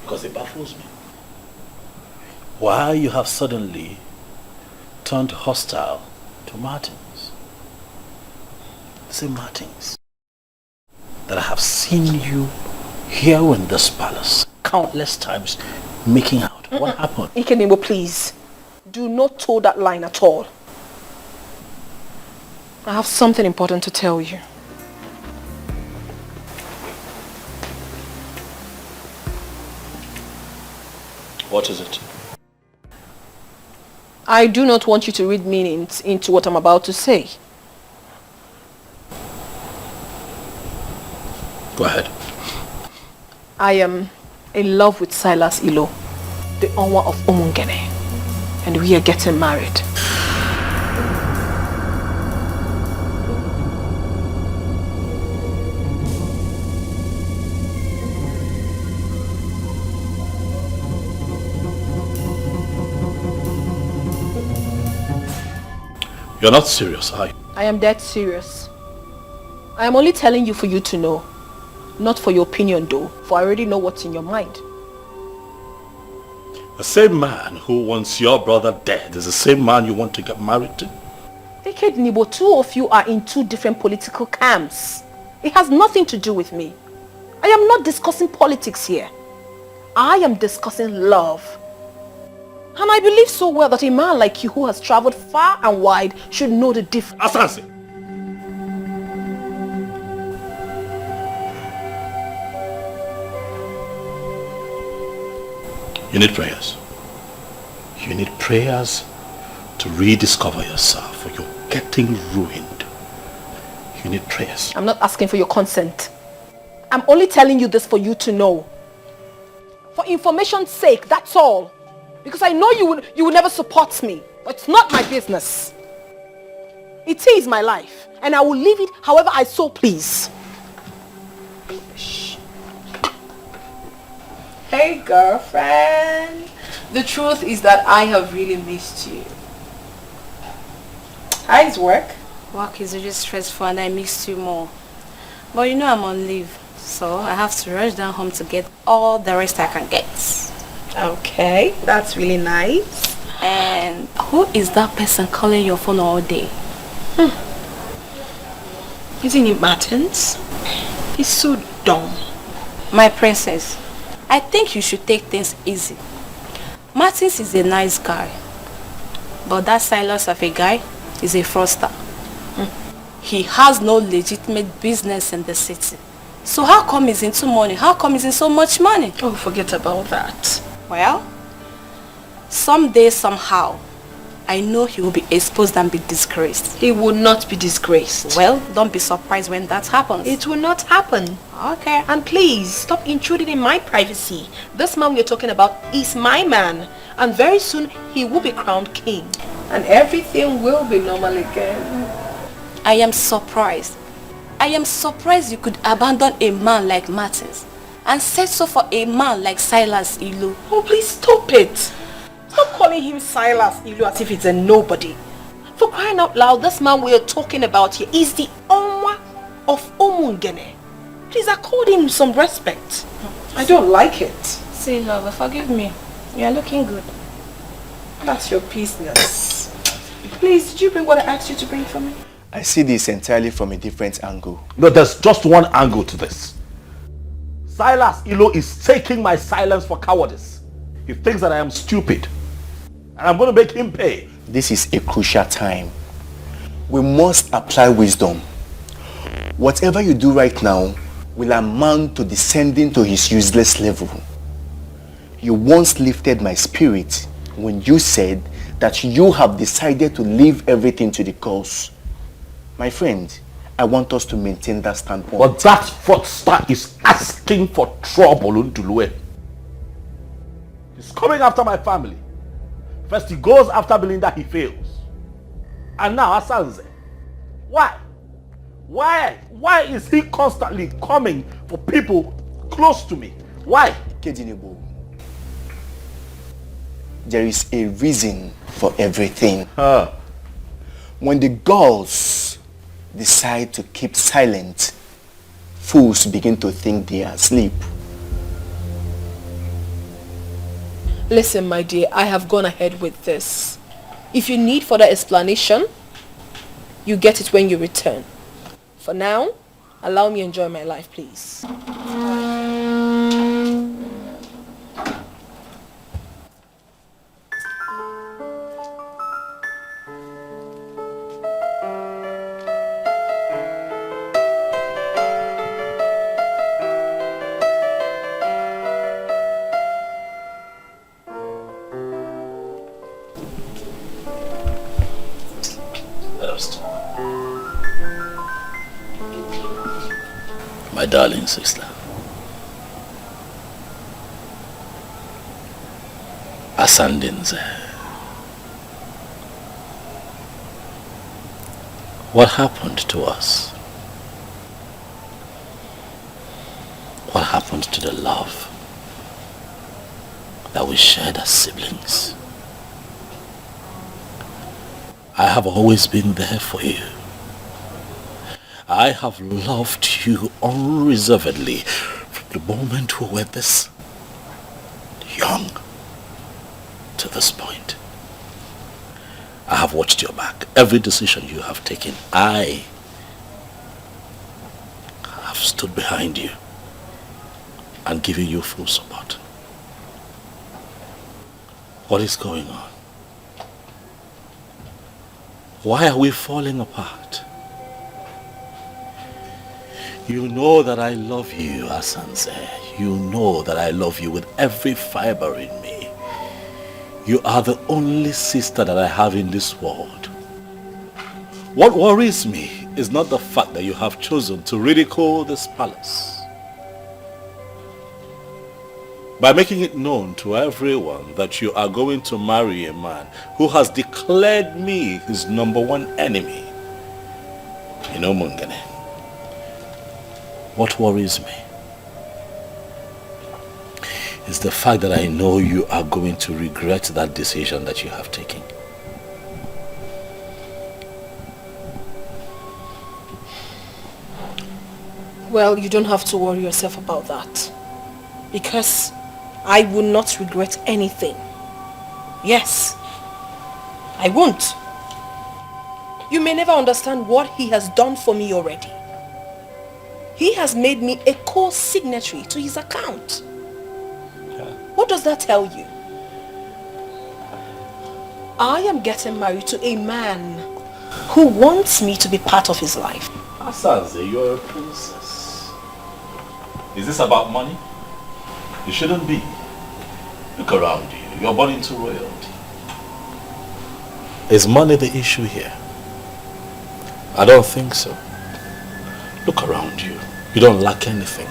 Because it baffles me. why you have suddenly turned hostile to Martins. The same Martins that I have seen you here in this palace countless times making out. What happened? Ikenebo, please. Do not toe that line at all. I have something important to tell you. What is it? I do not want you to read meanings into what I'm about to say. Go ahead. I am in love with Silas Ilo, the Onwa of Umungene, and we are getting married. You're not serious, are you? I am dead serious. I am only telling you for you to know. Not for your opinion though, for I already know what's in your mind. The same man who wants your brother dead is the same man you want to get married to? Wicked Nibo, two of you are in two different political camps. It has nothing to do with me. I am not discussing politics here. I am discussing love. And I believe so well that a man like you who has traveled far and wide should know the difference. Asansi! You need prayers. You need prayers to rediscover yourself, or you're getting ruined. You need prayers. I'm not asking for your consent. I'm only telling you this for you to know. For information's sake, that's all. Because I know you will never support me. But it's not my business. It is my life. And I will live it however I so please. Hey girlfriend. The truth is that I have really missed you. How's work? Work is really stressful and I missed you more. But you know I'm on leave. So I have to rush down home to get all the rest I can get. Okay, that's really nice. And who is that person calling your phone all day? Isn't it Martins? He's so dumb. My princess, I think you should take things easy. Martins is a nice guy. But that Silas of a guy is a fraudster. He has no legitimate business in the city. So how come he's into money? How come he's in so much money? Oh, forget about that. Well, someday, somehow, I know he will be exposed and be disgraced. He will not be disgraced. Well, don't be surprised when that happens. It will not happen. Okay. And please, stop intruding in my privacy. This man we're talking about is my man. And very soon, he will be crowned king. And everything will be normal again. I am surprised. I am surprised you could abandon a man like Martins and settle for a man like Silas Ilu. Oh, please stop it. Stop calling him Silas Ilu as if it's a nobody. For crying out loud, this man we are talking about here is the Onwa of Umungene. Please accord him some respect. I don't like it. See, lover, forgive me. You are looking good. That's your business. Please, did you bring what I asked you to bring for me? I see this entirely from a different angle. No, there's just one angle to this. Silas Ilo is taking my silence for cowardice. He thinks that I am stupid. And I'm going to make him pay. This is a crucial time. We must apply wisdom. Whatever you do right now will amount to descending to his useless level. You once lifted my spirit when you said that you have decided to leave everything to the cause. My friend, I want us to maintain that standpoint. But that fraudster is asking for trouble, Undulue. He's coming after my family. First he goes after Belinda, he fails. And now Asanze. Why? Why is he constantly coming for people close to me? Why? Kedinebo, there is a reason for everything. When the gods decide to keep silent, fools begin to think they are asleep. Listen, my dear, I have gone ahead with this. If you need further explanation, you get it when you return. For now, allow me to enjoy my life, please. My darling sister. Asandinze. What happened to us? What happened to the love that we shared as siblings? I have always been there for you. I have loved you unreservedly from the moment we were this young to this point. I have watched your back. Every decision you have taken, I have stood behind you and given you full support. What is going on? Why are we falling apart? You know that I love you, Asanze. You know that I love you with every fiber in me. You are the only sister that I have in this world. What worries me is not the fact that you have chosen to ridicule this palace. By making it known to everyone that you are going to marry a man who has declared me his #1 enemy. You know, Mungane. What worries me is the fact that I know you are going to regret that decision that you have taken. Well, you don't have to worry yourself about that. Because I will not regret anything. Yes, I won't. You may never understand what he has done for me already. He has made me a co-signatory to his account. What does that tell you? I am getting married to a man who wants me to be part of his life. Asanze, you're a princess. Is this about money? It shouldn't be. Look around you. You're born into royalty. Is money the issue here? I don't think so. Look around you. You don't lack anything.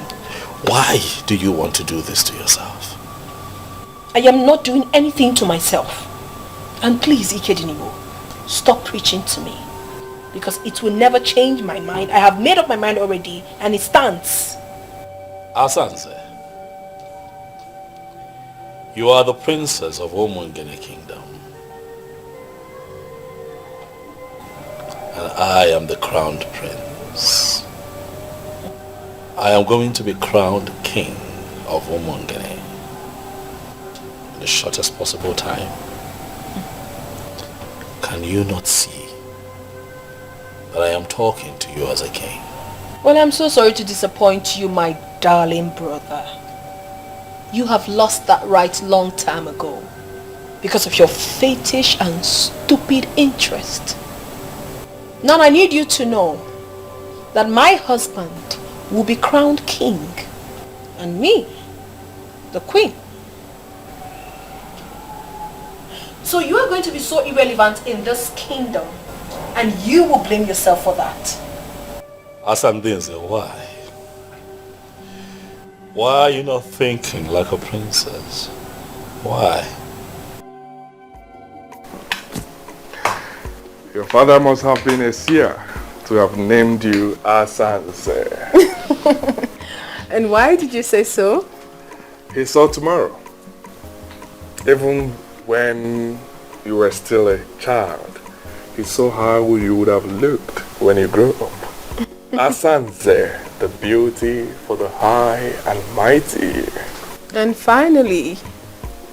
Why do you want to do this to yourself? I am not doing anything to myself. And please, Ikedinimo, stop preaching to me. Because it will never change my mind. I have made up my mind already and it stands. Asanze, you are the princess of Omungene Kingdom. And I am the crowned prince. I am going to be crowned king of Omungene in the shortest possible time. Can you not see that I am talking to you as a king? Well, I'm so sorry to disappoint you, my darling brother. You have lost that right long time ago because of your fetish and stupid interest. Now I need you to know that my husband will be crowned king and me, the queen. So you are going to be so irrelevant in this kingdom and you will blame yourself for that. Asandinze, why? Why are you not thinking like a princess? Why? Your father must have been a seer to have named you Asanze. And why did you say so? He saw tomorrow. Even when you were still a child, he saw how you would have looked when you grew up. Asanze, the beauty for the high and mighty. And finally,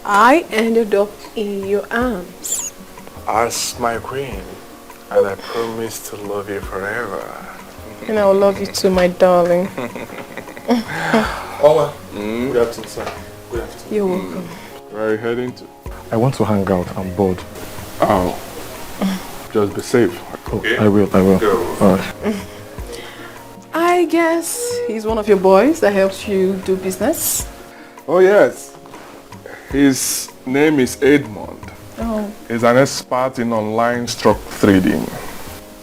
I ended up in your arms. As my queen, and I promise to love you forever. And I will love you too, my darling. Ola, good afternoon, sir. Good afternoon. You're welcome. Where are you heading to? I want to hang out. I'm bored. Oh. Just be safe. Okay? I will. Go. All right. I guess he's one of your boys that helps you do business. Oh, yes. His name is Edmond. Oh. He's an expert in online stock trading.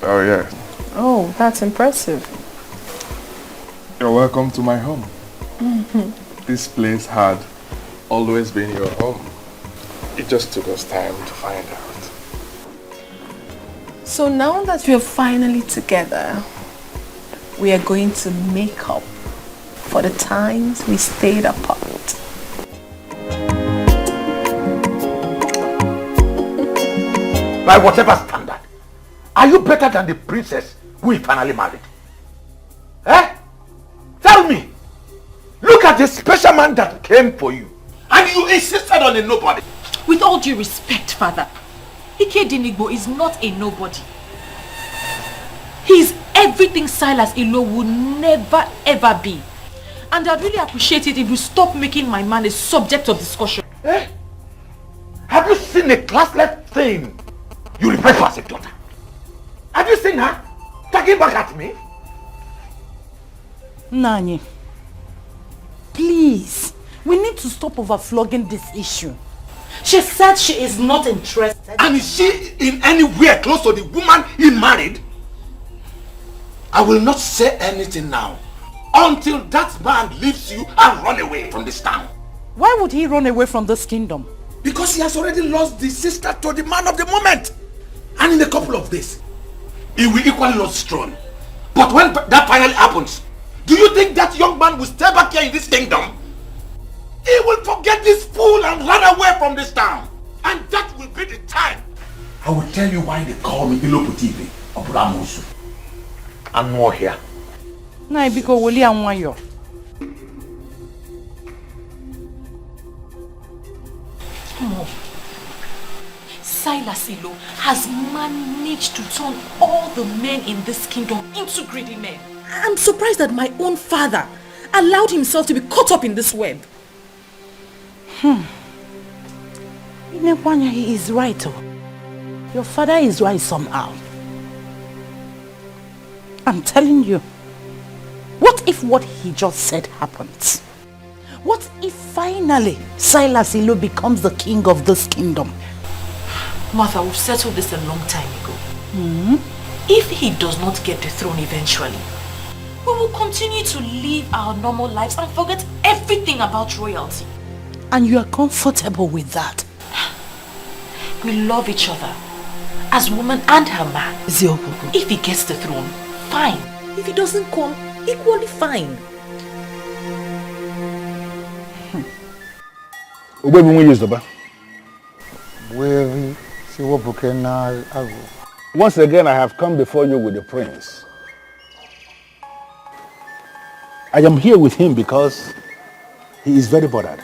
Oh, yes. Oh, that's impressive. You're welcome to my home. This place had always been your home. It just took us time to find out. So now that we're finally together, we are going to make up for the times we stayed apart. By whatever standard, are you better than the princess who he finally married? Eh? Tell me. Look at the special man that came for you. And you insisted on a nobody. With all due respect, father, Ike Dinigbo is not a nobody. He's everything Silas Ilo would never ever be. And I'd really appreciate it if you stop making my man a subject of discussion. Eh? Have you seen a classless thing you refer to as a daughter? Have you seen her talking back at me? Nani, please, we need to stop overflogging this issue. She said she is not interested. And is she in anywhere close to the woman he married? I will not say anything now until that man leaves you and run away from this town. Why would he run away from this kingdom? Because he has already lost the sister to the man of the moment. And in a couple of days, he will equally lose his throne. But when that finally happens, do you think that young man will stay back here in this kingdom? He will forget this fool and run away from this town. And that will be the time I will tell you why they call me Iloputivi of Ramusu. And more here. Naibiko Woli Anwayo. Silas Ilo has managed to turn all the men in this kingdom into greedy men. I'm surprised that my own father allowed himself to be caught up in this web. Inekwanya, he is right. Your father is right somehow. I'm telling you. What if what he just said happens? What if finally Silas Ilo becomes the king of this kingdom? Martha, we've settled this a long time ago. If he does not get the throne eventually, we will continue to live our normal lives and forget everything about royalty. And you are comfortable with that? We love each other as woman and her man. If he gets the throne, fine. If he doesn't come, equally fine. Once again, I have come before you with the prince. I am here with him because he is very bothered.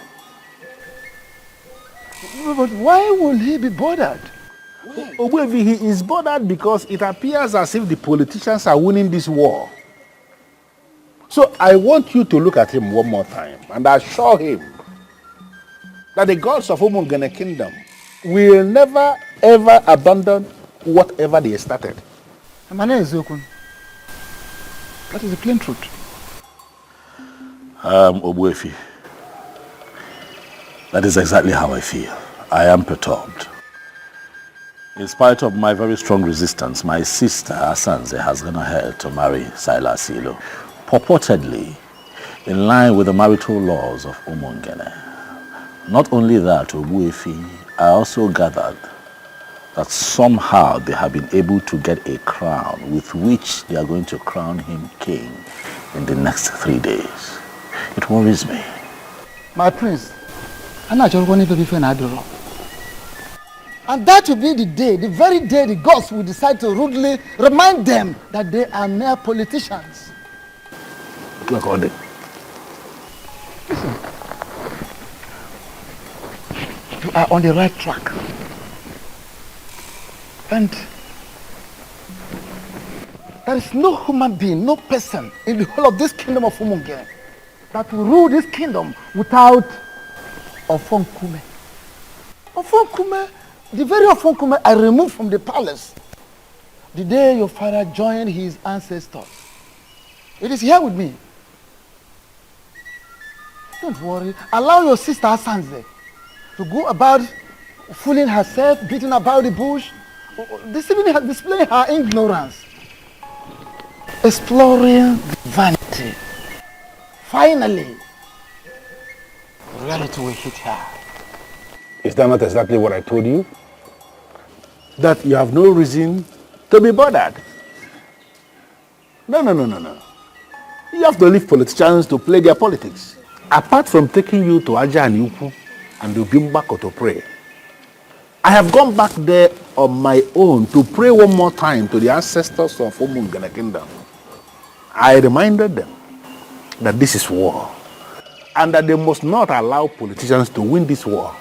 But why will he be bothered? Obuevi, he is bothered because it appears as if the politicians are winning this war. So I want you to look at him one more time and assure him that the gods of Umungene Kingdom will never ever abandon whatever they started. That is the plain truth. Obuefi, that is exactly how I feel. I am perturbed. In spite of my very strong resistance, my sister Asanze has gone ahead to marry Silas Ilo, purportedly in line with the marital laws of Umungene. Not only that, Obuefi, I also gathered that somehow they have been able to get a crown with which they are going to crown him king in the next 3 days. It worries me. My prince, I'm not sure when to be Adoro. And that will be the day, the very day the gods will decide to rudely remind them that they are mere politicians. Look on it. Listen. we are on the right track. And there is no human being, no person in the whole of this kingdom of Umungene that will rule this kingdom without Ofonkume. Ofonkume, the very Ofonkume I removed from the palace the day your father joined his ancestors. It is here with me. Don't worry. Allow your sister Asanze to go about fooling herself, beating about the bush, displaying her ignorance, exploring vanity. Finally, reality will hit her. Is that not exactly what I told you? That you have no reason to be bothered. No. You have to leave politicians to play their politics. Apart from taking you to Aja and Yuku and Ubimbako to pray, I have gone back there on my own to pray one more time to the ancestors of Umungana Kingdom. I reminded them that this is war and that they must not allow politicians to win this war.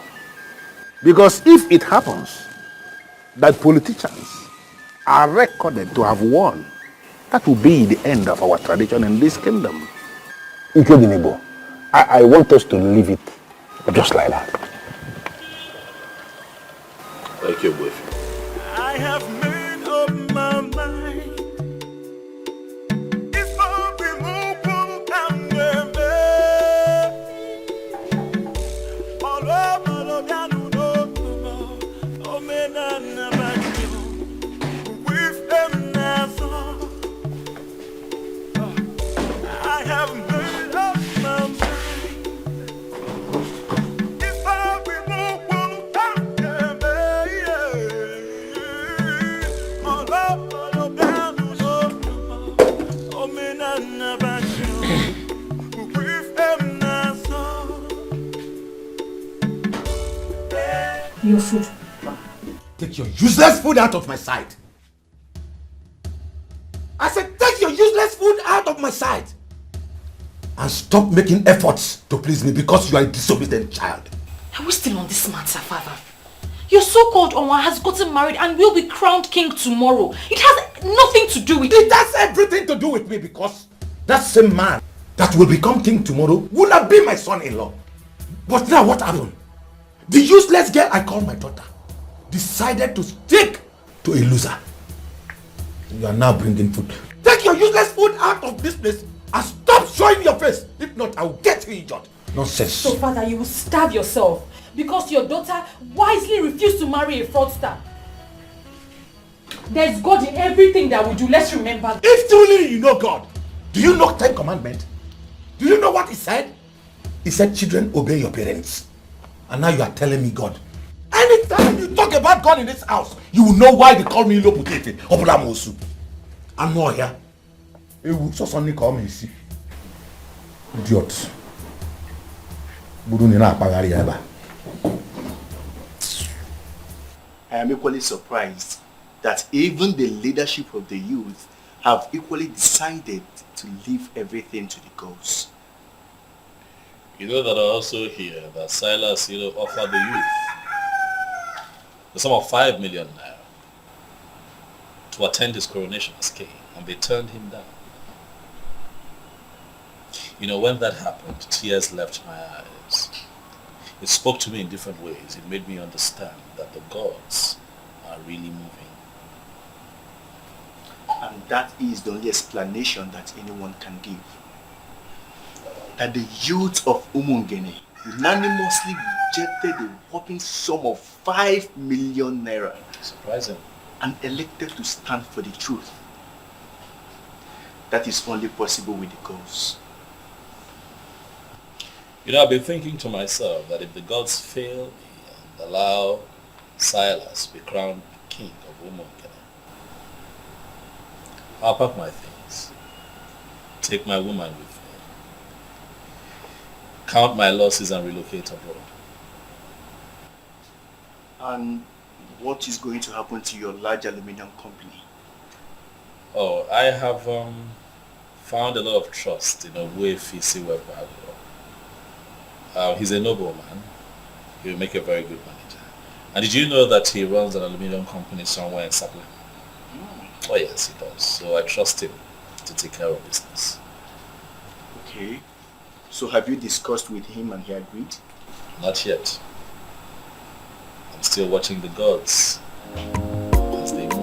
Because if it happens that politicians are recorded to have won, that will be the end of our tradition in this kingdom. Ikeginebo, I want us to leave it just like that. Thank you, boyfriend. I have made up my mind. It's all been open and I have made up my mind. It's all been open Your food. Take your useless food out of my sight. I said, take your useless food out of my sight. And stop making efforts to please me because you are a disobedient child. Are we still on this matter, father? Your so-called Onwa has gotten married and will be crowned king tomorrow. It has nothing to do with it. It has everything to do with me because that same man that will become king tomorrow will not be my son-in-law. But now what happened? The useless girl I call my daughter decided to stick to a loser. You are now bringing food. Take your useless food out of this place and stop showing your face. If not, I will get you injured. Nonsense. So father, you will starve yourself because your daughter wisely refused to marry a fraudster. There's God in everything that we do. Let's remember. If truly you know God, do you know 10 commandments? Do you know what he said? He said, children, obey your parents. And now you are telling me God. Anytime you talk about God in this house, you will know why they call me Loputete or Bramosu. I'm not here. It will so suddenly call me, see. Idiot. I am equally surprised that even the leadership of the youth have equally decided to leave everything to the gods. You know that I also hear that Silas, offered the youth the sum of 5 million naira to attend his coronation as king, and they turned him down. When that happened, tears left my eyes. It spoke to me in different ways. It made me understand that the gods are really moving. And that is the only explanation that anyone can give. That the youth of Umungene unanimously rejected the whopping sum of 5 million naira. Surprising. And elected to stand for the truth. That is only possible with the gods. I've been thinking to myself that if the gods fail me and allow Silas to be crowned king of Umungene, I'll pack my things, take my woman with me, count my losses and relocate abroad. And what is going to happen to your large aluminium company? Oh, I have found a lot of trust in a way Fisi Webado. He's a nobleman. He'll make a very good manager. And did you know that he runs an aluminium company somewhere in Sibling? Oh yes, he does. So I trust him to take care of business. Okay. So have you discussed with him and he agreed? Not yet. I'm still watching the gods as they move.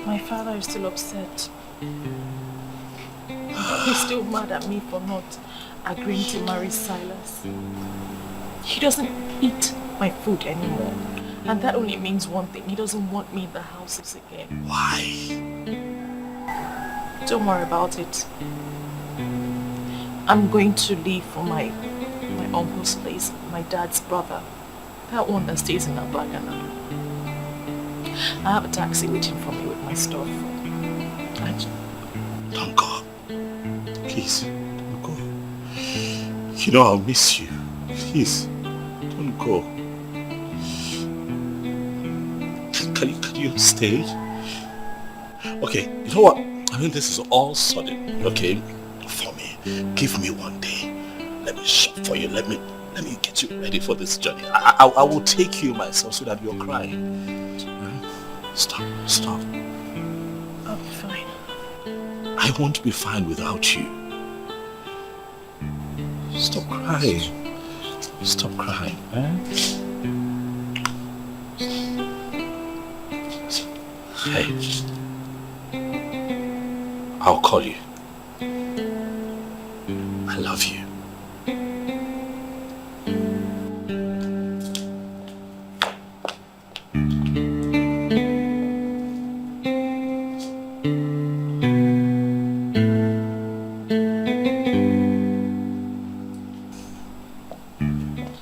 My father is still upset. He's still mad at me for not agreeing to marry Silas. He doesn't eat my food anymore. And that only means one thing. He doesn't want me in the houses again. Why? Don't worry about it. I'm going to leave for my uncle's place, my dad's brother. That one that stays in Abagana. I have a taxi waiting for me with my stuff. Don't go. Please, don't go. You know I'll miss you. Please, don't go. Can you stay? Okay, you know what? I mean, this is all sudden, okay? For me. Give me one day. Let me shop for you. Let me get you ready for this journey. I will take you myself so that you're crying. Stop. I'll be fine. I won't be fine without you. Stop crying. Stop crying, Hey. I'll call you. I love you.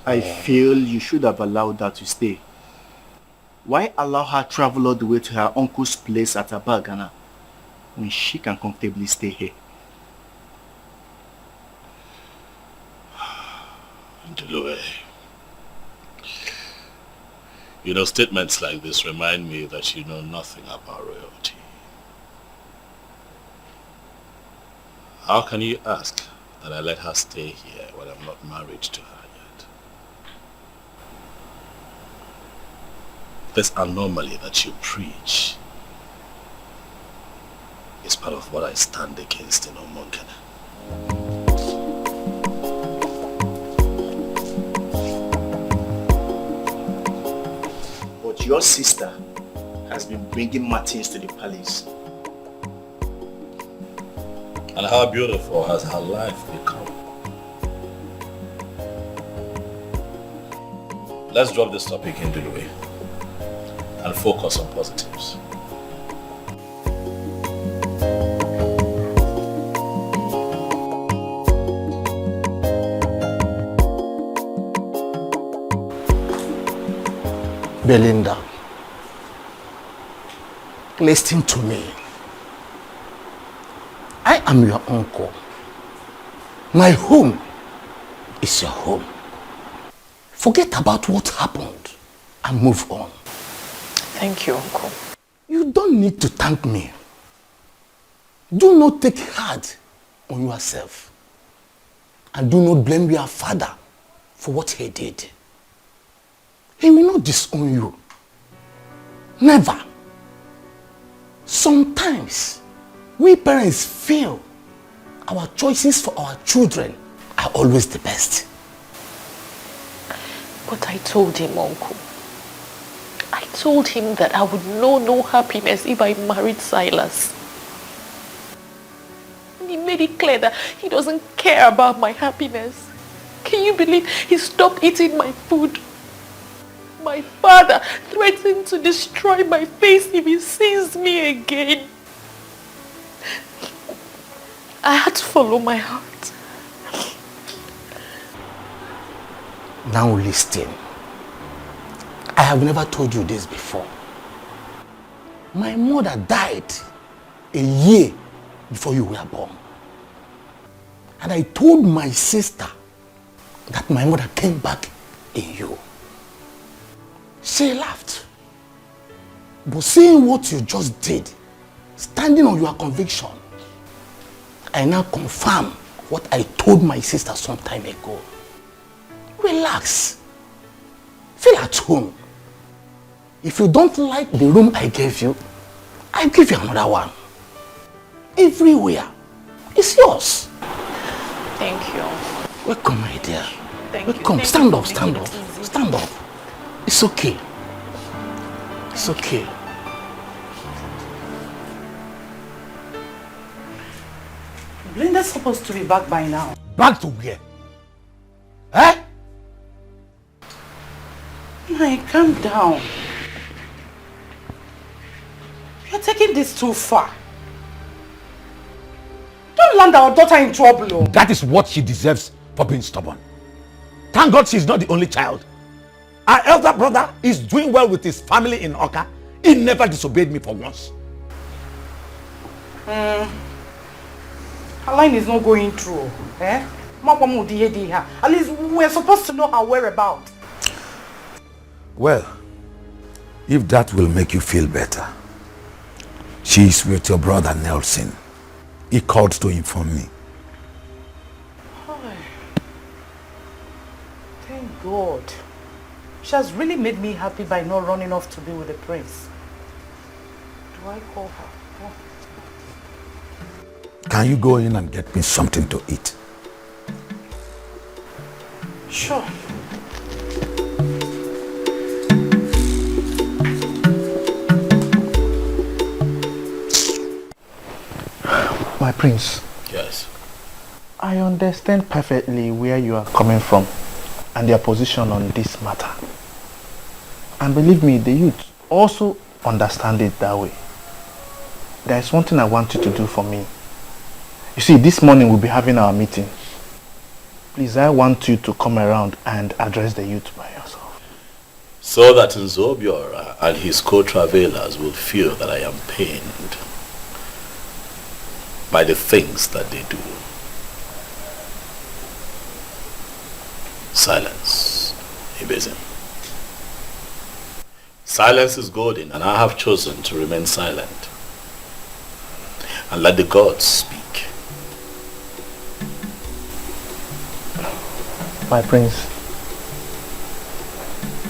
I feel you should have allowed her to stay. Why allow her travel all the way to her uncle's place at Abagana when she can comfortably stay here? Ndulue. You know, statements like this remind me that you know nothing about royalty. How can you ask that I let her stay here when I'm not married to her yet? This anomaly that you preach is part of what I stand against in Omongana. But your sister has been bringing Martins to the palace. And how beautiful has her life become? Let's drop this topic in Ndulue and focus on positives. Belinda, listen to me. I am your uncle. My home is your home. Forget about what happened and move on. Thank you, Uncle. You don't need to thank me. Do not take hard on yourself. And do not blame your father for what he did. He will not disown you. Never. Sometimes, we parents feel our choices for our children are always the best. But I told him, Uncle. I told him that I would know no happiness if I married Silas. And he made it clear that he doesn't care about my happiness. Can you believe he stopped eating my food? My father threatened to destroy my face if he sees me again. I had to follow my heart. Now listen. I have never told you this before. My mother died a year before you were born. And I told my sister that my mother came back in you. She laughed. But seeing what you just did, standing on your conviction, I now confirm what I told my sister some time ago. Relax. Feel at home. If you don't like the room I gave you, I'll give you another one. Everywhere. It's yours. Thank you. Welcome, my dear. Thank you. Welcome. Stand up, stand up. Stand up. It's okay. It's okay. Blinda's supposed to be back by now. Back to where? Eh? Hey, calm down. You're taking this too far. Don't land our daughter in trouble. Oh. That is what she deserves for being stubborn. Thank God she's not the only child. Our elder brother is doing well with his family in Oka. He never disobeyed me for once. Her line is not going through. Eh? At least we're supposed to know her whereabouts. Well, if that will make you feel better, she is with your brother Nelson. He called to inform me. Thank God. She has really made me happy by not running off to be with the prince. Do I call her? Oh. Can you go in and get me something to eat? Sure. My prince. Yes. I understand perfectly where you are coming from and their position on this matter. And believe me, the youth also understand it that way. There is one thing I want you to do for me. You see, this morning we'll be having our meeting. Please, I want you to come around and address the youth by yourself. So that Nzobiora and his co-travelers will feel that I am pained by the things that they do. Silence, Ibezim. Silence is golden, and I have chosen to remain silent and let the gods speak. My prince,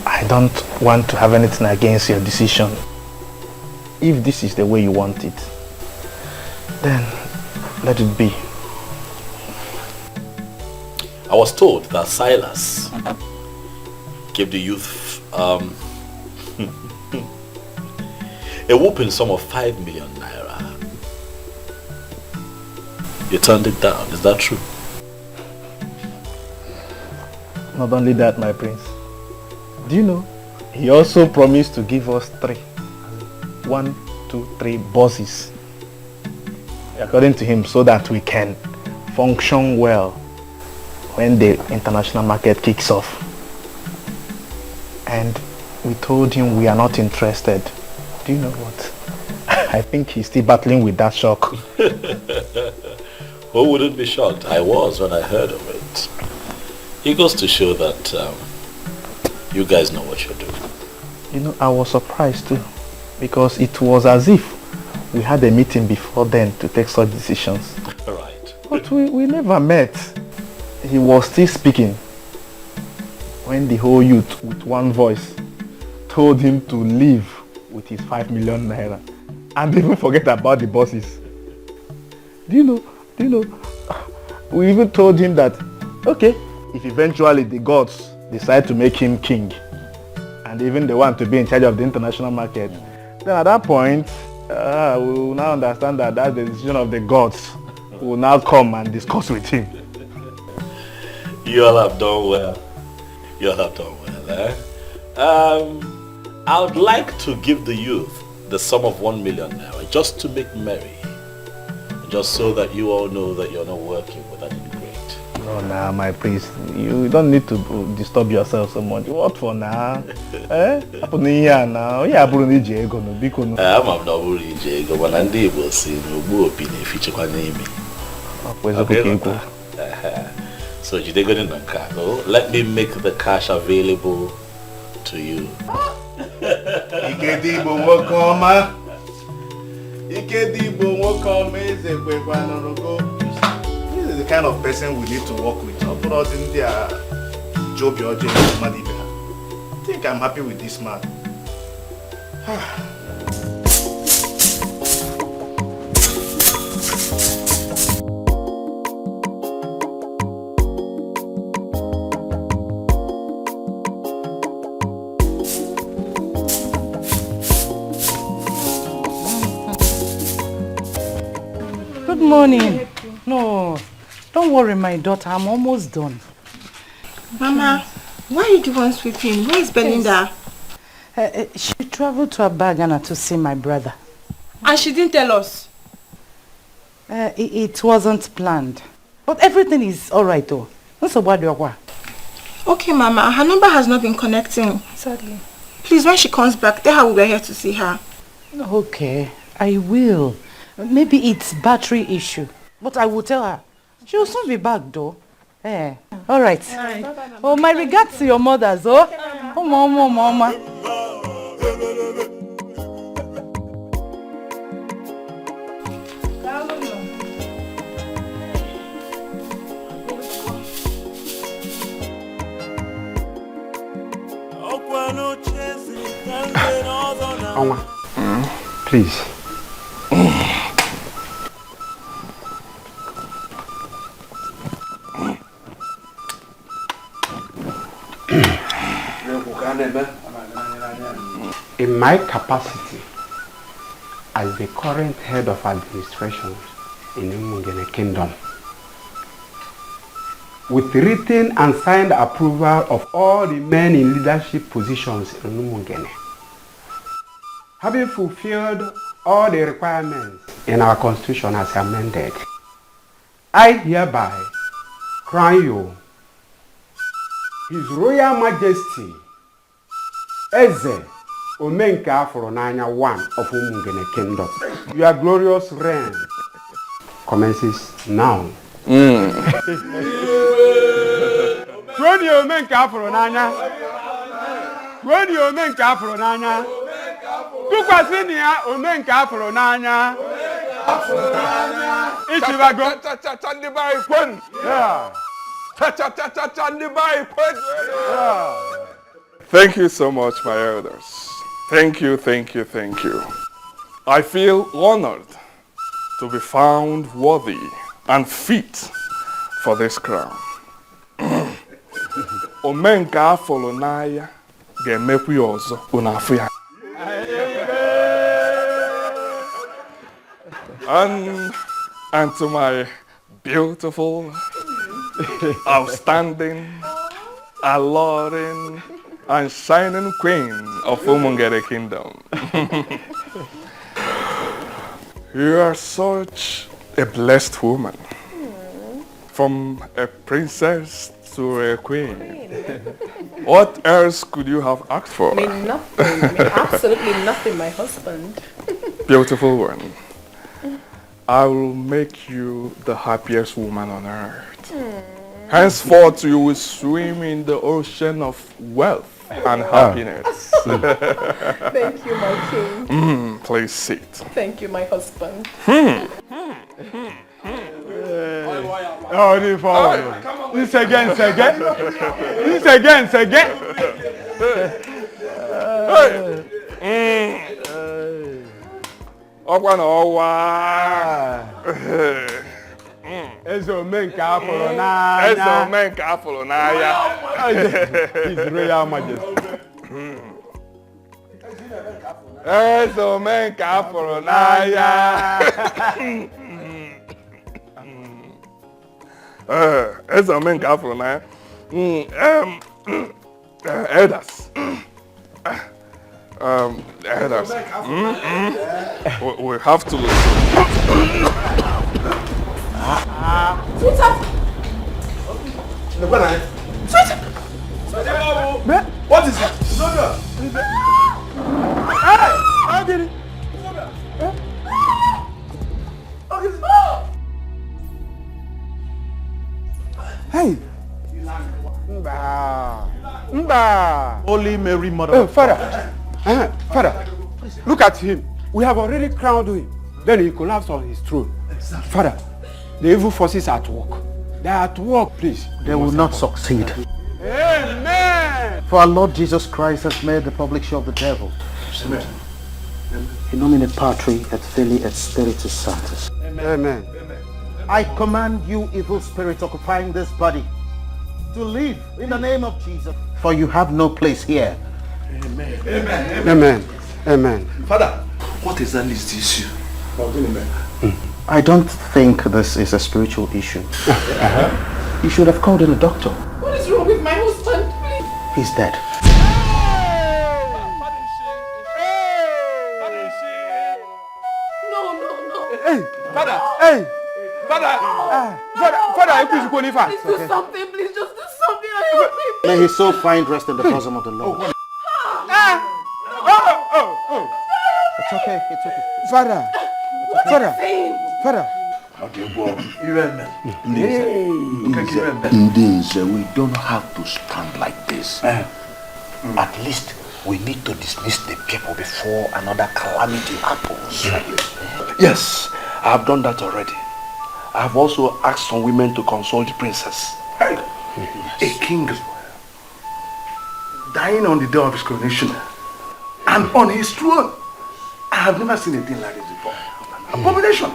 I don't want to have anything against your decision. If this is the way you want it, then let it be. I was told that Silas gave the youth a whooping sum of 5 million naira. You turned it down, is that true? Not only that, my prince. Do you know, he also promised to give us 3. 1, 2, 3 bosses. According to him, so that we can function well when the international market kicks off. And we told him we are not interested. Do you know what? I think he's still battling with that shock. Who wouldn't be shocked? I was when I heard of it. It goes to show that you guys know what you're doing. You know, I was surprised too, because it was as if we had a meeting before then to take such decisions. Right. But we never met. He was still speaking when the whole youth with one voice told him to leave with his 5 million naira and even forget about the bosses. Do you know, we even told him that, okay, if eventually the gods decide to make him king and even they want to be in charge of the international market, then at that point, we will now understand that that's the decision of the gods. We will now come and discuss with him. You all have done well. You all have done well, eh? I would like to give the youth the sum of 1 million naira just to make merry. Just so that you all know that you're not working with an ingrate. No, nah, my prince. You don't need to disturb yourself so much. What for now? Happen here now. Yeah, Bruno Diego no biko no. I'm not Bruno Diego, but I'm able to see no good opinion feature kwa name. So you take it in the car. Oh, let me make the cash available to you. Ikedibo wokoma. Ikedibo wokoma is a This is the kind of person we need to work with. Not put out in their job your I think I'm happy with this man. Good morning. No, don't worry, my daughter. I'm almost done. Mama, why are you the one sweeping? Where is Belinda? She traveled to Abagana to see my brother. And she didn't tell us? It wasn't planned. But everything is alright though. Okay, Mama. Her number has not been connecting. Sadly. Please, when she comes back, tell her we were here to see her. Okay, I will. Maybe it's battery issue. But I will tell her. She will soon be back though. Alright. Oh, my regards to your mothers, oh. Oh, mama. Please. In my capacity as the current head of administration in Umungene Kingdom, with written and signed approval of all the men in leadership positions in Umungene, having fulfilled all the requirements in our constitution as amended, I hereby crown you His Royal Majesty Eze Omenka Foronanya I of Umungene Kingdom. Your glorious reign commences now. When you Omenka Foronanya, Tukwasinia Omenka Foronanya, Ichivago, Thank you so much, my elders. Thank you. I feel honored to be found worthy and fit for this crown. Omenka Folonaya ga-emekwu ya ọzọ unafu ya. And to my beautiful, outstanding, alluring, and shining queen of Umungere Kingdom. You are such a blessed woman. From a princess to a queen. What else could you have asked for? Nothing. Absolutely nothing, my husband. Beautiful one. I will make you the happiest woman on earth. Henceforth, you will swim in the ocean of wealth and happiness. Thank you, my king. Please sit. Thank you, my husband. Oh, this again. Eze Omenka Folonaya. His Royal Majesty. Eze Omenka Folonaya. Eze Omenka Folonaya. Elders. Elders. We have to listen. What is it? Hey! How did it? Hey! Mba! Holy Mary, Mother of Father! Father, look at him. We have already crowned him. Then he collapsed on his throne. Father, the evil forces are at work. They are at work, please. They will not succeed. Amen! For our Lord Jesus Christ has made the public show of the devil. Amen. In nomine Patri et Filii et Spiritus Sanctus. Amen. I command you, evil spirit occupying this body, to leave in the name of Jesus. For you have no place here. Amen. Amen. Amen. Amen. Father, what exactly is the issue? I don't think this is a spiritual issue. You should have called in a doctor. What is wrong with my husband? Please. He's dead. No. Hey, Father. Hey, Father. Father, please go live. Please do something. Please just do something. I help him. May his soul find rest in the bosom of the Lord. It's okay. It's okay. Father. Father. Father. We don't have to stand like this. At least we need to dismiss the people before another calamity happens. Yes, I have done that already. I have also asked some women to console the princess. A king dying on the day of his coronation and on his throne. I have never seen a thing like this before. Abomination.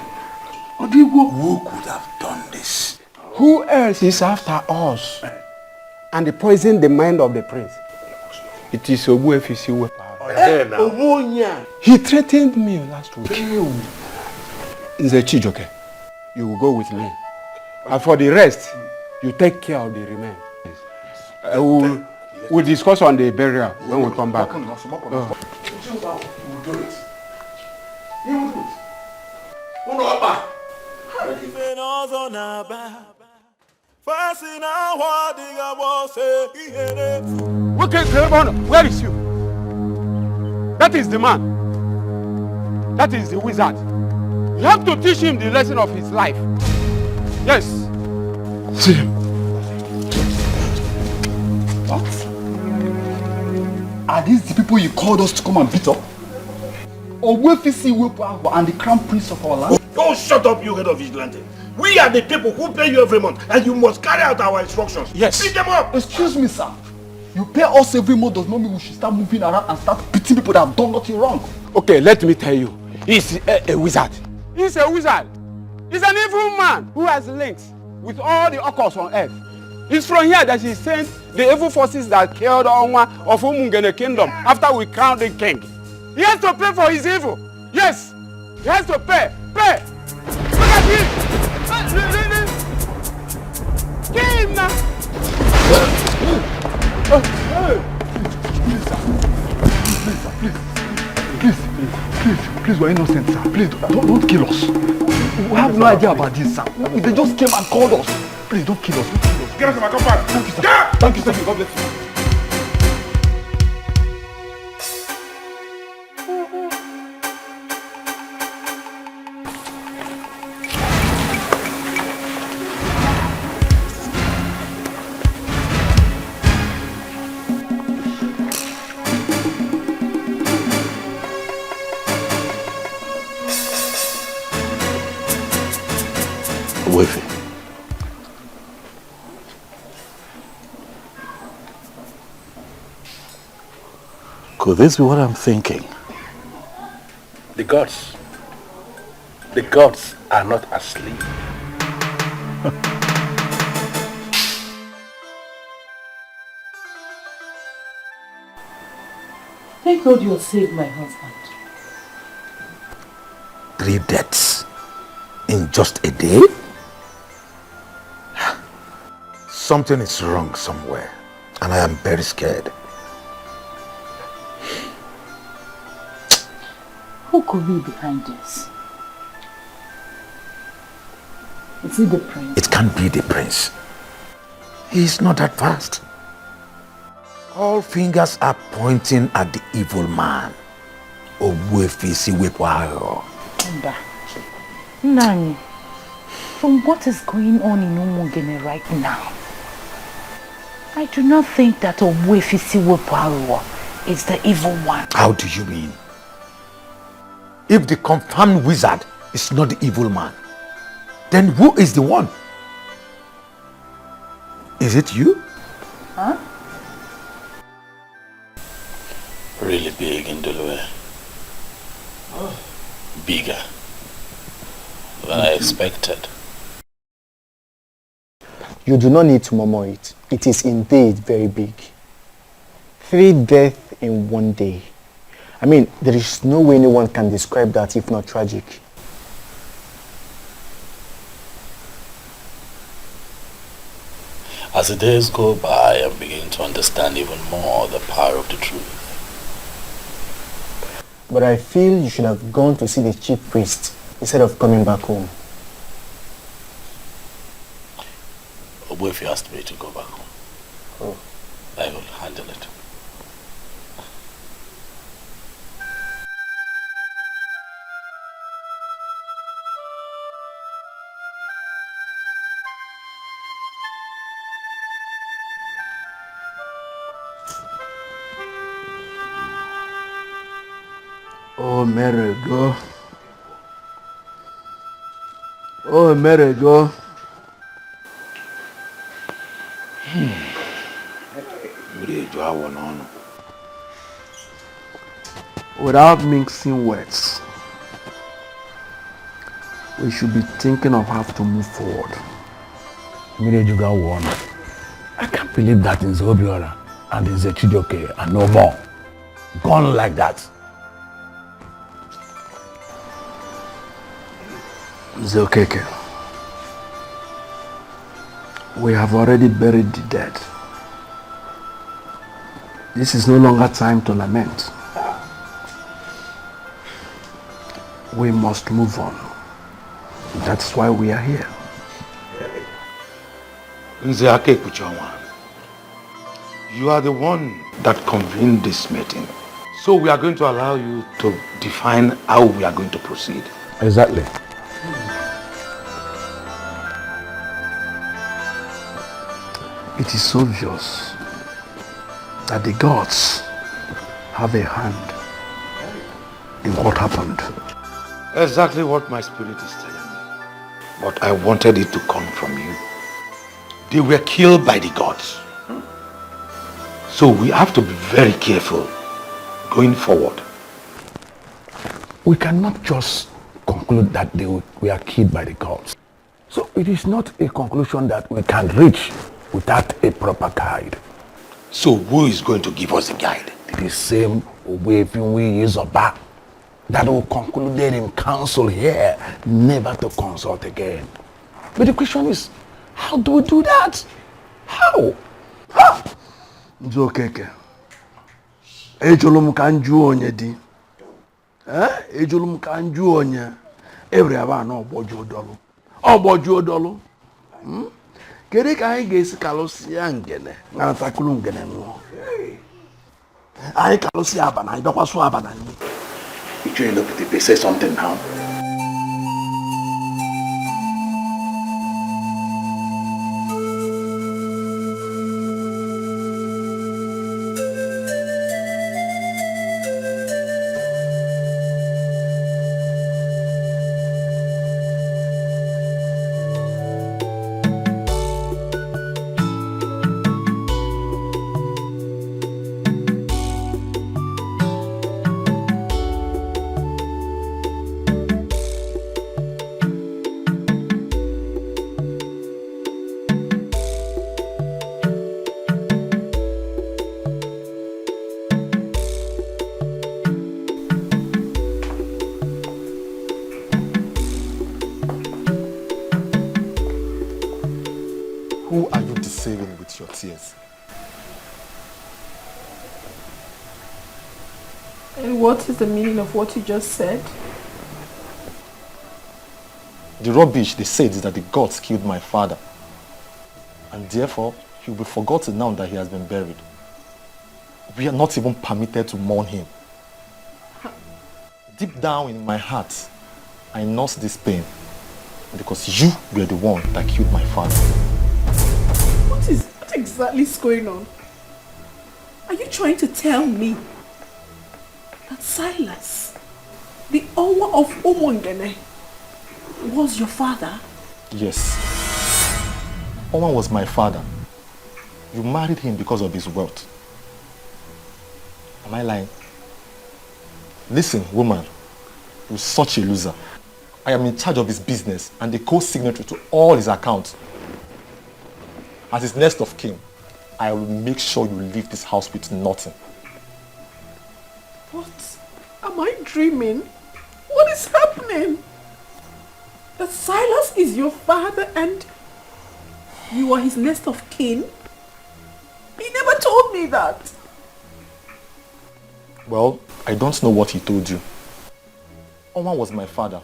Who could have done this? Who else is after us? And they poisoned the mind of the prince. It is Obuefisi. He threatened me last week. Nze Chijoke, you will go with me. And for the rest, you take care of the remains. We'll discuss on the burial when we come back. Where is you? That is the man. That is the wizard. You have to teach him the lesson of his life. Yes. See him. What? Are these the people you called us to come and beat up? Obuefisi and the crown prince of our land? Oh, shut up, you head of vigilante. We are the people who pay you every month, and you must carry out our instructions. Yes. Beat them up. Excuse me, sir. You pay us every month does not mean we should start moving around and start beating people that have done nothing wrong. Okay, let me tell you. He's a wizard. He's a wizard. He's an evil man who has links with all the occults on earth. It's from here that he sent the evil forces that killed Onwa of Umungene kingdom after we crowned the king. He has to pay for his evil. Yes. He has to pay. Pay. Look at him. Kill him now. Please, we're innocent, sir. Please, don't kill us. We have no idea about this, sir. They just came and called us. Please, don't kill us. Get us in my compound. Thank you, sir. Thank you, sir. God bless you. With it. Could this be what I'm thinking? The gods are not asleep. Thank God you saved my husband. 3 deaths in just a day? Something is wrong somewhere, and I am very scared. Who could be behind this? Is it the prince? It can't be the prince. He's not that fast. All fingers are pointing at the evil man. Nani, from what is going on in Umugene right now, I do not think that Obwefisi Weparuwa is the evil one. How do you mean? If the confirmed wizard is not the evil man, then who is the one? Is it you? Huh? Really big in Dulue. Bigger than I expected. You do not need to murmur it. It is indeed very big. 3 deaths in 1 day. I mean, there is no way anyone can describe that if not tragic. As the days go by, I'm beginning to understand even more the power of the truth. But I feel you should have gone to see the chief priest instead of coming back home. What if you asked me to go back home? Oh. I will handle it. Oh, Mary, go. Oh, Mary, go. Without mixing words, we should be thinking of how to move forward. I can't believe that in Zobiora and in Zechidoke and no more. Gone like that. Zokeke, we have already buried the dead. This is no longer time to lament. We must move on. That's why we are here. Nzeake Kuchonwa, you are the one that convened this meeting. So we are going to allow you to define how we are going to proceed. Exactly. It is obvious that the gods have a hand in what happened. Exactly what my spirit is telling me. But I wanted it to come from you. They were killed by the gods. So we have to be very careful going forward. We cannot just conclude that they were killed by the gods. So it is not a conclusion that we can reach without a proper guide. So who is going to give us a guide? The same Owefinwi Izoba that will conclude in council here never to consult again. But the question is, how do we do that? How? Nzokeke. Ejolum kanju onye di. Ejolum kanju onye. Every abano oboju odolu. Oboju odolu. Kere ka anyị ga-esi kalụsịa ngene na ntakụrụ ngene nwụọ. Anyị kalụsịa abana, anyị dọkwasụ abana nyi. You trying to look at it, say something now. Who are you deceiving with your tears? And what is the meaning of what you just said? The rubbish they said is that the gods killed my father. And therefore, he will be forgotten now that he has been buried. We are not even permitted to mourn him. Deep down in my heart, I nurse this pain because you were the one that killed my father. What exactly is going on? Are you trying to tell me that Silas, the owner of Omongene, was your father? Yes. Oman was my father. You married him because of his wealth. Am I lying? Listen, woman, you're such a loser. I am in charge of his business and the co-signatory to all his accounts. As his next of kin, I will make sure you leave this house with nothing. What? Am I dreaming? What is happening? That Silas is your father and you are his next of kin? He never told me that. Well, I don't know what he told you. Oman was my father,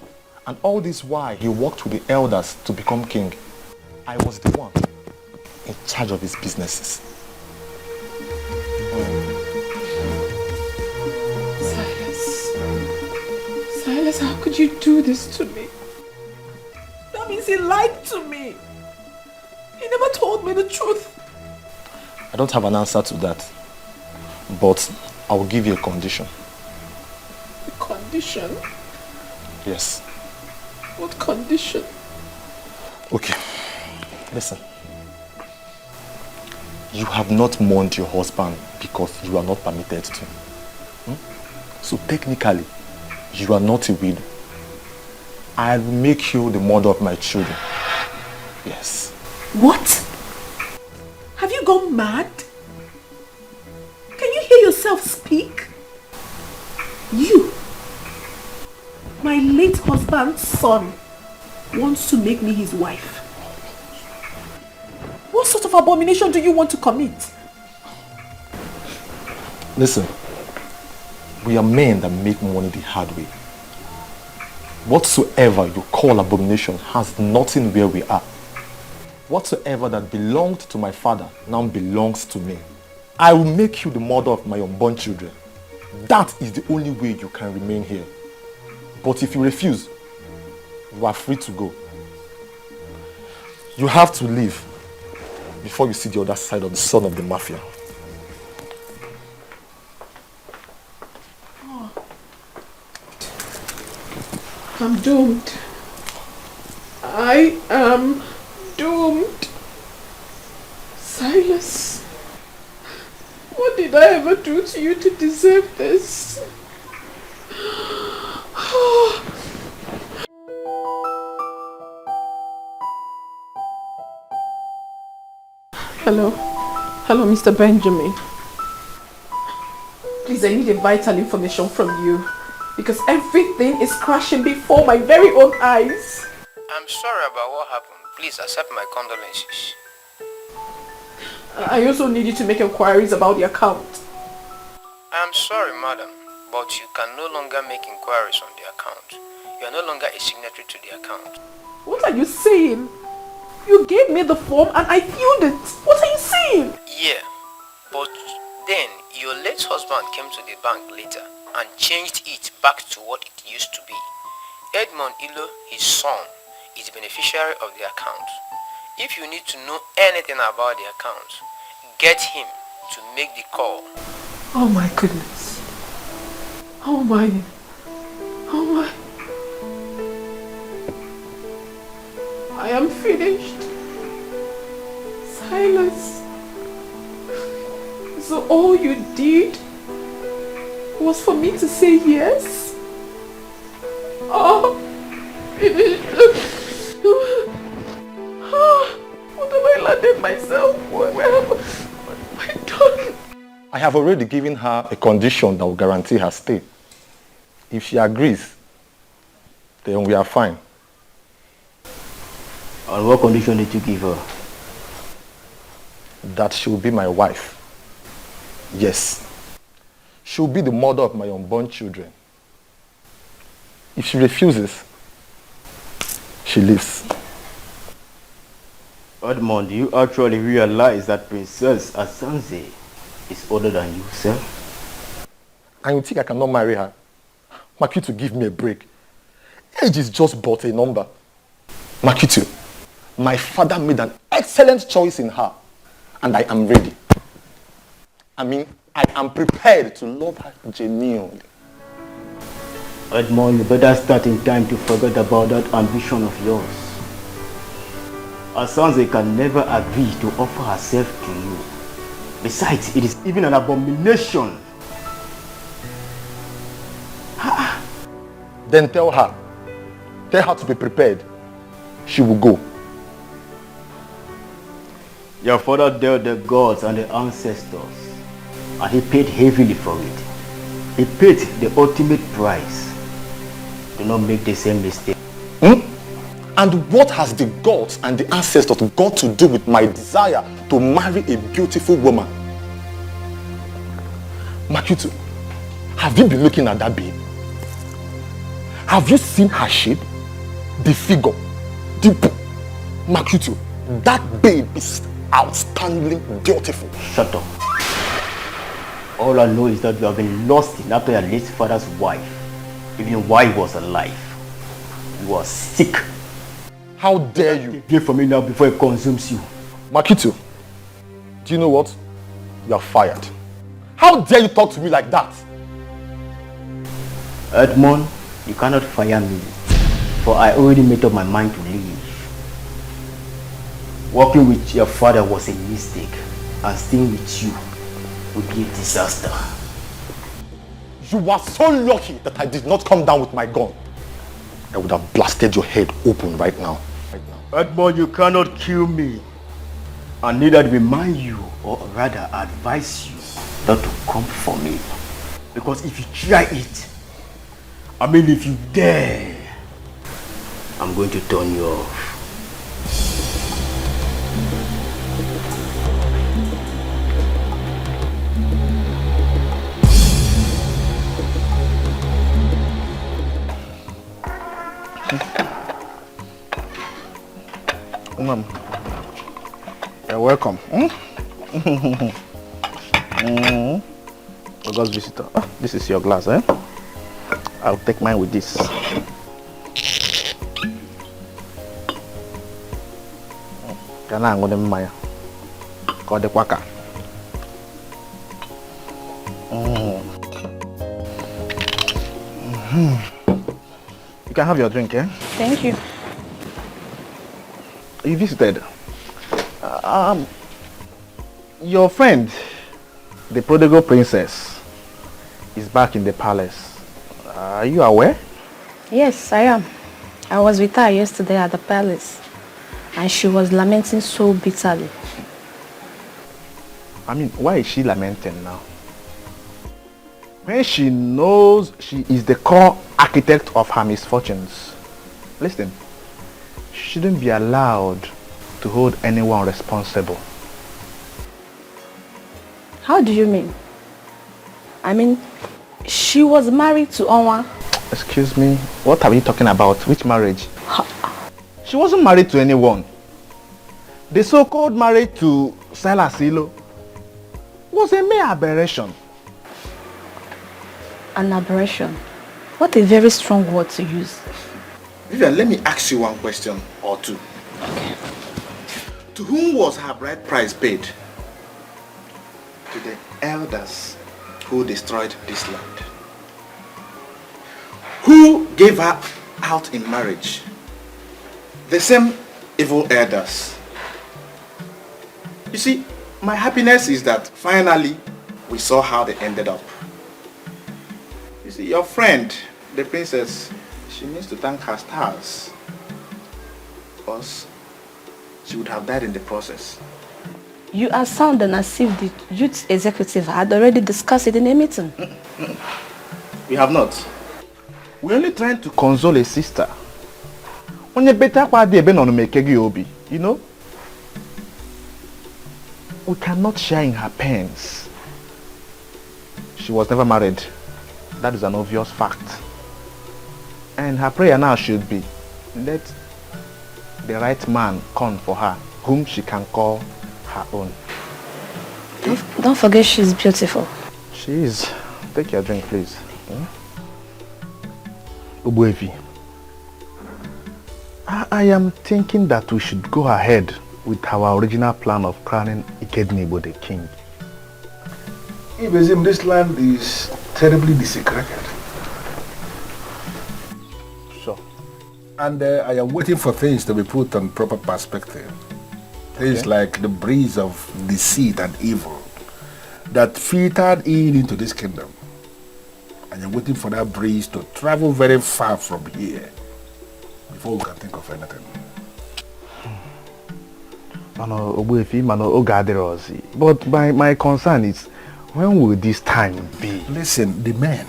and all this while he worked with the elders to become king. I was the one in charge of his businesses. Silas, how could you do this to me? That means he lied to me. He never told me the truth. I don't have an answer to that, but I will give you a condition. A condition? Yes. What condition? Okay, listen. You have not mourned your husband because you are not permitted to. So technically, you are not a widow. I will make you the mother of my children. Yes. What? Have you gone mad? Can you hear yourself speak? You, my late husband's son, wants to make me his wife. What sort of abomination do you want to commit? Listen, we are men that make money the hard way. Whatsoever you call abomination has nothing where we are. Whatsoever that belonged to my father now belongs to me. I will make you the mother of my unborn children. That is the only way you can remain here. But if you refuse, you are free to go. You have to leave before you see the other side of the son of the mafia. I'm doomed. I am doomed. Silas, what did I ever do to you to deserve this? Hello? Hello, Mr. Benjamin. Please, I need a vital information from you because everything is crashing before my very own eyes. I'm sorry about what happened. Please accept my condolences. I also need you to make inquiries about the account. I'm sorry, madam, but you can no longer make inquiries on the account. You are no longer a signatory to the account. What are you saying? You gave me the form and I filled it. What are you saying? Yeah, but then your late husband came to the bank later and changed it back to what it used to be. Edmond Ilo, his son, is the beneficiary of the account. If you need to know anything about the account, get him to make the call. Oh my goodness. Oh my. Oh my. I am finished. Silas. So all you did was for me to say yes? Oh, what have I landed myself? What have I done? I have already given her a condition that will guarantee her stay. If she agrees, then we are fine. On what condition did you give her? That she will be my wife. Yes. She will be the mother of my unborn children. If she refuses, she leaves. Edmond, do you actually realize that Princess Asanze is older than you, sir? And you think I cannot marry her? Makitu, give me a break. Age is just but a number. Makitu, my father made an excellent choice in her. And I am ready. I mean, I am prepared to love her genuinely. Edmond, you better start in time to forget about that ambition of yours. Asanze can never agree to offer herself to you. Besides, it is even an abomination. Then tell her to be prepared. She will go. Your father dealt the gods and the ancestors, and he paid heavily for it. He paid the ultimate price. Do not make the same mistake. And what has the gods and the ancestors got to do with my desire to marry a beautiful woman? Makitu, have you been looking at that babe? Have you seen her shape? The figure? Makitu, that babe is outstandingly beautiful. Shut up. All I know is that you have been lost in after your late father's wife. Even while he was alive. You are sick. How dare you? Pray for me now before it consumes you. Makitu, do you know what? You are fired. How dare you talk to me like that? Edmond, you cannot fire me, for I already made up my mind to leave. Working with your father was a mistake, and staying with you would be a disaster. You are so lucky that I did not come down with my gun. I would have blasted your head open right now. Edmond, you cannot kill me. I neither remind you, or rather advise you, not to come for me. Because if you try it, if you dare, I'm going to turn you off. Mom, you're welcome. August visitor. Oh, this is your glass, eh? I'll take mine with this. Can I go to my call the quacker? You can have your drink, eh? Thank you. You visited. Your friend, the prodigal princess, is back in the palace. Are you aware? Yes, I am. I was with her yesterday at the palace, and she was lamenting so bitterly. Why is she lamenting now? When she knows she is the core architect of her misfortunes. Listen, she shouldn't be allowed to hold anyone responsible. How do you mean? She was married to Onwa. Excuse me, what are you talking about? Which marriage? She wasn't married to anyone. The so-called marriage to Silas was a mere aberration. An aberration? What a very strong word to use. Vivian, let me ask you one question or two. Okay. To whom was her bride price paid? To the elders who destroyed this land. Who gave her out in marriage? The same evil elders. You see, my happiness is that finally we saw how they ended up. You see, your friend, the princess, she needs to thank her stars. Because she would have died in the process. You are sounding as if the youth executive had already discussed it in a meeting. We have not. We're only trying to console a sister. You know? We cannot share in her pains. She was never married. That is an obvious fact. And her prayer now should be, let the right man come for her whom she can call her own. Don't forget she's beautiful. She is. Take your drink, please. Ubuefi, I am thinking that we should go ahead with our original plan of crowning Ikednibo the king. Ibezim, this land is terribly desecrated. Sure. And I am waiting for things to be put on proper perspective. Things like the breeze of deceit and evil that filtered into this kingdom. And I'm waiting for that breeze to travel very far from here before we can think of anything. But my concern is, when will this time be? Listen, the men,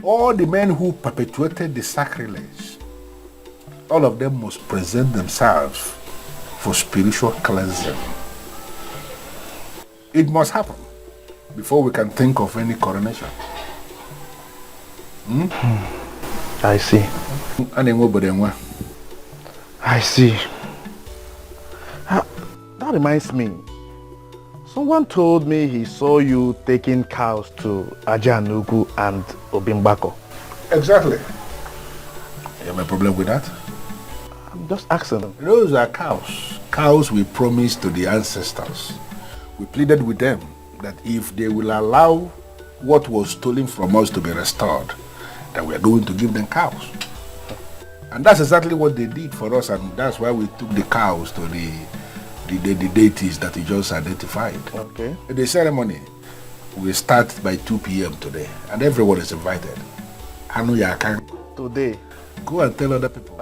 all the men who perpetuated the sacrilege, all of them must present themselves for spiritual cleansing. It must happen before we can think of any coronation. I see. I see. That reminds me. Someone told me he saw you taking cows to Ajanugu and Obimbako. Exactly. You have a problem with that? I'm just asking them. Those are cows. Cows we promised to the ancestors. We pleaded with them that if they will allow what was stolen from us to be restored, that we are going to give them cows. And that's exactly what they did for us, and that's why we took the cows to the deities that you just identified. Okay. The ceremony will start by 2 p.m. today, and everyone is invited. Today? Go and tell other people.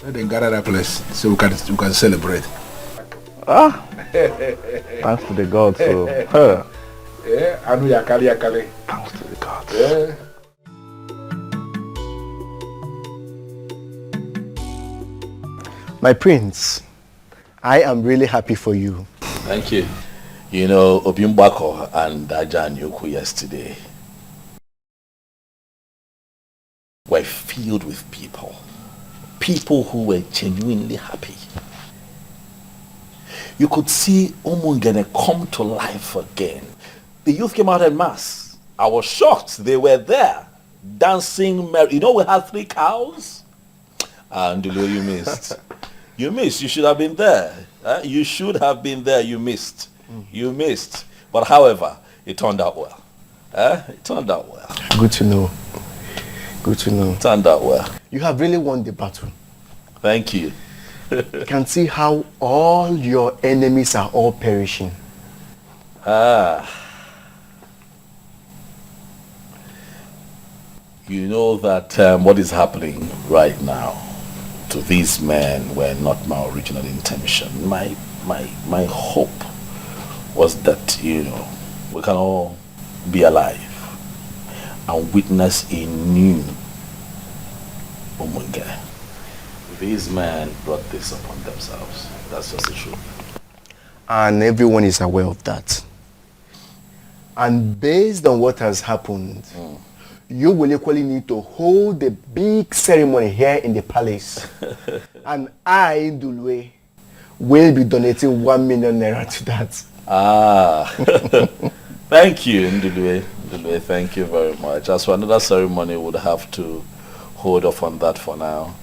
Let them gather that place so we can celebrate. Thanks to the gods. So, Thanks to the gods. Yeah. My prince, I am really happy for you. Thank you. You know, Obimbako and Ajan Yoku yesterday were filled with people who were genuinely happy. You could see Omungene come to life again. The youth came out en masse. I was shocked. They were there, dancing. You know, we had 3 cows. And you missed. You missed. You should have been there. You should have been there. You missed. You missed. But however, it turned out well. It turned out well. Good to know. Good to know. It turned out well. You have really won the battle. Thank you. You can see how all your enemies are all perishing. You know that what is happening right now to these men were not my original intention. My hope was that, you know, we can all be alive and witness a new Omunge. These men brought this upon themselves. That's just the truth. And everyone is aware of that. And based on what has happened, you will equally need to hold a big ceremony here in the palace. And I, Ndulwe, will be donating 1 million naira to that. Thank you, Ndulwe. Ndulwe, thank you very much. As for another ceremony, we'll have to hold off on that for now.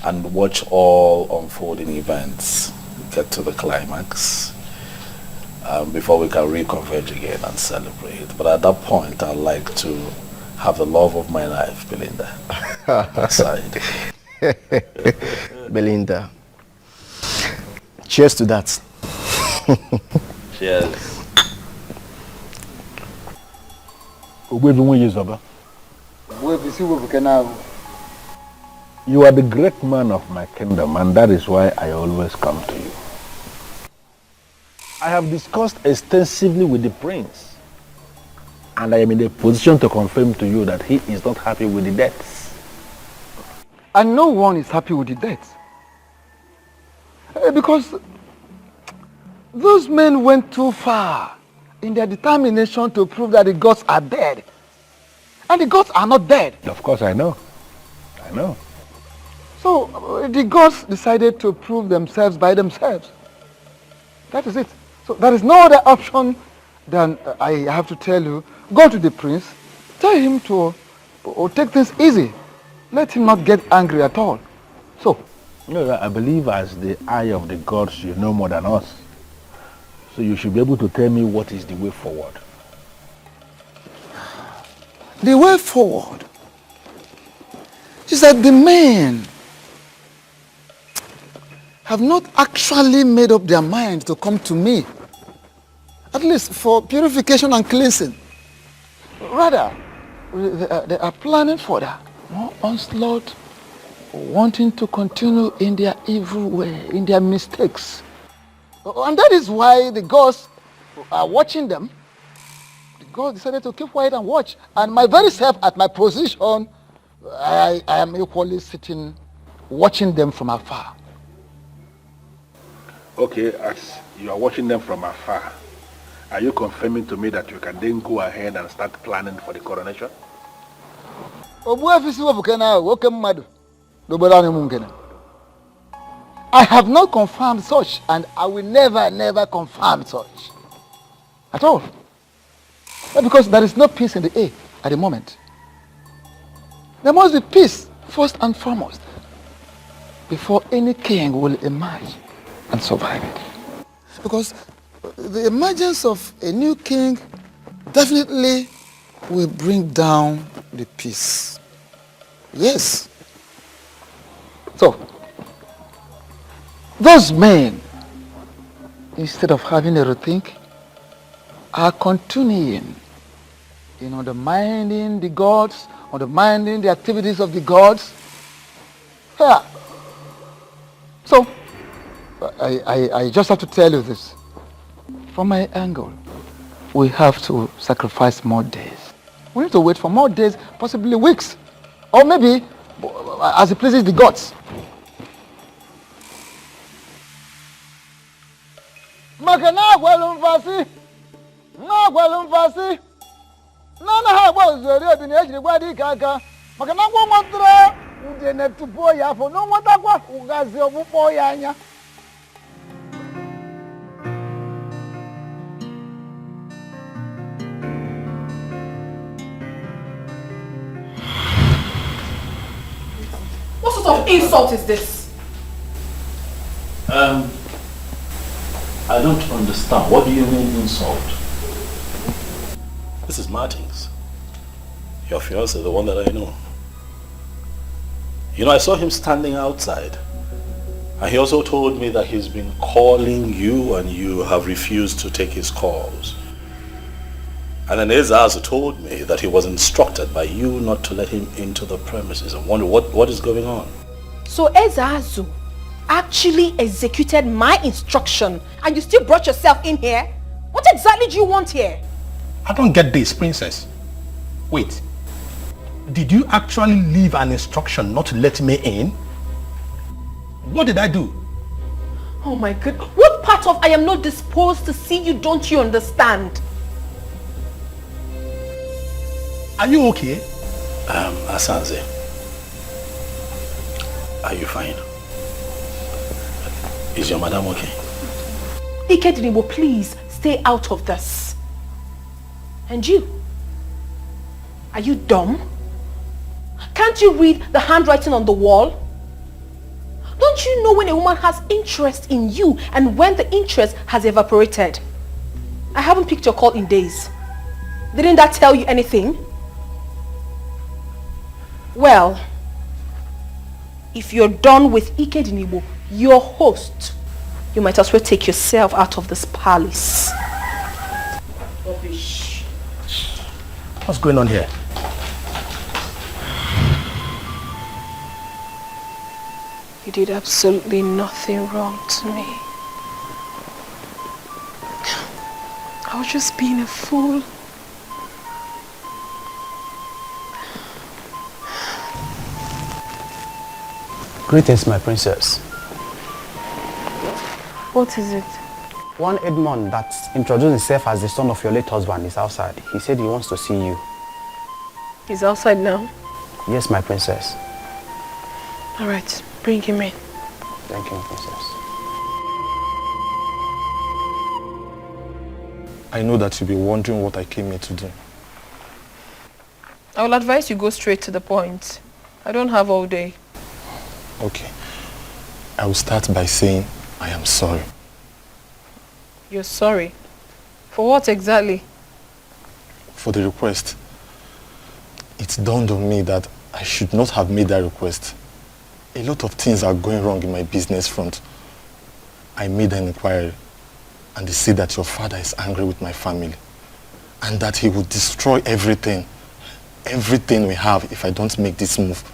And watch all unfolding events get to the climax before we can reconverge again and celebrate. But at that point, I'd like to have the love of my life, Belinda, aside. Belinda, cheers to that. Cheers. You are the great man of my kingdom, and that is why I always come to you. I have discussed extensively with the prince, and I am in a position to confirm to you that he is not happy with the deaths. And no one is happy with the death. Because those men went too far in their determination to prove that the gods are dead. And the gods are not dead. Of course, I know. I know. So the gods decided to prove themselves by themselves. That is it. So there is no other option than I have to tell you, go to the prince, tell him to take things easy. Let him not get angry at all. So, I believe as the eye of the gods, you know more than us. So you should be able to tell me what is the way forward. The way forward is that the men have not actually made up their mind to come to me, at least for purification and cleansing. Rather, they are planning for that more onslaught, wanting to continue in their evil way, in their mistakes. And that is why the gods are watching them. The gods decided to keep quiet and watch. And my very self, at my position, I am equally sitting, watching them from afar. Okay, as you are watching them from afar, are you confirming to me that you can then go ahead and start planning for the coronation? I have not confirmed such, and I will never confirm such. At all. But because there is no peace in the air at the moment. There must be peace, first and foremost, before any king will emerge and survive it. Because the emergence of a new king definitely will bring down the peace. Yes. So, those men, instead of having a rethink, are continuing in undermining the gods, undermining the activities of the gods. Yeah. So, I just have to tell you this. From my angle, we have to sacrifice more days. We need to wait for more days, possibly weeks, or maybe as it pleases the gods. What sort of insult is this? I don't understand. What do you mean insult? This is Martins. Your fiancé, the one that I know. You know, I saw him standing outside. And he also told me that he's been calling you and you have refused to take his calls. And then Ezazu told me that he was instructed by you not to let him into the premises. I wonder what is going on. So Ezazu actually executed my instruction and you still brought yourself in here? What exactly do you want here? I don't get this, princess. Wait. Did you actually leave an instruction not to let me in? What did I do? Oh my God. What part of I am not disposed to see you don't you understand? Are you okay? Asanze. Are you fine? Is your madam okay? Ikedinibo, please stay out of this. And you? Are you dumb? Can't you read the handwriting on the wall? Don't you know when a woman has interest in you and when the interest has evaporated? I haven't picked your call in days. Didn't that tell you anything? Well, if you're done with Ikedinibo, your host, you might as well take yourself out of this palace. Rubbish. What's going on here? You did absolutely nothing wrong to me. I was just being a fool. Greetings, my princess. What is it? One Edmond that introduced himself as the son of your late husband is outside. He said he wants to see you. He's outside now? Yes, my princess. All right. Bring him in. Thank you, Princess. I know that you'll be wondering what I came here to do. I will advise you go straight to the point. I don't have all day. Okay. I will start by saying I am sorry. You're sorry? For what exactly? For the request. It dawned on me that I should not have made that request. A lot of things are going wrong in my business front. I made an inquiry and they say that your father is angry with my family and that he will destroy everything we have if I don't make this move.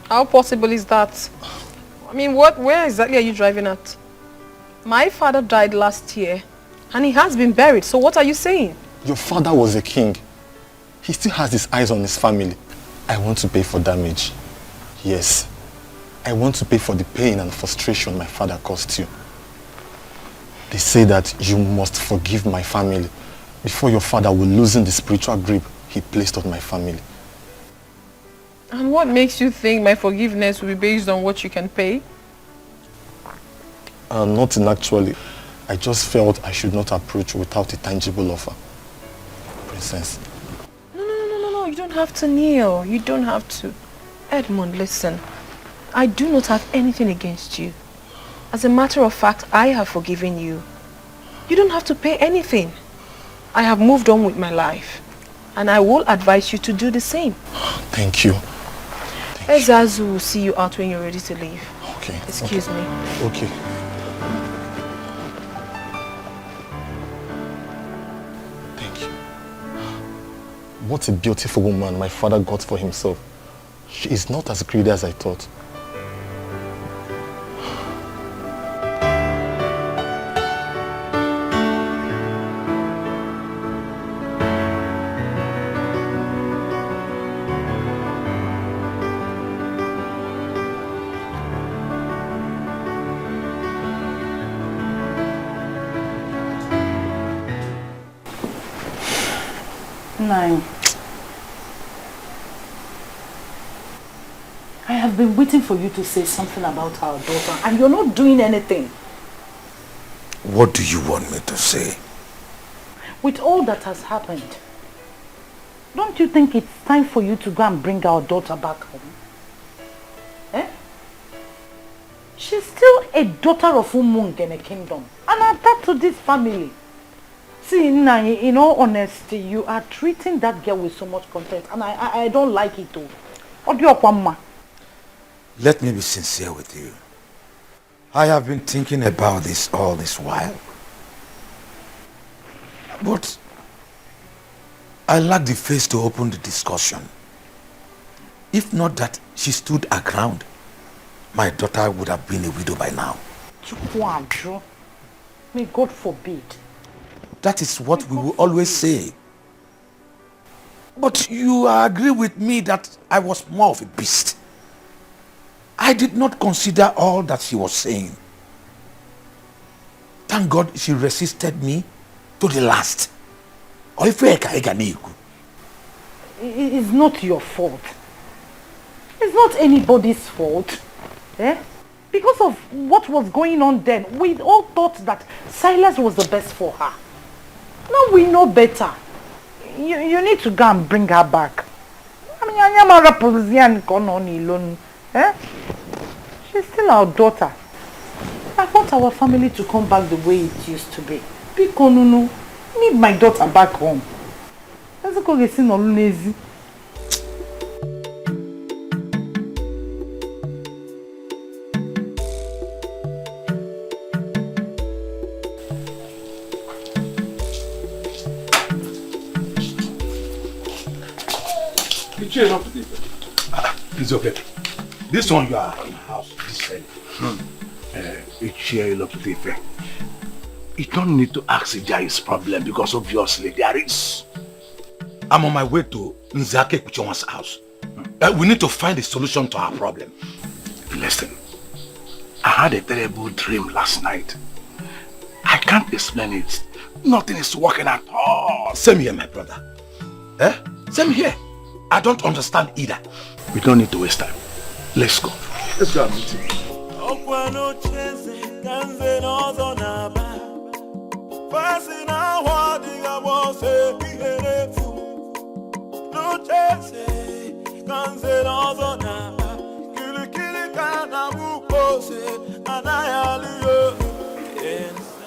How possible is that? I mean, where exactly are you driving at? My father died last year and he has been buried, so what are you saying? Your father was a king. He still has his eyes on his family. I want to pay for damage. Yes. I want to pay for the pain and frustration my father caused you. They say that you must forgive my family before your father will loosen the spiritual grip he placed on my family. And what makes you think my forgiveness will be based on what you can pay? Nothing actually. I just felt I should not approach without a tangible offer. Princess. No, you don't have to kneel. You don't have to. Edmund, listen. I do not have anything against you. As a matter of fact, I have forgiven you. You don't have to pay anything. I have moved on with my life. And I will advise you to do the same. Thank you. Ezazu will see you out when you're ready to leave. Okay. Excuse me. Okay. Thank you. What a beautiful woman my father got for himself. She is not as greedy as I thought. Nine. I have been waiting for you to say something about our daughter and you're not doing anything. What do you want me to say? With all that has happened, don't you think it's time for you to go and bring our daughter back home? Eh? She's still a daughter of Umung in a kingdom and attached to this family. See, Nai, in all honesty, you are treating that girl with so much contempt and I don't like it too. Let me be sincere with you. I have been thinking about this all this while. But I lack the face to open the discussion. If not that she stood her ground, my daughter would have been a widow by now. May God forbid. That is what we will always say. But you agree with me that I was more of a beast. I did not consider all that she was saying. Thank God she resisted me to the last. It's not your fault. It's not anybody's fault. Eh? Because of what was going on then, we all thought that Silas was the best for her. Now we know better. You need to go and bring her back. I mean, eh? She's still our daughter. I want our family to come back the way it used to be. Pikonunu, need my daughter back home. Let's go get seen on lazy. It's okay. This one you are in the house, this it's here you look different. You don't need to ask if there is problem because obviously there is. I'm on my way to Nzake Kuchonwa's house. We need to find a solution to our problem. Listen, I had a terrible dream last night. I can't explain it. Nothing is working at all. Same here, my brother. Same here. I don't understand either. We don't need to waste time. Let's go. Let's go and meet him.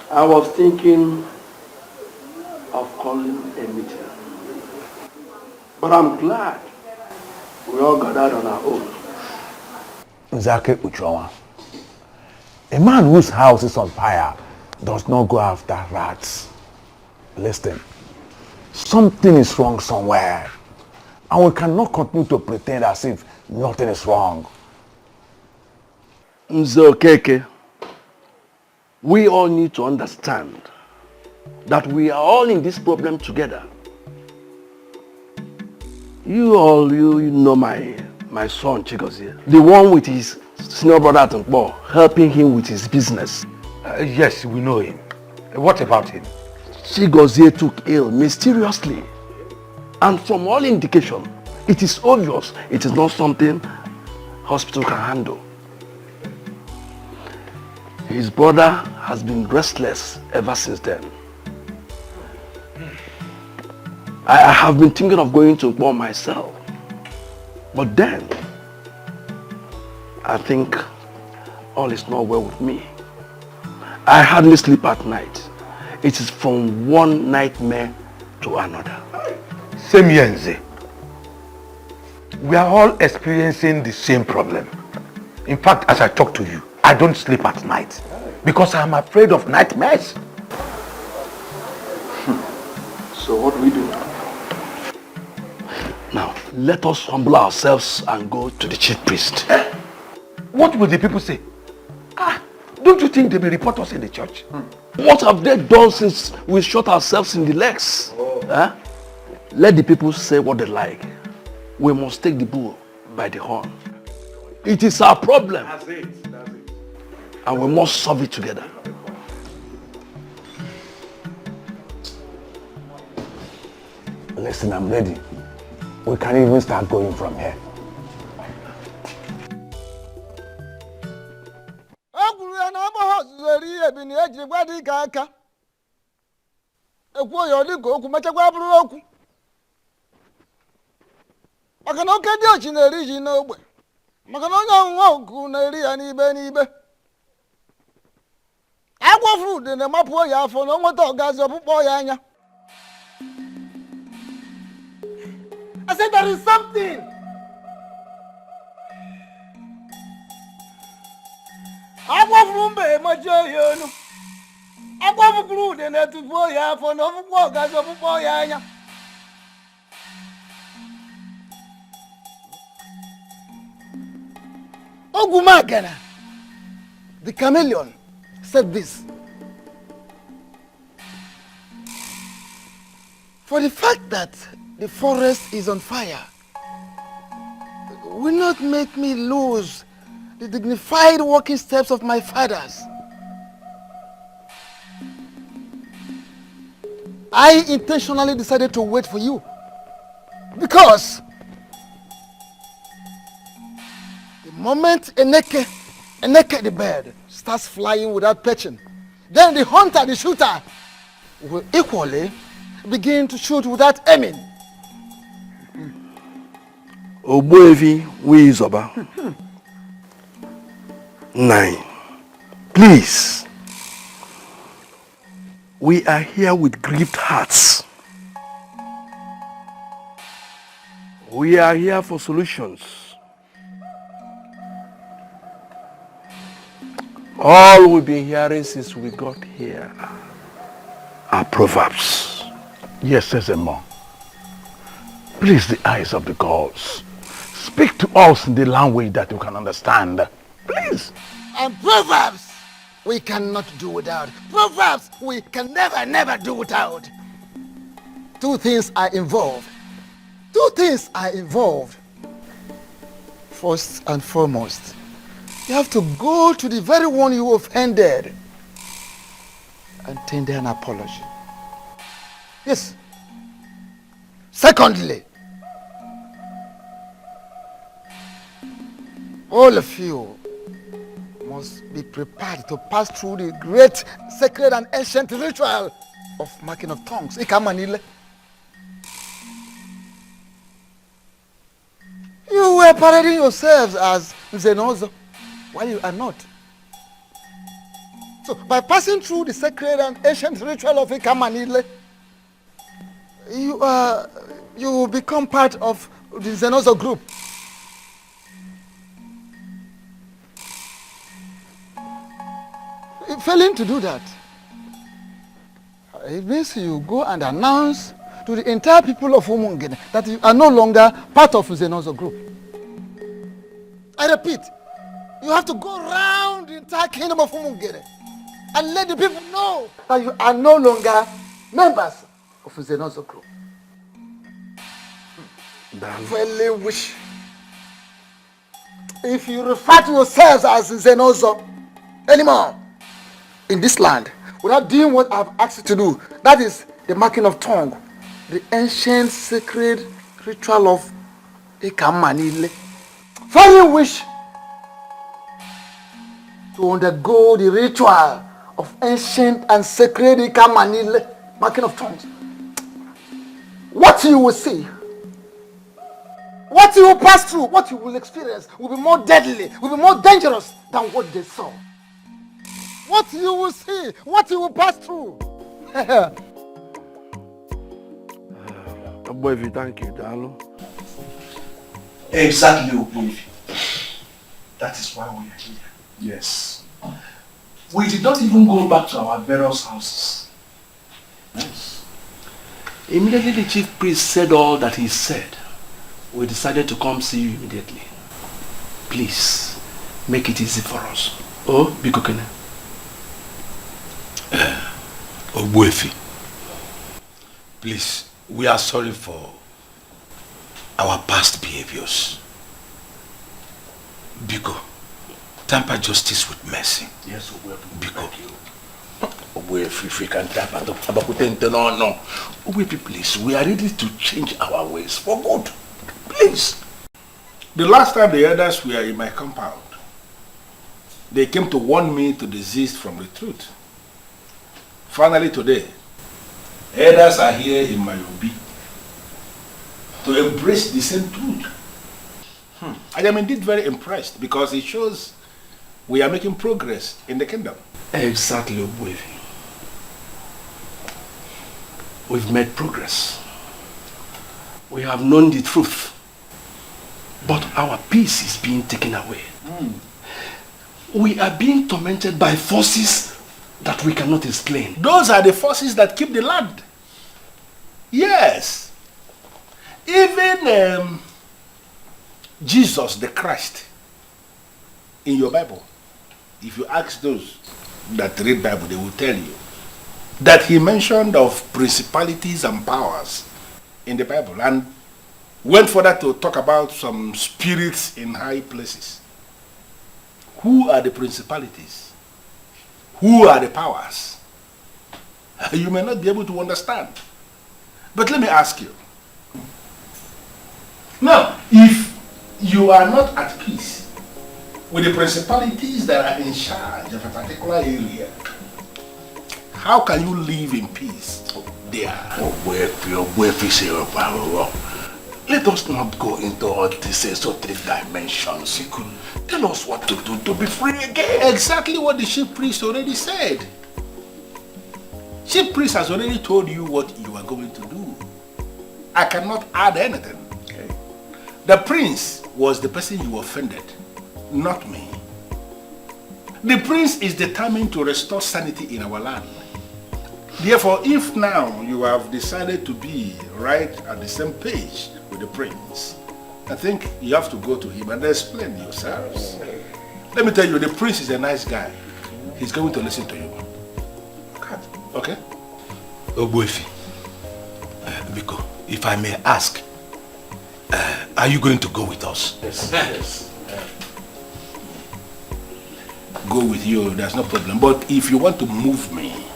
I was thinking of calling a meeting, but I'm glad we all gathered on our own. Nzake Uchowa, a man whose house is on fire does not go after rats. Listen, something is wrong somewhere, and we cannot continue to pretend as if nothing is wrong. Nzokeke, we all need to understand that we are all in this problem together. You know my son Chigozie, the one with his senior brother at Nkbo, helping him with his business. Yes, we know him. What about him? Chigozie took ill mysteriously, and from all indication, it is obvious it is not something hospital can handle. His brother has been restless ever since then. I have been thinking of going to Nkbo myself, but then I think all is not well with me. I hardly sleep at night. It is from one nightmare to another. Same here, Nze. We are all experiencing the same problem. In fact, as I talk to you, I don't sleep at night because I am afraid of nightmares. So what do we do? Now, let us humble ourselves and go to the chief priest. What will the people say? Don't you think they may report us in the church? What have they done since we shot ourselves in the legs? Let the people say what they like. We must take the bull by the horn. It is our problem. That's it. And we must solve it together. Listen, I'm ready. We can even start going from here. Maka na oke dị ochi na-eri ji n'ogbe. Maka na onye ọnwụnwa oku na-eri ya n'ibe n'ibe. Agwọ fruit na-emapụ ya afọ na o nweta ọgazi ọkpụkpọ ya anya. I said there is something. Agwọ fruit mbe emaji ya onu. Agwọ fruit na-etufu ya afọ na ọkpụkpọ ọgazi ọkpụkpọ ya anya. Ogumagana, the chameleon, said this. For the fact that the forest is on fire will not make me lose the dignified walking steps of my fathers. I intentionally decided to wait for you because the moment a naked the bird starts flying without perching, then the hunter, the shooter, will equally begin to shoot without aiming. Ogbuefi Wizoba. 9. Please. We are here with grieved hearts. We are here for solutions. All we've been hearing since we got here are proverbs. Yes, Sezemo. Please, the eyes of the gods, speak to us in the language that we can understand. Please. And proverbs we cannot do without. Proverbs we can never do without. Two things are involved. First and foremost, you have to go to the very one you offended and tender an apology. Yes. Secondly, all of you must be prepared to pass through the great sacred and ancient ritual of marking of tongues. Ikamanile. You were parading yourselves as Zenozo, while you are not. So by passing through the sacred and ancient ritual of Ikamanile, you will become part of the Zenozo group. Failing to do that, it means you go and announce to the entire people of Umungene that you are no longer part of Zenozo group. I repeat, you have to go around the entire kingdom of Umungene and let the people know that you are no longer members of Zenozo group. Fairly wish. If you refer to yourselves as Zenozo anymore in this land, without doing what I've asked you to do, that is the marking of tongue, the ancient sacred ritual of Ikamanile. Fairly wish to undergo the ritual of ancient and sacred Ikamanile, marking of tongues. What you will see, what you will pass through, what you will experience will be more deadly, will be more dangerous than what they saw. What you will see, what you will pass through. Oboifi, thank you, Dalo. Exactly, Oboifi. That is why we are here. Yes. We did not even go back to our various houses. Yes. Immediately the chief priest said all that he said, we decided to come see you immediately. Please, make it easy for us. Oh, Bikokene. Obuefi, please, we are sorry for our past behaviors. Biko, temper justice with mercy. Yes, Obuefi. Biko. Obuefi, if we can temper no. Obuefi, please, we are ready to change our ways for good. Please. The last time the elders were in my compound, they came to warn me to desist from the truth. Finally today, elders are here in my obi to embrace the same truth. I am indeed very impressed because it shows we are making progress in the kingdom. Exactly, Obuefi. We've made progress. We have known the truth. But our peace is being taken away. We are being tormented by forces that we cannot explain. Those are the forces that keep the land. Yes. Even Jesus the Christ in your Bible, if you ask those that read Bible, they will tell you that he mentioned of principalities and powers in the Bible and went further to talk about some spirits in high places. Who are the principalities? Who are the powers? You may not be able to understand. But let me ask you. Now, if you are not at peace with the principalities that are in charge of a particular area, how can you live in peace there? Let us not go into all these esoteric dimensions. You could tell us what to do to be free again. Exactly what the chief priest already said. Chief priest has already told you what you are going to do. I cannot add anything. Okay. The prince was the person you offended, not me. The prince is determined to restore sanity in our land. Therefore, if now you have decided to be right at the same page with the prince, I think you have to go to him and explain yourselves. Let me tell you, the prince is a nice guy. He's going to listen to you. Okay? Obuefi, Biko, if I may ask, are you going to go with us? Yes. Yes. Go with you, there's no problem. But if you want to move me,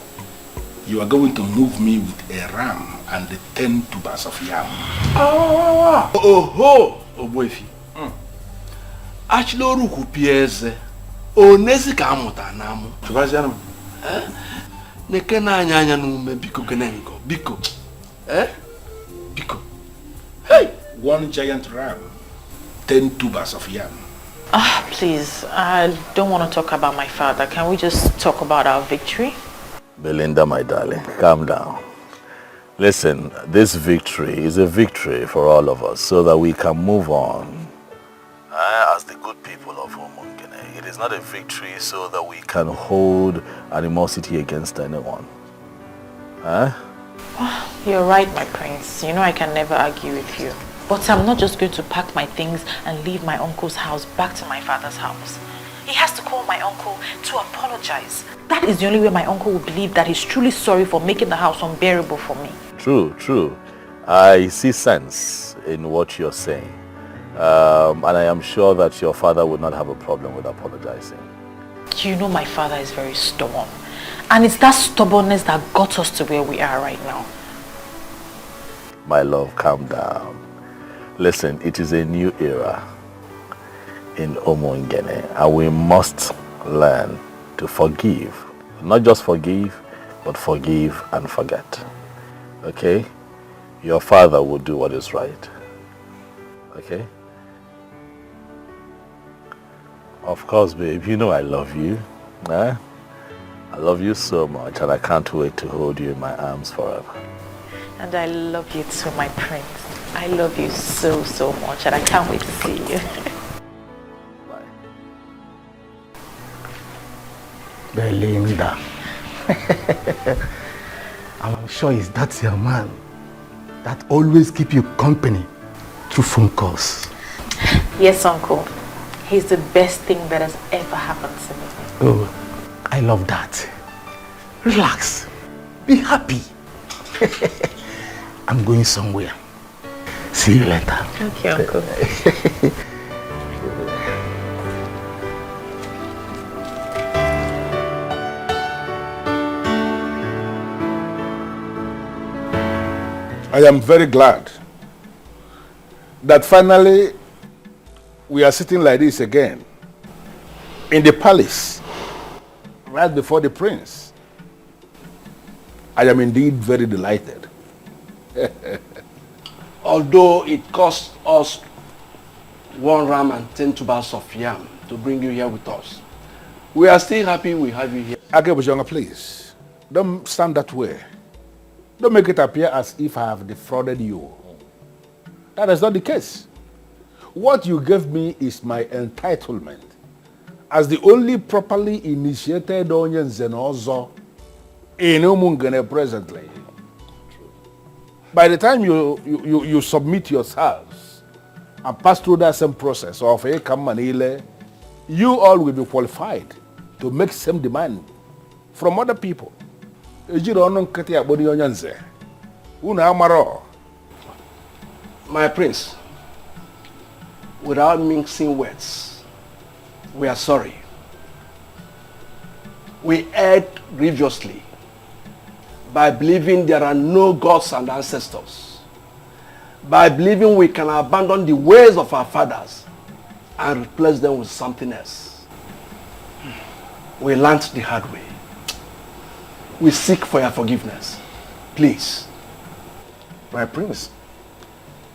you are going to move me with a ram and the 10 tubers of yam. Oh, Obuefi. Achloru kupieze. Onezi ka amuta namu. Chubaziano. Nekena anya nume biko kenengo. Biko. Biko. Hey! 1 giant ram, 10 tubers of yam. Please, I don't want to talk about my father. Can we just talk about our victory? Belinda, my darling, calm down. Listen, this victory is a victory for all of us so that we can move on. As the good people of Omongene, it is not a victory so that we can hold animosity against anyone. You're right, my prince. You know I can never argue with you. But I'm not just going to pack my things and leave my uncle's house back to my father's house. He has to call my uncle to apologize. That is the only way my uncle will believe that he's truly sorry for making the house unbearable for me. True, true. I see sense in what you're saying. And I am sure that your father would not have a problem with apologizing. You know my father is very stubborn. And it's that stubbornness that got us to where we are right now. My love, calm down. Listen, it is a new era in Omongene, and we must learn to forgive. Not just forgive, but forgive and forget. Okay? Your father will do what is right. Okay? Of course, babe, you know I love you. I love you so much, and I can't wait to hold you in my arms forever. And I love you too, my prince. I love you so, so much, and I can't wait to see you. Bye. Belinda. I'm sure it's that your man that always keep you company through phone calls. Yes, uncle. He's the best thing that has ever happened to me. Oh, I love that. Relax. Be happy. I'm going somewhere. See you later. Okay, uncle. I am very glad that finally we are sitting like this again in the palace right before the prince. I am indeed very delighted. Although it cost us 1 ram and 10 tubers of yam to bring you here with us, we are still happy we have you here. Akebujonga, please, don't stand that way. Don't make it appear as if I have defrauded you. That is not the case. What you gave me is my entitlement as the only properly initiated Onye Nzenozo in Umungene presently. By the time you submit yourselves and pass through that same process of a Kamanile, you all will be qualified to make same demand from other people. My prince, without mixing words, we are sorry. We erred grievously by believing there are no gods and ancestors, by believing we can abandon the ways of our fathers and replace them with something else. We learned the hard way. We seek for your forgiveness. Please. My prince,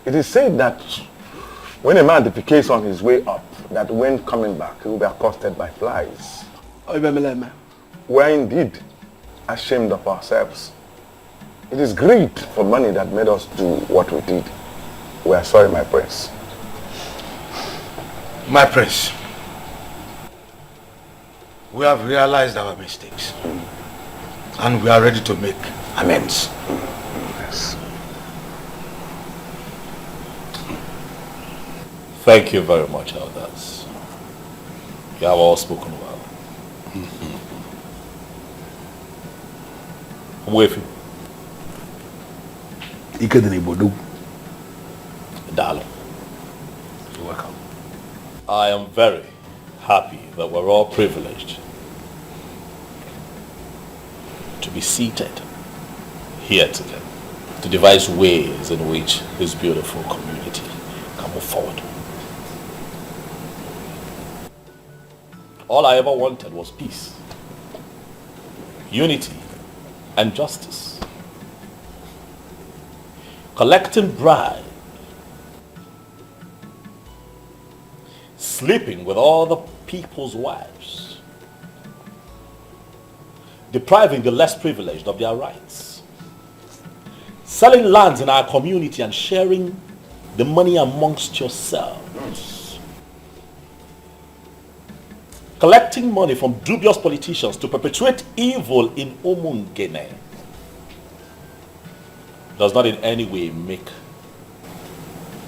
it is said that when a man defecates on his way up, that when coming back, he will be accosted by flies. We are indeed ashamed of ourselves. It is greed for money that made us do what we did. We are sorry, my prince. My prince, we have realized our mistakes and we are ready to make amends. Yes. Thank you very much, elders. You have all spoken well. I'm with you. Darling. You're welcome. I am very happy that we're all privileged to be seated here together to devise ways in which this beautiful community can move forward. All I ever wanted was peace, unity, and justice. Collecting bribe, sleeping with other people's wives, depriving the less privileged of their rights, selling lands in our community and sharing the money amongst yourselves, collecting money from dubious politicians to perpetuate evil in Umungene does not in any way make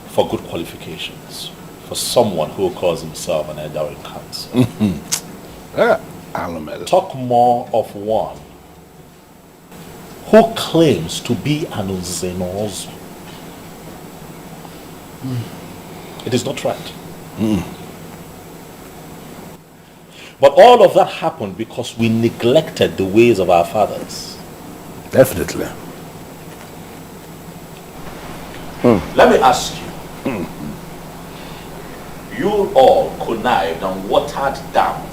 for good qualifications for someone who calls himself an elder in council. Talk more of one who claims to be an Uzenozo. It is not right. But all of that happened because we neglected the ways of our fathers. Definitely. Let me ask you. You all connived and watered down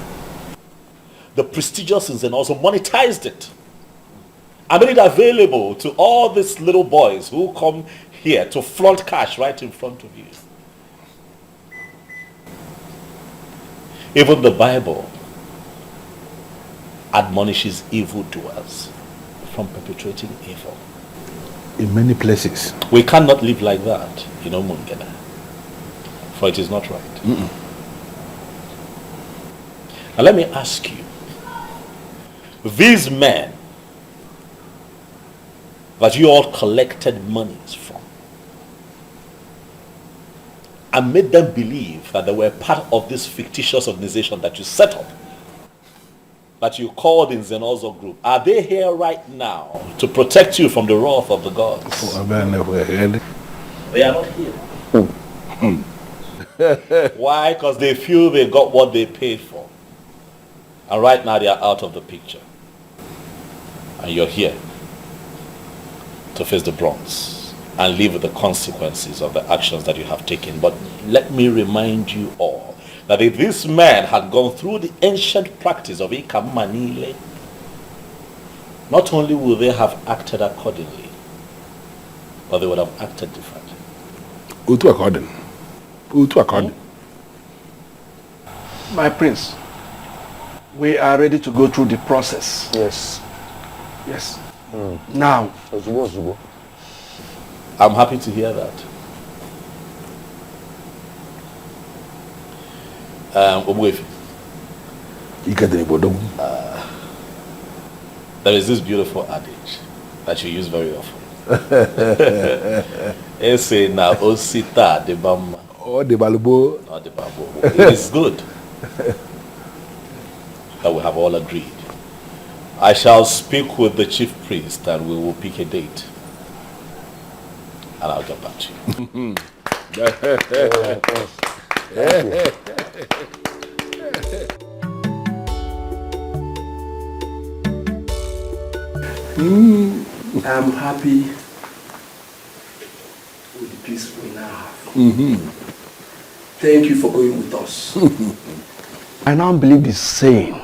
the prestigious and also monetized it. I made it available to all these little boys who come here to flaunt cash right in front of you. Even the Bible admonishes evildoers from perpetrating evil. In many places. We cannot live like that in Umungene, for it is not right. Now let me ask you, these men that you all collected monies from and made them believe that they were part of this fictitious organization that you set up, that you called in Zenozo Group, are they here right now to protect you from the wrath of the gods? They are not here. Why? Because they feel they got what they paid for. And right now they are out of the picture. And you're here to face the brunt and live with the consequences of the actions that you have taken. But let me remind you all that if this man had gone through the ancient practice of Ikamanile, not only would they have acted accordingly, but they would have acted differently. Utu according. Utu according. My prince, we are ready to go through the process. Yes. Yes. Now. I'm happy to hear that. There is this beautiful adage that you use very often. It's saying now osita de bamba. Oh, de balbo. Not de balbo. It is good that we have all agreed. I shall speak with the chief priest and we will pick a date. And I'll get back to you. I'm happy with the peace we now have. Thank you for going with us. I now believe the saying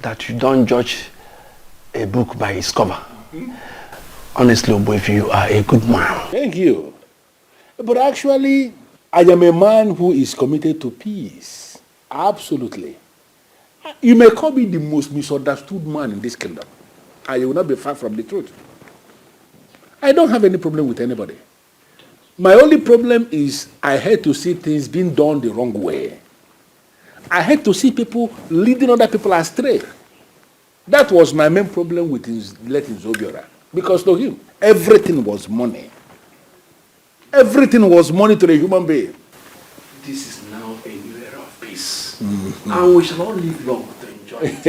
that you don't judge a book by its cover. Honestly, Oboife, you are a good man. Thank you. But actually, I am a man who is committed to peace. Absolutely. You may call me the most misunderstood man in this kingdom. And you will not be far from the truth. I don't have any problem with anybody. My only problem is I hate to see things being done the wrong way. I hate to see people leading other people astray. That was my main problem with letting Zobiora. Because to him, everything was money. Everything was money to the human being. This is now a new era of peace. And we shall not live long to enjoy it.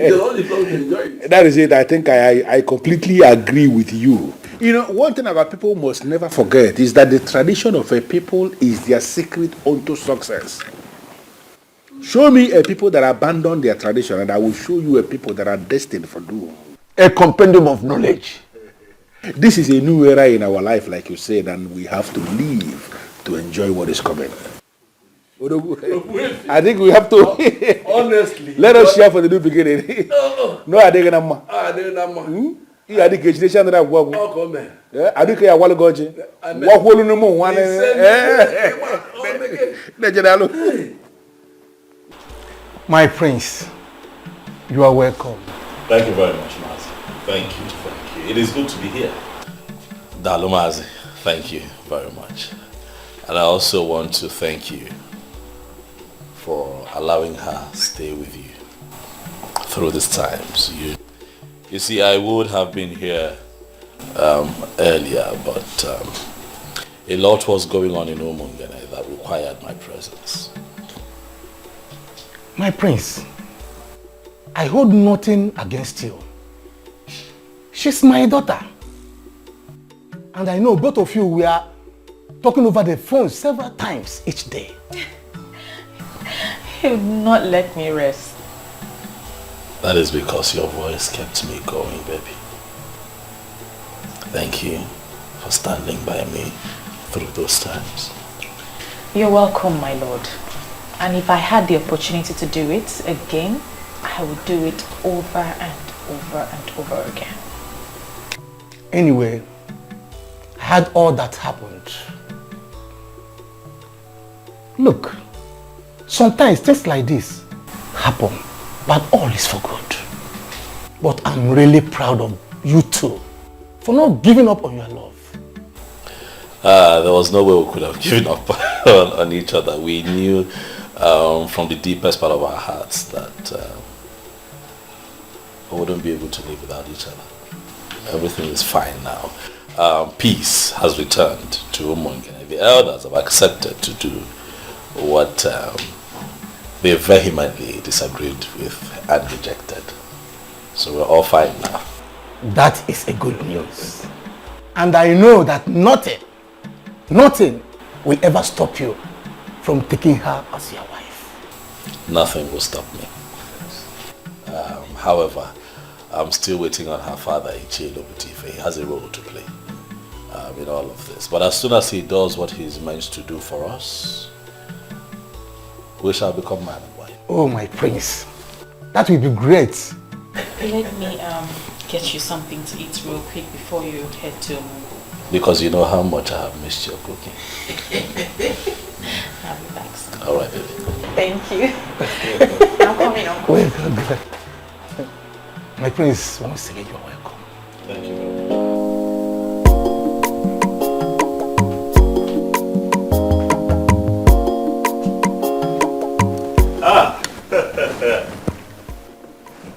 We shall not live long to enjoy it. That is it. I think I completely agree with you. You know, one thing about people must never forget is that the tradition of a people is their secret unto success. Show me a people that abandon their tradition and I will show you a people that are destined for doom. A compendium of knowledge. This is a new era in our life, like you said, and we have to live to enjoy what is coming. I think we have to honestly let us share for the new beginning. No, I think I'm I think it's the that work. I think I want to go to what will you know one. My prince, you are welcome. Thank you very much, Mazi. Thank you. It is good to be here. Dalo Mazi, thank you very much. And I also want to thank you for allowing her stay with you through these times. You see, I would have been here earlier, but a lot was going on in Umungene that required my presence. My prince, I hold nothing against you. She's my daughter. And I know both of you were talking over the phone several times each day. He would not let me rest. That is because your voice kept me going, baby. Thank you for standing by me through those times. You're welcome, my lord. And if I had the opportunity to do it again, I would do it over and over and over again. Anyway, I had all that happened. Look, sometimes things like this happen, but all is for good. But I'm really proud of you two for not giving up on your love. There was no way we could have given up on each other. We knew from the deepest part of our hearts that we wouldn't be able to live without each other. Everything is fine now. Peace has returned to Umungene. The elders have accepted to do what they vehemently disagreed with and rejected. So we're all fine now. That is a good news. And I know that nothing will ever stop you from taking her as your wife. Nothing will stop me. However, I'm still waiting on her father, Ichilo Butife. He has a role to play in all of this. But as soon as he does what he's meant to do for us, we shall become man and wife. Oh, my prince. That will be great. Let me get you something to eat real quick before you head to... Because you know how much I have missed your cooking. I'll be back soon. All right, baby. Thank you. I'm coming on. Wait, my prince, once again, you're welcome. Thank you.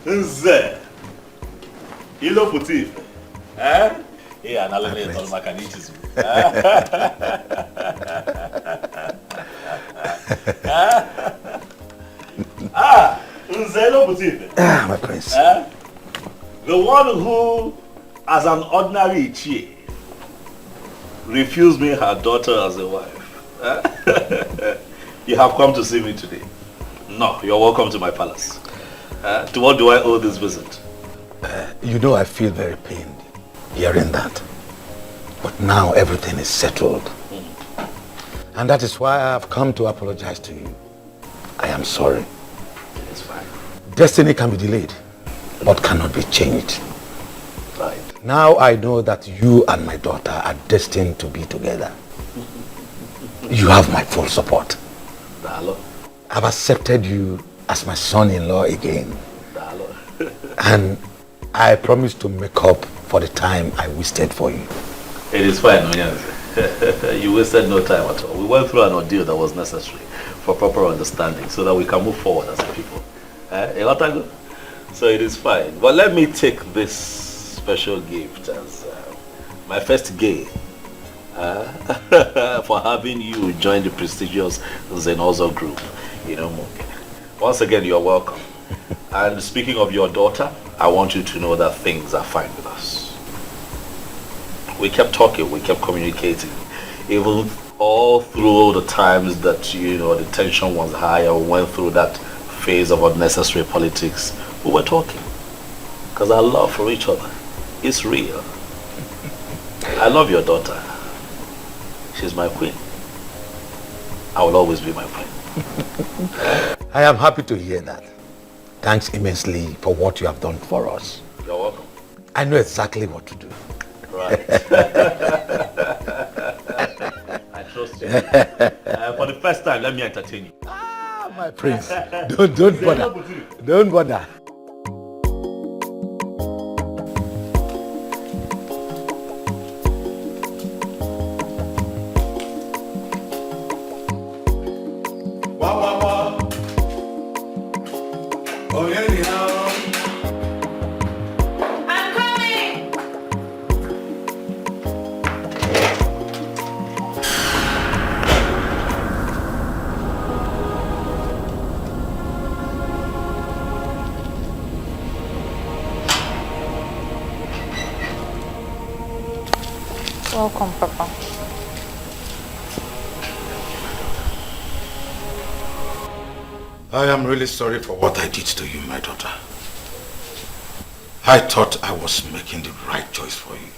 Nze. Ilo Putif. Yeah, now let me tell my caniches. Nze Ilo Putif. My prince. The one who, as an ordinary Ichie, refused me her daughter as a wife. You have come to see me today. No, you're welcome to my palace. To what do I owe this visit? You know I feel very pained hearing that. But now everything is settled. And that is why I have come to apologize to you. I am sorry. It's fine. Destiny can be delayed, but cannot be changed. Right. Now I know that you and my daughter are destined to be together. You have my full support. Dalo. I've accepted you as my son-in-law again. Dalo. And I promise to make up for the time I wasted for you. It is fine, Onyanze. You wasted no time at all. We went through an ordeal that was necessary for proper understanding so that we can move forward as a people. So it is fine. But let me take this special gift as my first gain for having you join the prestigious Zenozo group. Once again, you're welcome. And speaking of your daughter, I want you to know that things are fine with us. We kept talking, we kept communicating. Even all through the times that, the tension was high and we went through that phase of unnecessary politics, we were talking. Because our love for each other is real. I love your daughter. She's my queen. I will always be my queen. I am happy to hear that. Thanks immensely for what you have done for us. You're welcome. I know exactly what to do. Right. I trust you. For the first time, let me entertain you. My prince, don't bother. Don't bother. Welcome, Papa. I am really sorry for what I did to you, my daughter. I thought I was making the right choice for you.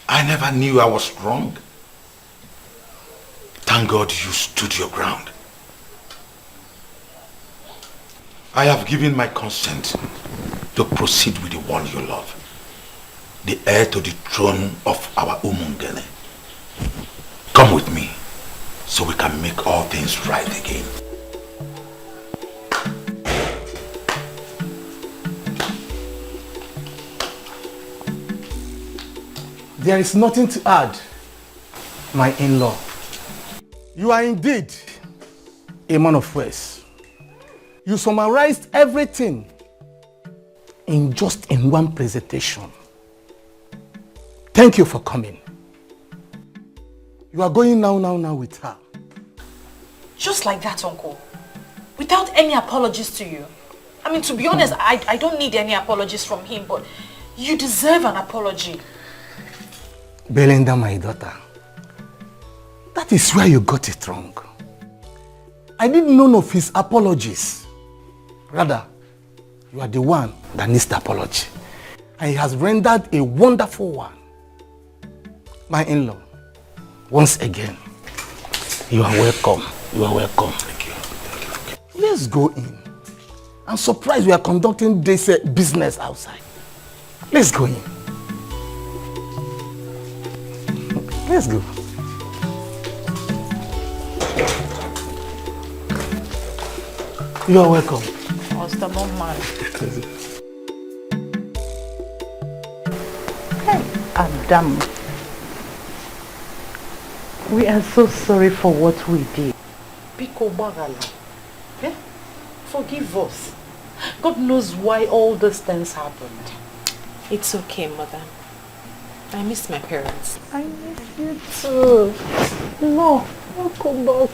I never knew I was wrong. Thank God you stood your ground. I have given my consent to proceed with the one you love, the heir to the throne of our Umungene. Come with me so we can make all things right again. There is nothing to add, my in-law. You are indeed a man of words. You summarized everything in one presentation. Thank you for coming. You are going now with her. Just like that, Uncle. Without any apologies to you. I mean, to be honest, I don't need any apologies from him, but you deserve an apology. Belinda, my daughter, that is where you got it wrong. I need none of his apologies. Rather, you are the one that needs the apology. And he has rendered a wonderful one. My in-law, once again, you are welcome. You are welcome. Thank you. Let's go in. I'm surprised we are conducting this business outside. Let's go in. Let's go. You are welcome. Oh, stubborn man. Hey, Adam. We are so sorry for what we did. Pico Bagala. Eh? Forgive us. God knows why all these things happened. It's okay, Mother. I miss my parents. I miss you too. No, don't come back.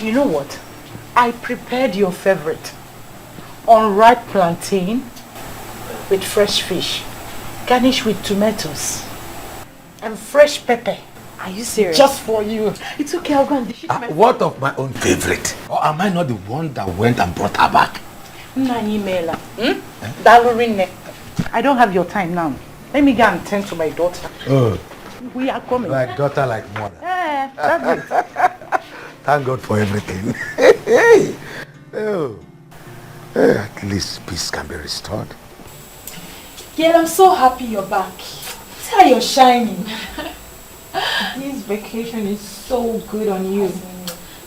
You know what? I prepared your favorite. Unripe plantain with fresh fish, garnished with tomatoes and fresh pepper. Are you serious? Just for you. It's okay, I'll go and dish it What of my own favorite? Or am I not the one that went and brought her back? I don't have your time now. Let me go and tend to my daughter. Oh. We are coming. Like daughter, like mother. That's it. Thank God for everything. Oh. At least peace can be restored. Yeah, I'm so happy you're back. See how you're shining. This vacation is so good on you.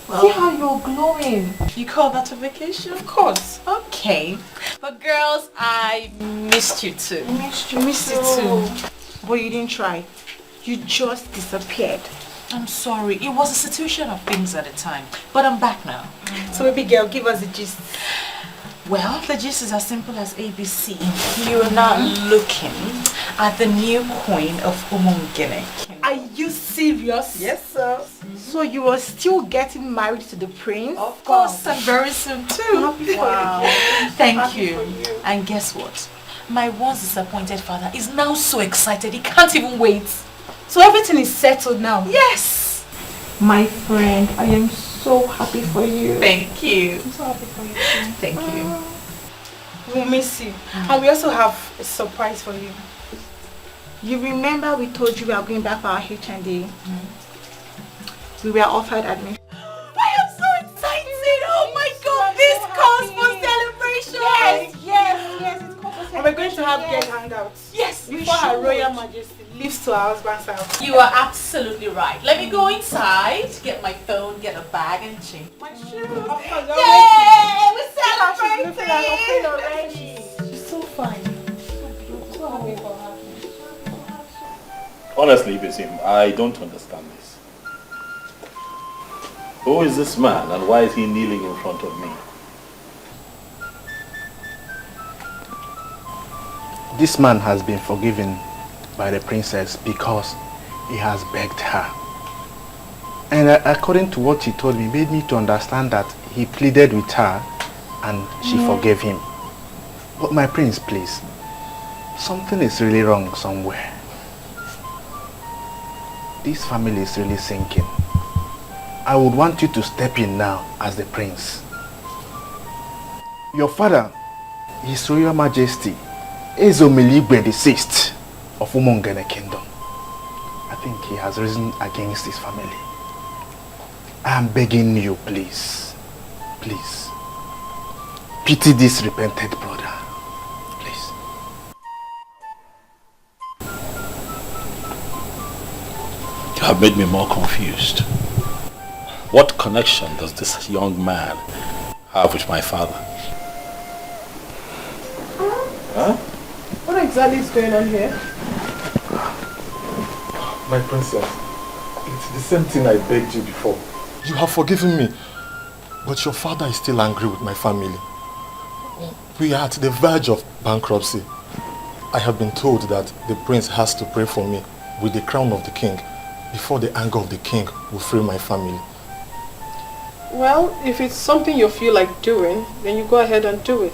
Well, see how you're glowing. You call that a vacation? Of course. Okay. But girls, I missed you too. I missed you too. But you didn't try. You just disappeared. I'm sorry. It was a situation of things at the time. But I'm back now. So baby girl, give us the gist. Well, the gist is as simple as ABC. You're now looking at the new queen of Umungene. Are you serious? Yes, sir. So you are still getting married to the prince? Of course, and very soon too. Wow. Thank you. And guess what? My once disappointed father is now so excited he can't even wait. So everything is settled now? Yes. My friend, I am so happy for you. Thank you. I'm so happy for you too. Thank you. We'll miss you. And we also have a surprise for you. You remember we told you we are going back for our HND? We were offered admission. And we're going to have girl hangouts. Yes, before Her Royal Majesty leaves to her husband's house. You are absolutely right. Let me go inside, get my phone, get a bag, and change my shoes. Yay! We're celebrating! She's looking like a queen already. She's so fine. So happy for her. Honestly, Basim, I don't understand this. Who is this man and why is he kneeling in front of me? This man has been forgiven by the princess because he has begged her. And according to what he told me, made me to understand that he pleaded with her and she forgave him. But my prince, please, something is really wrong somewhere. This family is really sinking. I would want you to step in now as the prince. Your father, His Royal Majesty, Ezomeligwe VI of Umongene Kingdom. I think he has risen against his family. I am begging you, please, please, pity this repented brother, please. You have made me more confused. What connection does this young man have with my father? Huh? What exactly is going on here? My princess, it's the same thing I begged you before. You have forgiven me, but your father is still angry with my family. We are at the verge of bankruptcy. I have been told that the prince has to pray for me with the crown of the king before the anger of the king will free my family. Well, if it's something you feel like doing, then you go ahead and do it.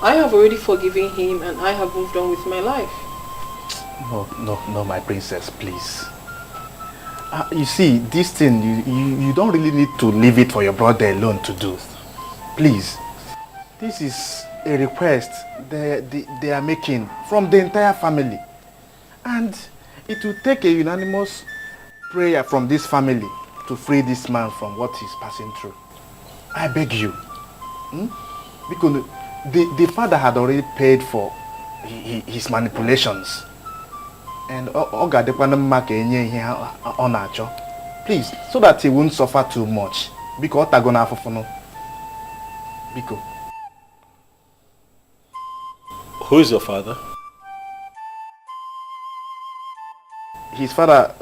I have already forgiven him and I have moved on with my life. No, my princess, please. You see, this thing, you don't really need to leave it for your brother alone to do. Please, this is a request they are making from the entire family. And it will take a unanimous prayer from this family to free this man from what he's passing through. I beg you. Because the father had already paid for his manipulations. And please, so that he won't suffer too much. Because who is your father? His father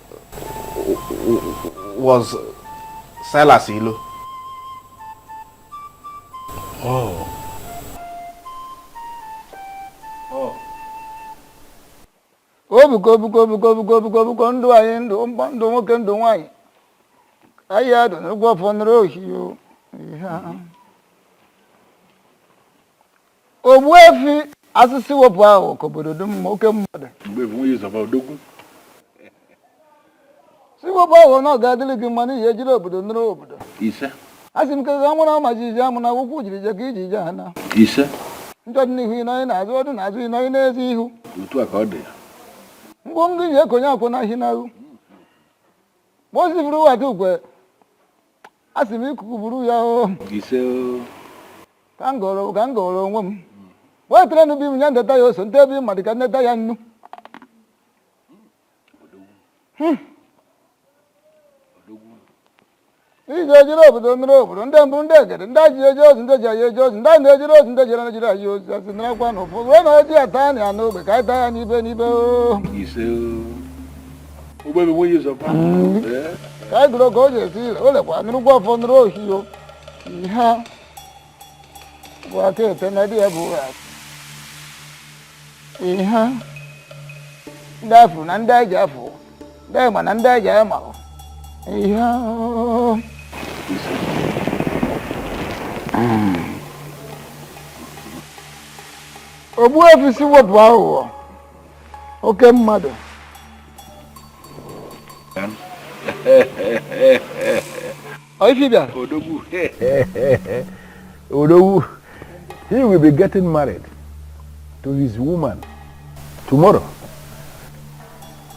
was Silas. Oh. Obuko ndụ anyị ndụ nwoke ndụ nwanyị anyị adụ n'ụgwọ fọnụrụ ohio Ogbuefi asịsị wepụ ahụ ka obodo dum oke mmadụ si wepụ ahụ na ọ ga-adịrị gị mma n'ihi ejiri obodo nụrụ obodo ise asị m ka amụ na ọma jiji amụ na akwụkwọ jiri je ka iji je ha na ise njọ dị n'ihu ịnọghị n'azụ ọdụ n'azụ ịnọghị n'ezi ihu otu a ka ọ dị ngwo ngị ji ekonye akwụ na ahị n'ahụ ma o sifuru wata ukwe asị m ikuku buru ya o ise ka m gọrọ onwe m wetere nụ bi m ya ndeta ya oso nte ebe mmadụ ka ndeta ya nnu iji ejiri obodo nụrụ obodo ndị mbụ ndị egede ndị ji eji ozi ndị ji anyị eji ozi ndị ndị ejiri ozi ndị jere ejiri anyị ozi asị narakwa na ụfọdụ wee na oji ata ya n'ogbe ka anyị taa ya n'ibe n'ibe ise ụgbọebe nwunye zọba ka anyị gụrụ ka o ji esi ire o lekwa nụrụgwa ọfọ nụrụ ohio ihe bụ aka ete na dị ya bụ ihe ndị afụ na ndị anyị ji afụ ndị ịma na ndị anyị ji ama ihe Ogbuefi si wepụ aghụghọ oke mmadụ Odogwu, he will be getting married to his woman tomorrow.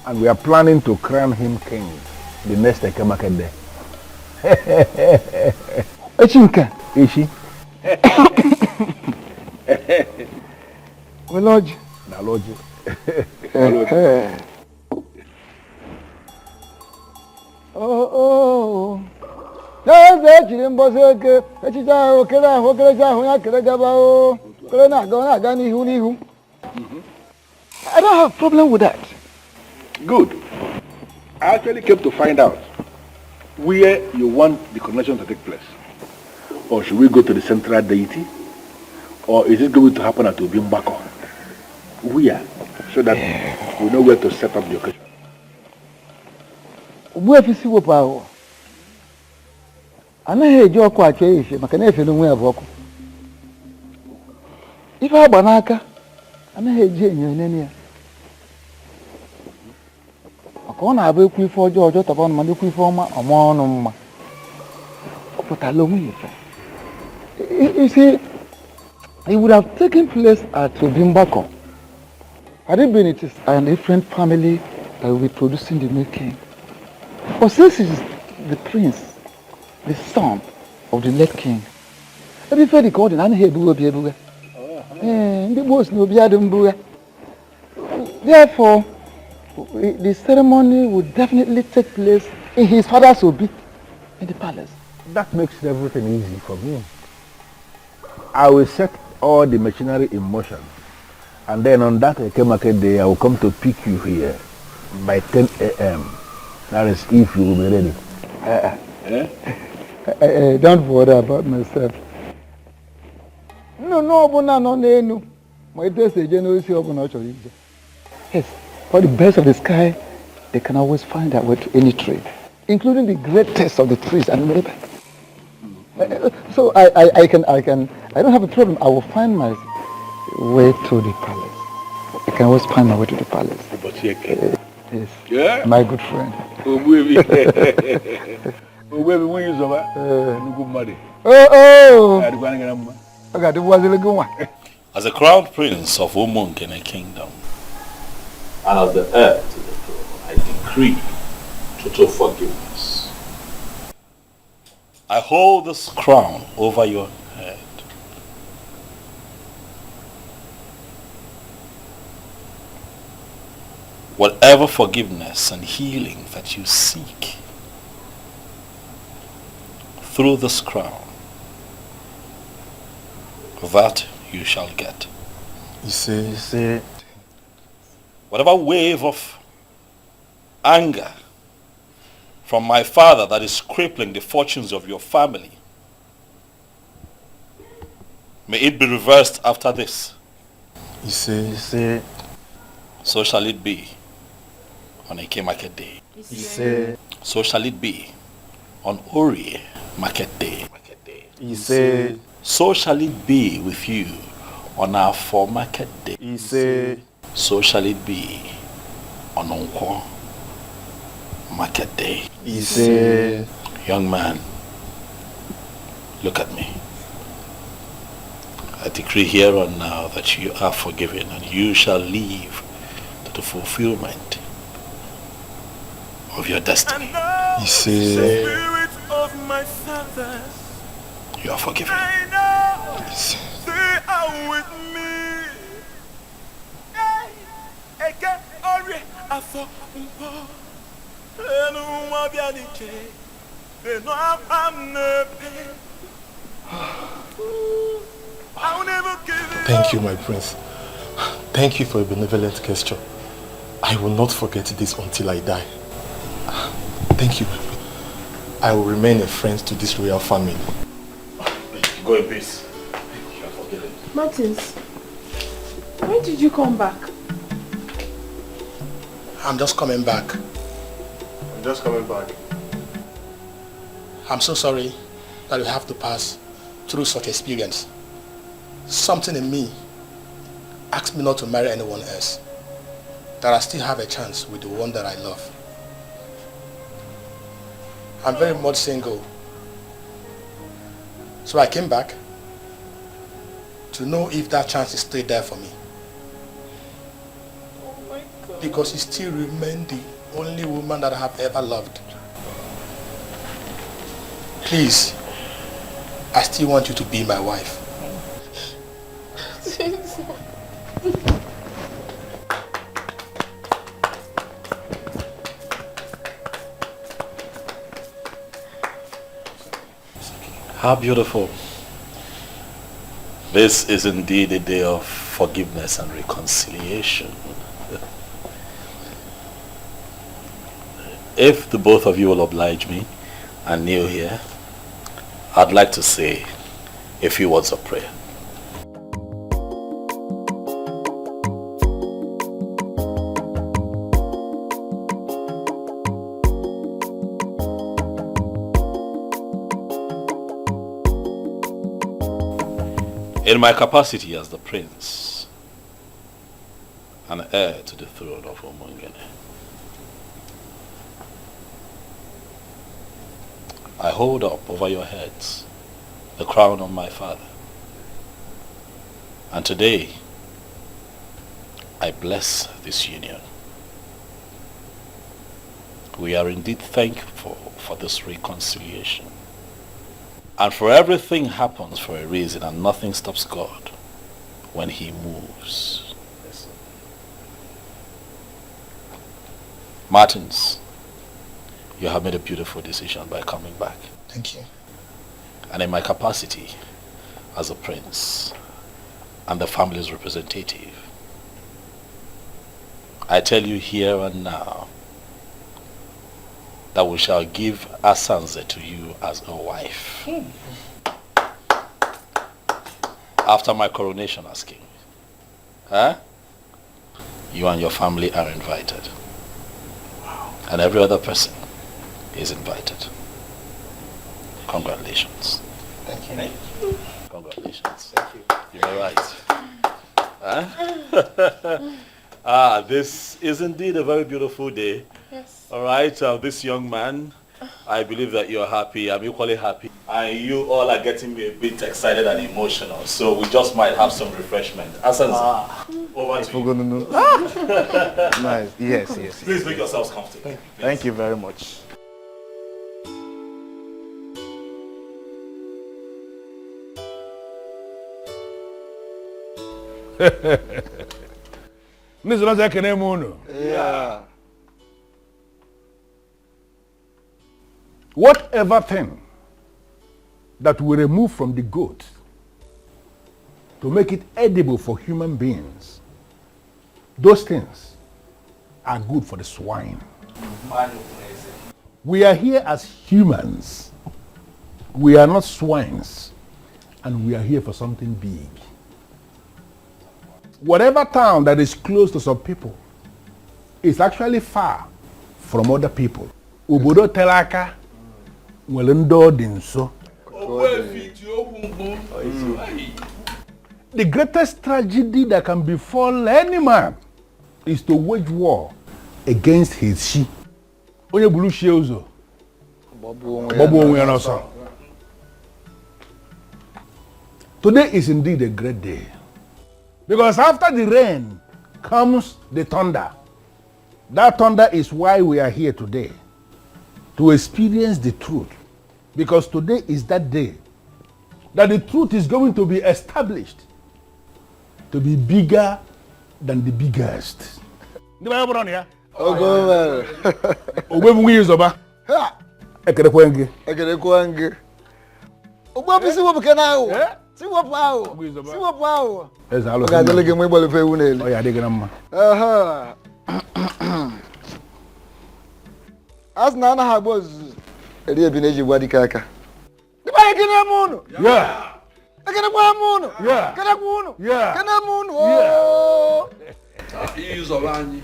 And we are planning to crown him king the next Ekemake day. Echinka. Ishi. Well, Lodge. Now, Lodge. Oh. That's it, Bosseke. I don't have a problem with that. Good. I actually came to find out where you want the coronation to take place. Or should we go to the central deity? Or is it going to happen at Ubimbako? Where? So that we know where to set up the occasion. Where is the power? I know you are quite a if I banaka, I know you in any. I can't have a quick for George upon my quick former or more. But I love you. You see, it would have taken place at Ubimbako. Had it been it is a different family that will be producing the new king. But since it is the prince, the son of the late king, let me feel the call in and here do be the boss no be Adam. Therefore, the ceremony would definitely take place in his father's obi in the palace. That makes everything easy for me. I will set all the machinery in motion. And then on that market day, I will come to pick you here by 10 a.m. That is if you will be ready. Don't bother about myself. No. My test agent yes, for the best of the sky, they can always find their way to any tree, including the greatest of the trees and labor. So I don't have a problem. I will find my way to the palace. I can always find my way to the palace. Yes. Yeah? My good friend. As a crown prince of Umunkene kingdom, and as the heir to the throne, I decree total forgiveness. I hold this crown over your head. Whatever forgiveness and healing that you seek through this crown, that you shall get. You see. Whatever wave of anger from my father that is crippling the fortunes of your family, may it be reversed after this. You see. So shall it be on Eke Market Day. You see. So shall it be on Ori Market Day. You see. So shall it be with you on our for Market Day. You see. So shall it be on Onkwo Market Day. You see. Young man, look at me. I decree here and now that you are forgiven and you shall live to the fulfillment of your destiny. You see. You are forgiven. Yes. They are with me. Thank you, my prince. Thank you for a benevolent gesture. I will not forget this until I die. Thank you. I will remain a friend to this royal family. Go in peace. You are forgiven. Martins, when did you come back? I'm just coming back. I'm so sorry that you have to pass through such experience. Something in me asked me not to marry anyone else. That I still have a chance with the one that I love. I'm very much single. So I came back to know if that chance is still there for me. Oh my God. Because you still remain the only woman that I have ever loved. Please, I still want you to be my wife. How beautiful. This is indeed a day of forgiveness and reconciliation. If the both of you will oblige me and kneel here, I'd like to say a few words of prayer. In my capacity as the prince and heir to the throne of Omongene, I hold up over your heads the crown of my father. And today, I bless this union. We are indeed thankful for this reconciliation. And for everything happens for a reason, and nothing stops God when he moves. Martins, you have made a beautiful decision by coming back. Thank you. And in my capacity as a prince and the family's representative, I tell you here and now that we shall give Asanze to you as a wife. After my coronation as king. Huh? You and your family are invited. Wow. And every other person is invited. Congratulations. Thank you. Congratulations. Thank you. You're right. Huh? This is indeed a very beautiful day. Yes. All right, this young man, I believe that you're happy. I'm equally happy. And you all are getting me a bit excited and emotional. So we just might have some refreshment. Asanze, over to you. Nice. Yes. Please make yourselves comfortable. Thank you very much. Yeah. Whatever thing that we remove from the goat to make it edible for human beings, those things are good for the swine. We are here as humans. We are not swines. And we are here for something big. Whatever town that is close to some people is actually far from other people. Obodo telaka nwere ndị ọ dị nso. The greatest tragedy that can befall any man is to wage war against his she. Onye bulu shie ụzọ. Gbagbuo onwe ya n'ọsọ. Today is indeed a great day. Because after the rain comes the thunder. That thunder is why we are here today. To experience the truth. Because today is that day that the truth is going to be established to be bigger than the biggest. As Nana Habos, a dear Bineji Wadikaka. The Bayakinamoon! Yeah! I can have moon! Yeah! Can I moon? Yeah! Can I moon? Oh! Use of Annie.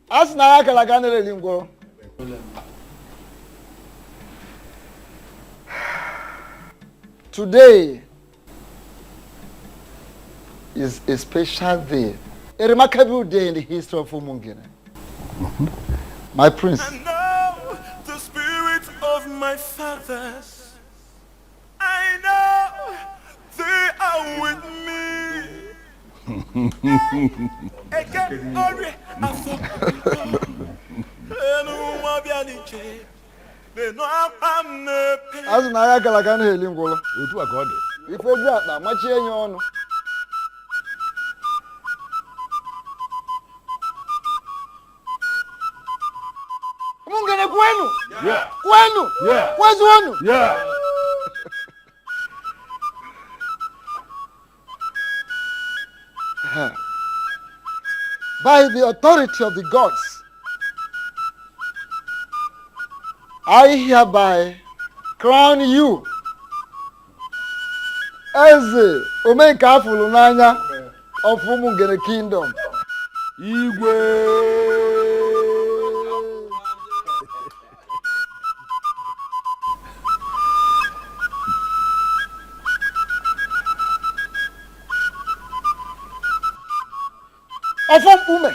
As Naka Lagana Lingo. Today is a special day, a remarkable day in the history of Umungene. My prince. And now the spirit of my fathers, I know they are with me. As Naya Kalakana Lingola, if we got that much in your honor. Mungene kwenu. Yeah. Kwenu. Yeah. Where's one? Yeah. By the authority of the gods, I hereby crown you as the Omeka Fulunanya of Umungene Kingdom. Igwe. Ofom Ume.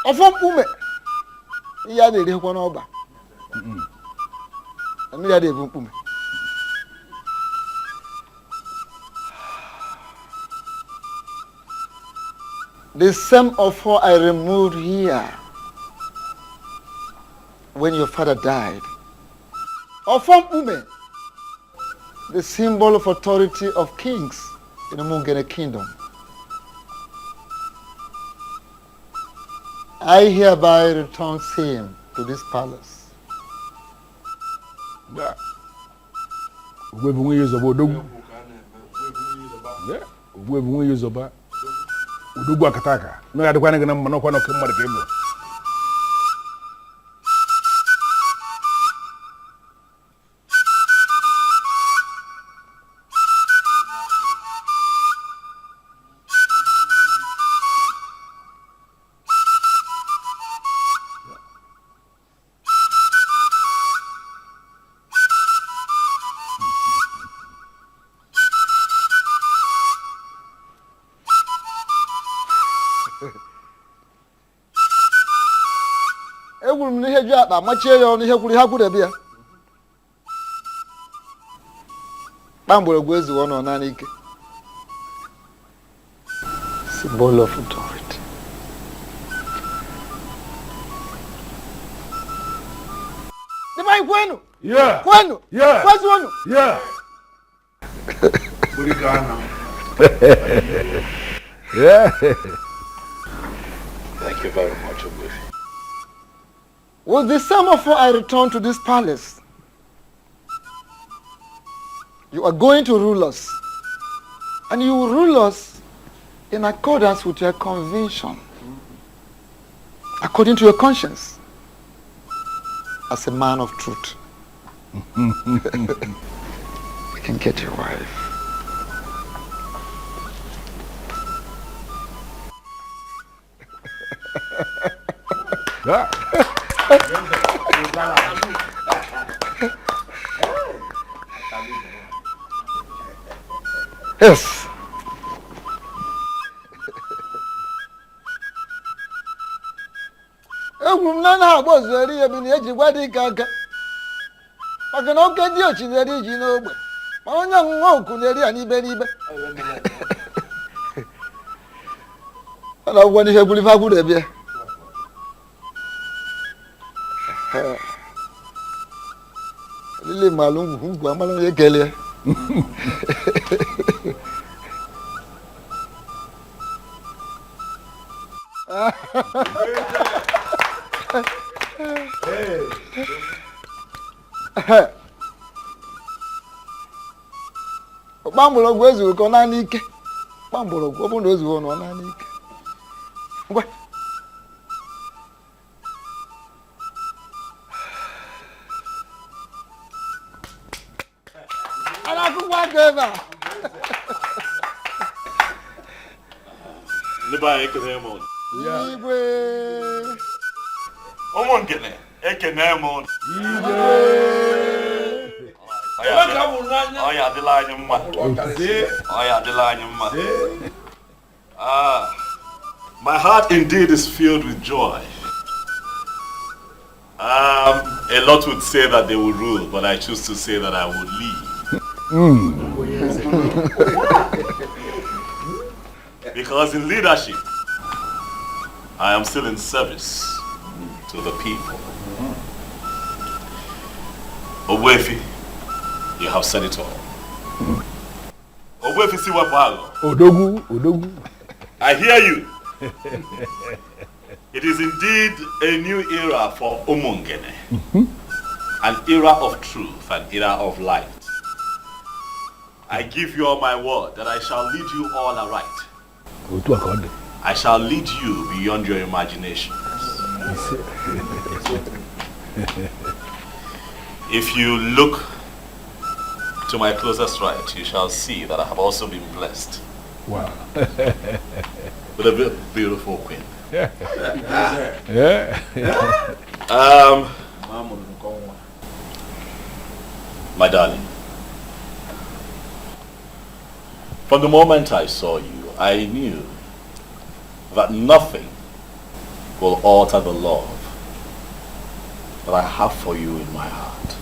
Ofom Ume. Iya de kwa na oba. Ami ya de Ume. The same offer I removed here when your father died. Ofom Ume. The symbol of authority of kings in the Mungene kingdom. I hereby return him to this palace. Yeah. We will use a Wodogu. Yeah. We will use a Wodogu Akataka. No, I don't want to get a monopoly of Kimber. N'ihe ju akpa machie ya ọnụ ihe kwuru ha kwuru bịa. Kpamgbọrọgwụ ezuwo nọ naanị ike. Symbol of authority. Divine kwenu? Yeah. Kwenu? Yeah. Kwezi wenu? Yeah. Yeah. Thank you very much, Ogbuefi. With the same offer I return to this palace, you are going to rule us. And you will rule us in accordance with your conviction, according to your conscience, as a man of truth. You can get your wife. Yes. Egwu na na-agba ozeri ebi na eji gwa dị aka maka na oke dị ochinere iji n'ogbe ma onye ọṅụṅụ oku na-eri ya n'ibe n'ibe ọ na-agwụgwọ n'ihe gwuru ife agwụrụ ebie lile malụ ngwu amalụ onye kelee Kpamgbọrọgwụ ezughị ka ọ naanị ike. Kpamgbọrọgwụ ọ bụrụ na ezughị ọ naanị ike. Ngwa. Ala akwụkwọ aka ebe a. Ndị be anyị ekene m ụnụ. Igwe. Ụmụ nkene ekene m ụnụ. Igwe. Ọ ya adịla anyị mma. Ọ ya adịla anyị mma. My heart indeed is filled with joy. A lot would say that they will rule, but I choose to say that I will lead. Because in leadership, I am still in service to the people. Ogbuefi, you have said it all. Ogbuefi Siwapago. Odogu. I hear you. It is indeed a new era for Umungene. An era of truth, an era of light. I give you all my word that I shall lead you all aright. I shall lead you beyond your imagination. If you look to my closest right, you shall see that I have also been blessed. Wow. With a beautiful queen. Yeah. My darling, from the moment I saw you, I knew that nothing will alter the love that I have for you in my heart.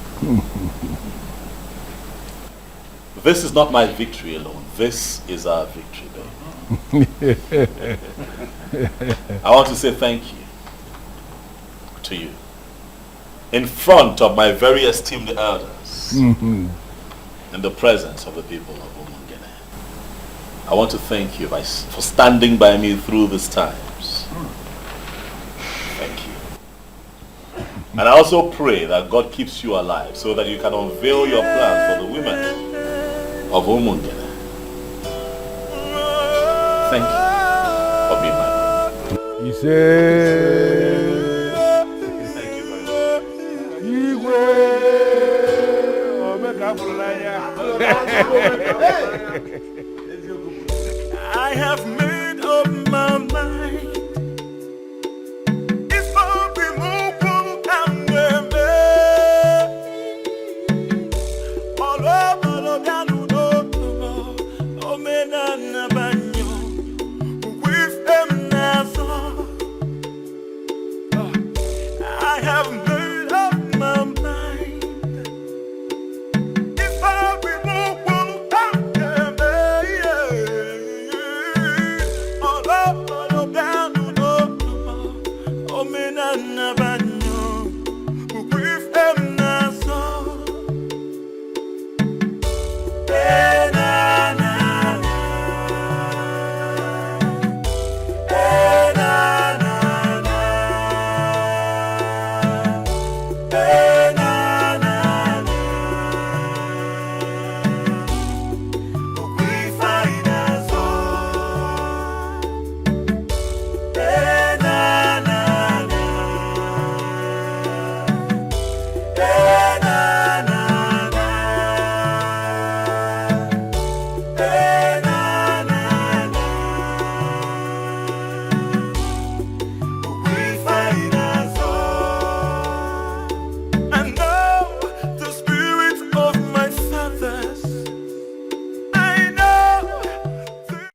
This is not my victory alone. This is our victory, baby. I want to say thank you to you in front of my very esteemed elders, in the presence of the people of Umungene. I want to thank you for standing by me through these times. Thank you. And I also pray that God keeps you alive so that you can unveil your plans for the women of Umungene. Thank you for being my brother. He said, thank you very much. I have